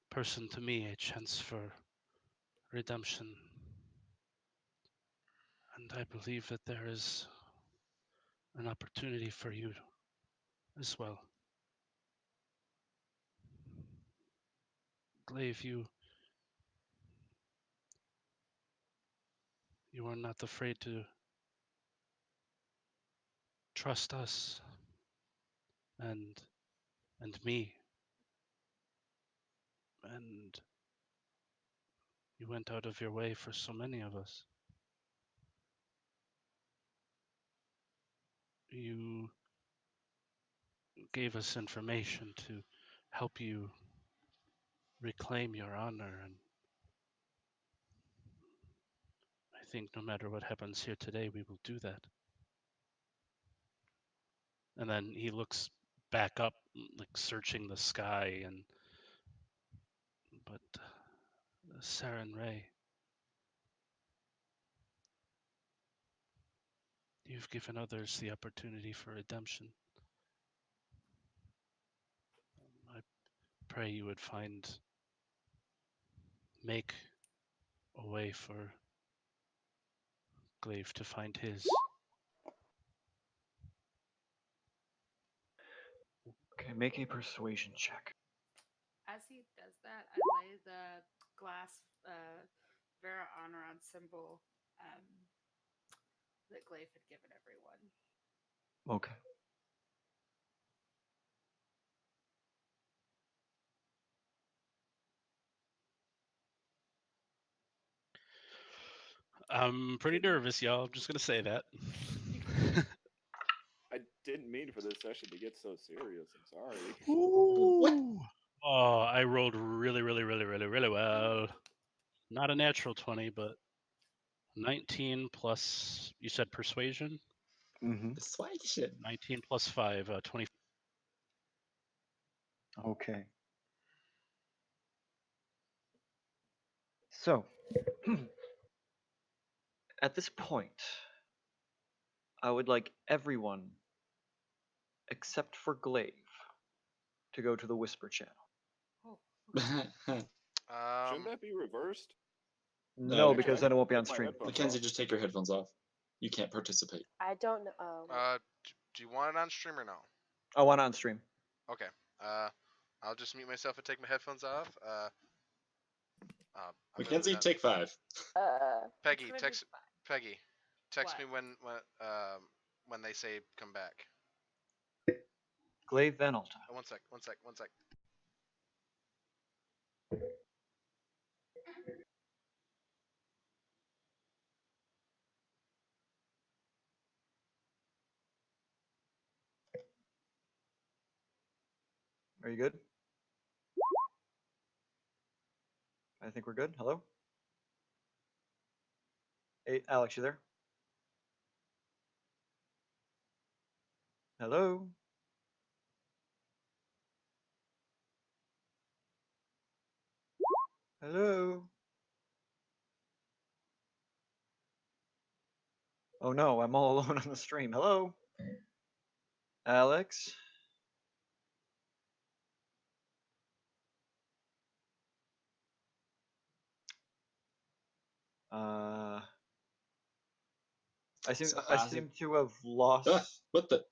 person to me a chance for redemption, and I believe that there is an opportunity for you as well. Glaive, you are not afraid to trust us and me, and you went out of your way for so many of us. You gave us information to help you reclaim your honor, and I think no matter what happens here today, we will do that. And then he looks back up, like searching the sky, but Saren Ray, you've given others the opportunity for redemption. I pray you would make a way for Glaive to find his. Okay, make a persuasion check. As he does that, I lay the glass Vera Honoron symbol that Glaive had given everyone. Okay. I'm pretty nervous, y'all. I'm just gonna say that. I didn't mean for this session to get so serious. I'm sorry. Ooh. Oh, I rolled really, really, really, really, really well. Not a natural 20, but 19 plus, you said persuasion? Mm-hmm. Persuasion. 19 plus 5, 20. Okay. So, at this point, I would like everyone, except for Glaive, to go to the Whisper channel. Oh, Shouldn't that be reversed? No, No, because I then it won't be took on my stream. headphones Mackenzie, off. just take your headphones off. You can't participate. I don't know. Do you want it on stream or no? I want it on stream. Okay. I'll just mute myself and take my headphones off. I'm gonna do Mackenzie, that. take 5. Peggy, Which one text is fine? Peggy. Text me What? when they say come back. Glaive Van Alta. Oh, one sec. Are you good? I think we're good. Hello? Hey, Alex, you there? Hello? Hello? Oh no, I'm all alone on the stream. Hello? Alex? I seem So I Ozzy- seem to have lost. What the?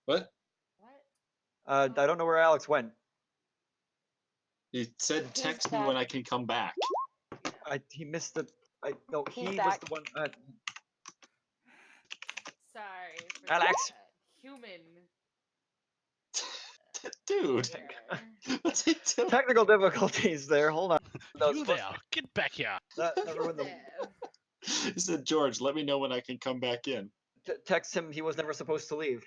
What? What? I don't know where Alex went. He said, He's "Text me when I back. can come back." He missed the. No, He's he was back. the one. Sorry for Alex! that. Human Dude, here. what's he doing? Technical difficulties there. Hold on. That was You supposed- there, get back here. that ruined the. There. He said, "George, let me know when I can come back in." Text him. He was never supposed to leave.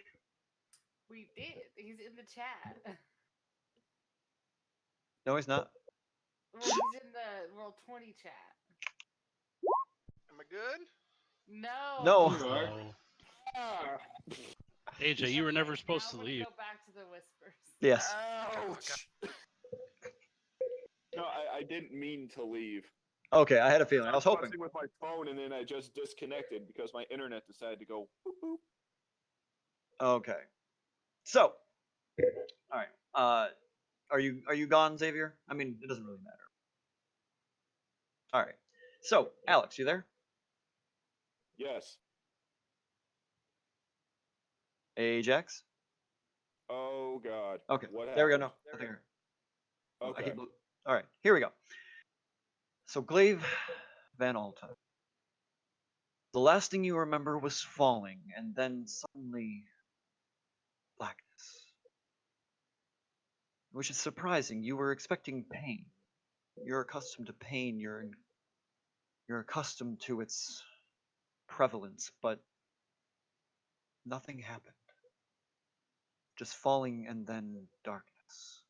We did. He's in the chat. No, he's not. Well, he's in the Roll20 chat. Am I good? No. No. You are. No. Ah, AJ, you were Okay, never supposed now to I'm gonna leave. Go back to the whispers. Yes. ouch! No, I didn't mean to leave. Okay, I had a feeling. I was hoping. fussing with my phone and then I just disconnected because my internet decided to go boop boop. Okay. So. All right. Are you gone, Xavier? I mean, it doesn't really matter. All right. So, Alex, you there? Yes. Ajax. Oh God. Okay. What There we go. happened? No, I think I Okay. keep. All right. Here we go. So, Glaive Van Alta. The last thing you remember was falling, and then suddenly blackness. Which is surprising. You were expecting pain. You're accustomed to pain. You're accustomed to its prevalence, but nothing happened. Just falling and then darkness.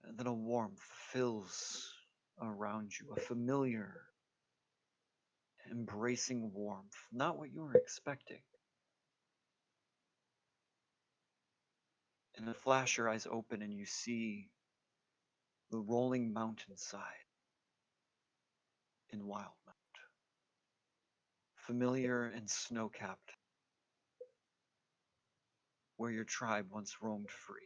And then a warmth fills around you, a familiar, embracing warmth. Not what you were expecting. In a flash, your eyes open and you see the rolling mountainside in Wildmount. Familiar and snow-capped, where your tribe once roamed free.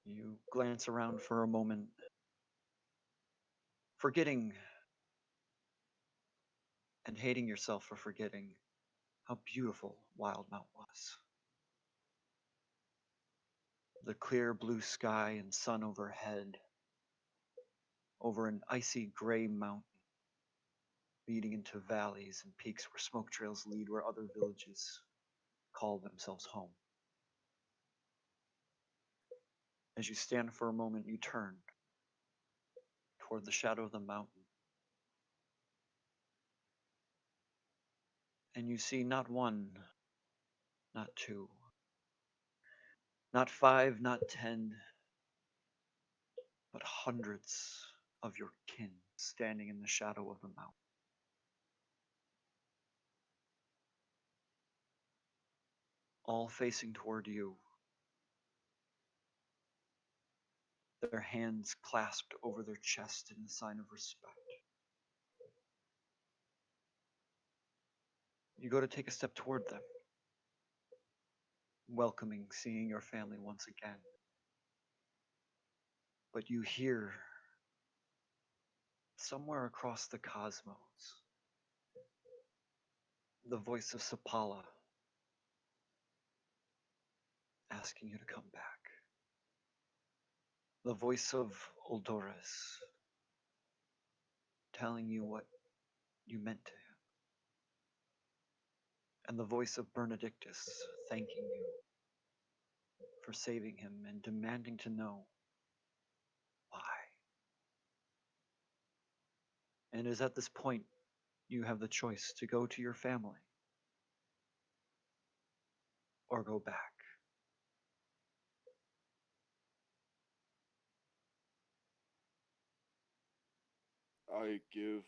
You glance around for a moment, forgetting and hating yourself for forgetting how beautiful Wildmount was. The clear blue sky and sun overhead, over an icy gray mountain, leading into valleys and peaks where smoke trails lead where other villages call themselves home. As you stand for a moment, you turn toward the shadow of the mountain, and you see not one, not two, not 5, not 10, but hundreds of your kin standing in the shadow of the mountain. All facing toward you, their hands clasped over their chest in a sign of respect. You go to take a step toward them, welcoming seeing your family once again. But you hear somewhere across the cosmos the voice of Sapala asking you to come back. The voice of Oldoris telling you what you meant to him. And the voice of Benedictus thanking you for saving him and demanding to know why. And it is at this point you have the choice to go to your family or go back. I give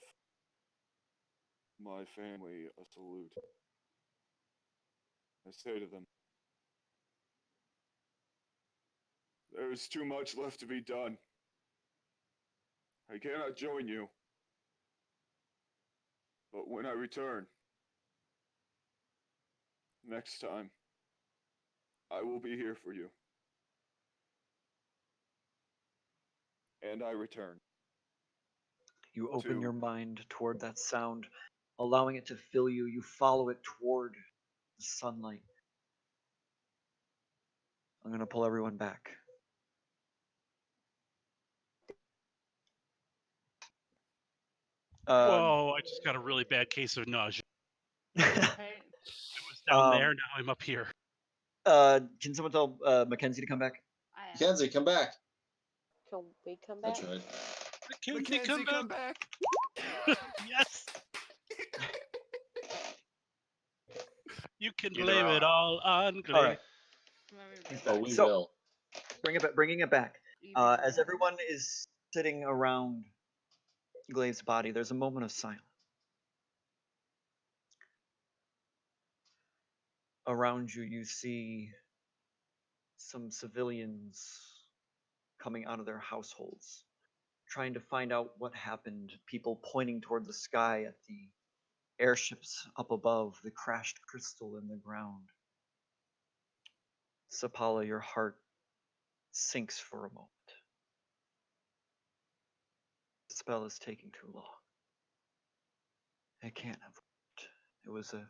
my family a salute. I say to them, there is too much left to be done. I cannot join you. But when I return, next time, I will be here for you. And I return. You open To- your mind toward that sound, allowing it to fill you. You follow it toward the sunlight. I'm going to pull everyone back. Whoa! I just got a really bad case of nausea. Right? I was down there, now I'm up here. Can someone tell Mackenzie to come back? I am. Mackenzie, come back. Can we come I back? tried. Mackenzie, come back! Yes! You can Either blame it or. all on All Glaive. right. Let me Oh, we So- will. Bringing it back. even As more. everyone is sitting around Glaive's body, there's a moment of silence. Around you, you see some civilians coming out of their households, trying to find out what happened. People pointing toward the sky at the airships up above, the crashed crystal in the ground. Sapala, your heart sinks for a moment. The spell is taking too long. It can't have worked. It was a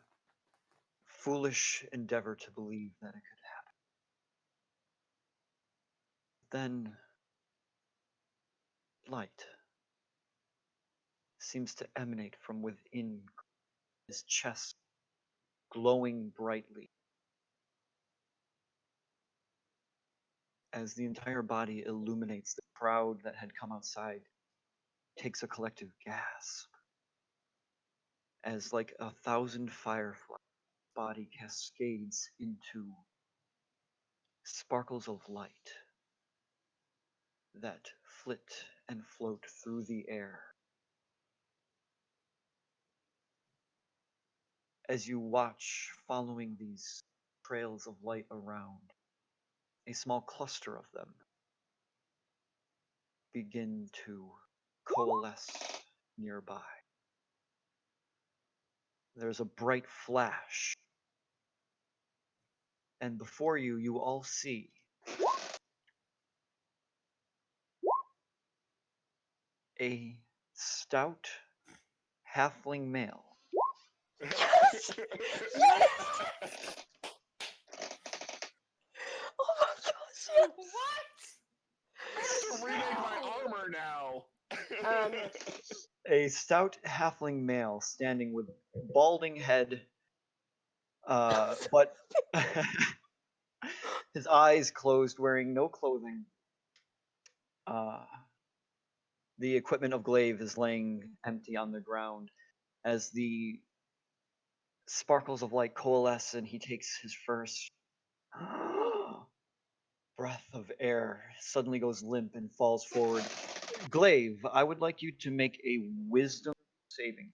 foolish endeavor to believe that it could happen. Then, light seems to emanate from within his chest, glowing brightly. As the entire body illuminates, the crowd that had come outside takes a collective gasp. As like 1,000 fireflies, body cascades into sparkles of light that flit and float through the air. As you watch, following these trails of light around, a small cluster of them begin to coalesce nearby. There's a bright flash, and before you, you all see a stout halfling male Yes! Yes! Oh my gosh, yes! What? Remake my No. armor now. a stout halfling male standing with balding head, but his eyes closed, wearing no clothing. The equipment of Glaive is laying empty on the ground as the sparkles of light coalesce and he takes his first breath of air, suddenly goes limp and falls forward. Glaive, I would like you to make a wisdom saving.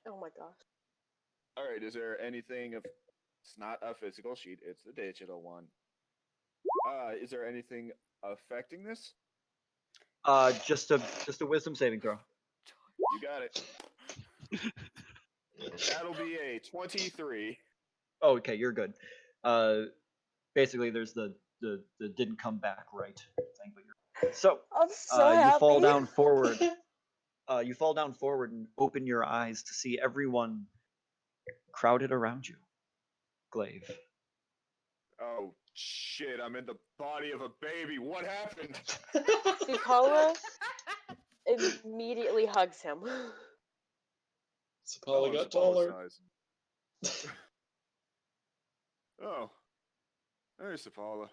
Oh my gosh. All right. Is there anything of? It's not a physical sheet. It's the digital one. Is there anything affecting this? Just a wisdom saving throw. You got it. That'll be a 23. Oh, okay, you're good. Basically, there's the didn't come back right thing, but you're good. So I'm so happy. you fall down forward. You fall down forward and open your eyes to see everyone crowded around you. Glaive. Oh shit! I'm in the body of a baby. What happened? See, Paula immediately hugs him. Sapala I'm got small taller. size. Oh, there's Sapala.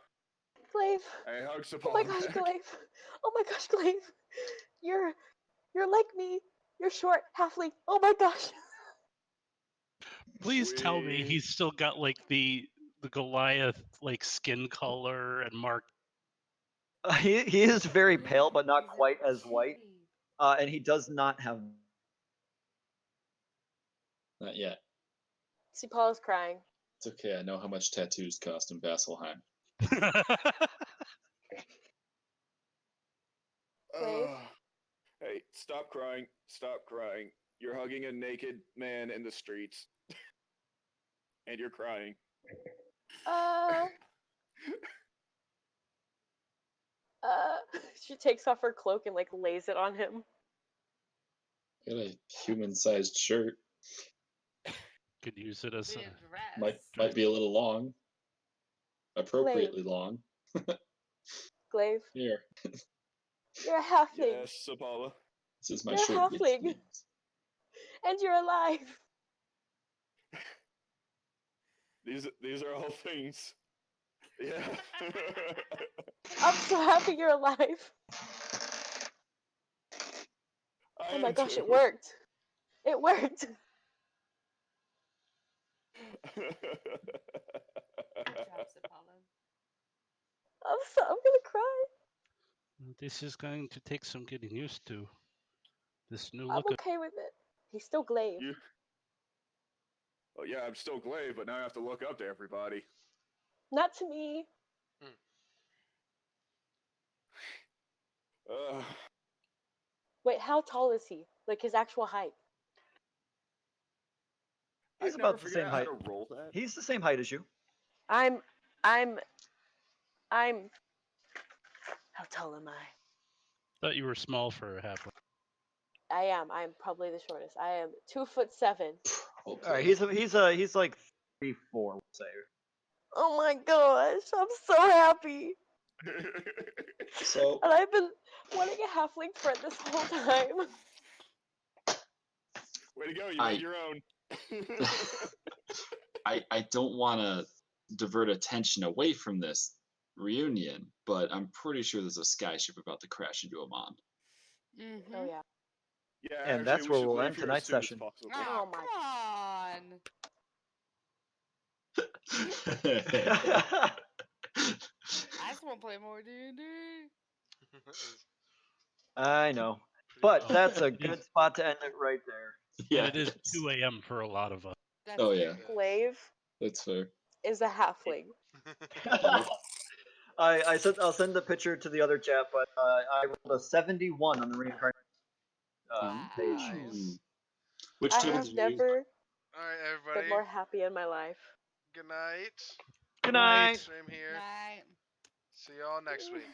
Glaive. I hug Sapala. Oh my gosh, back. Glaive. Oh my gosh, Glaive. You're like me. You're short, halfling. Oh my gosh. Please tell me We- he's still got like the Goliath like skin color and mark. He is very pale, but not He's a quite as white. chibi. And he does not have. Not yet. See, Paula's crying. It's okay. I know how much tattoos cost in Vasselheim. Glaive? Hey, stop crying. Stop crying. You're hugging a naked man in the streets. And you're crying. Uh, She takes off her cloak and like lays it on him. Got a human-sized shirt. Could use it as Be a a Might dress. be a little long. Appropriately long. Glaive, Here, you're a halfling, Yes, Apollo. this is my You're a shirt. Big halfling. sleeves. and you're alive. These are all things. Yeah. I'm so happy you're alive. I Oh my am gosh, too. it worked. It worked. Good job, Apollo. I'm gonna cry. This is going to take some getting used to. This new I'm look of okay with it. He's still Glaive. You. Oh yeah, I'm still Glaive, but now I have to look up to everybody. Not to me. Uh, Wait, how tall is he? Like his actual height? He's I've about never the figured same out how height. to roll that. He's the same height as you. I'm. How tall am I? thought you were small for a halfling. I am. I'm probably the shortest. I am 2'7". All right, he's like 3'4", we'll say. Oh my gosh, I'm so happy. So And I've been wanting a halfling friend this whole time. Way to go! You I- made your own. I don't want to divert attention away from this reunion, but I'm pretty sure there's a skyship about to crash into Amon. Mm-hmm. Oh yeah. Yeah, And actually, that's we where should we'll leave end here tonight's as soon as session. possible. Oh, Oh my- come on. I just want to play more D&D. I know, Pretty but fun. that's a It good is- spot to end it right there. Yeah, and it is it is. 2 a.m. for a lot of us. That's Oh, very yeah. good. Glaive That's fair. is a halfling. I'll send the picture to the other chat, but I rolled a 71 on the reincarnation page. Nice. Which I table have did you use? never Alright, been everybody. more happy in my life. Good night. Good night. Same here. Night. See y'all next week.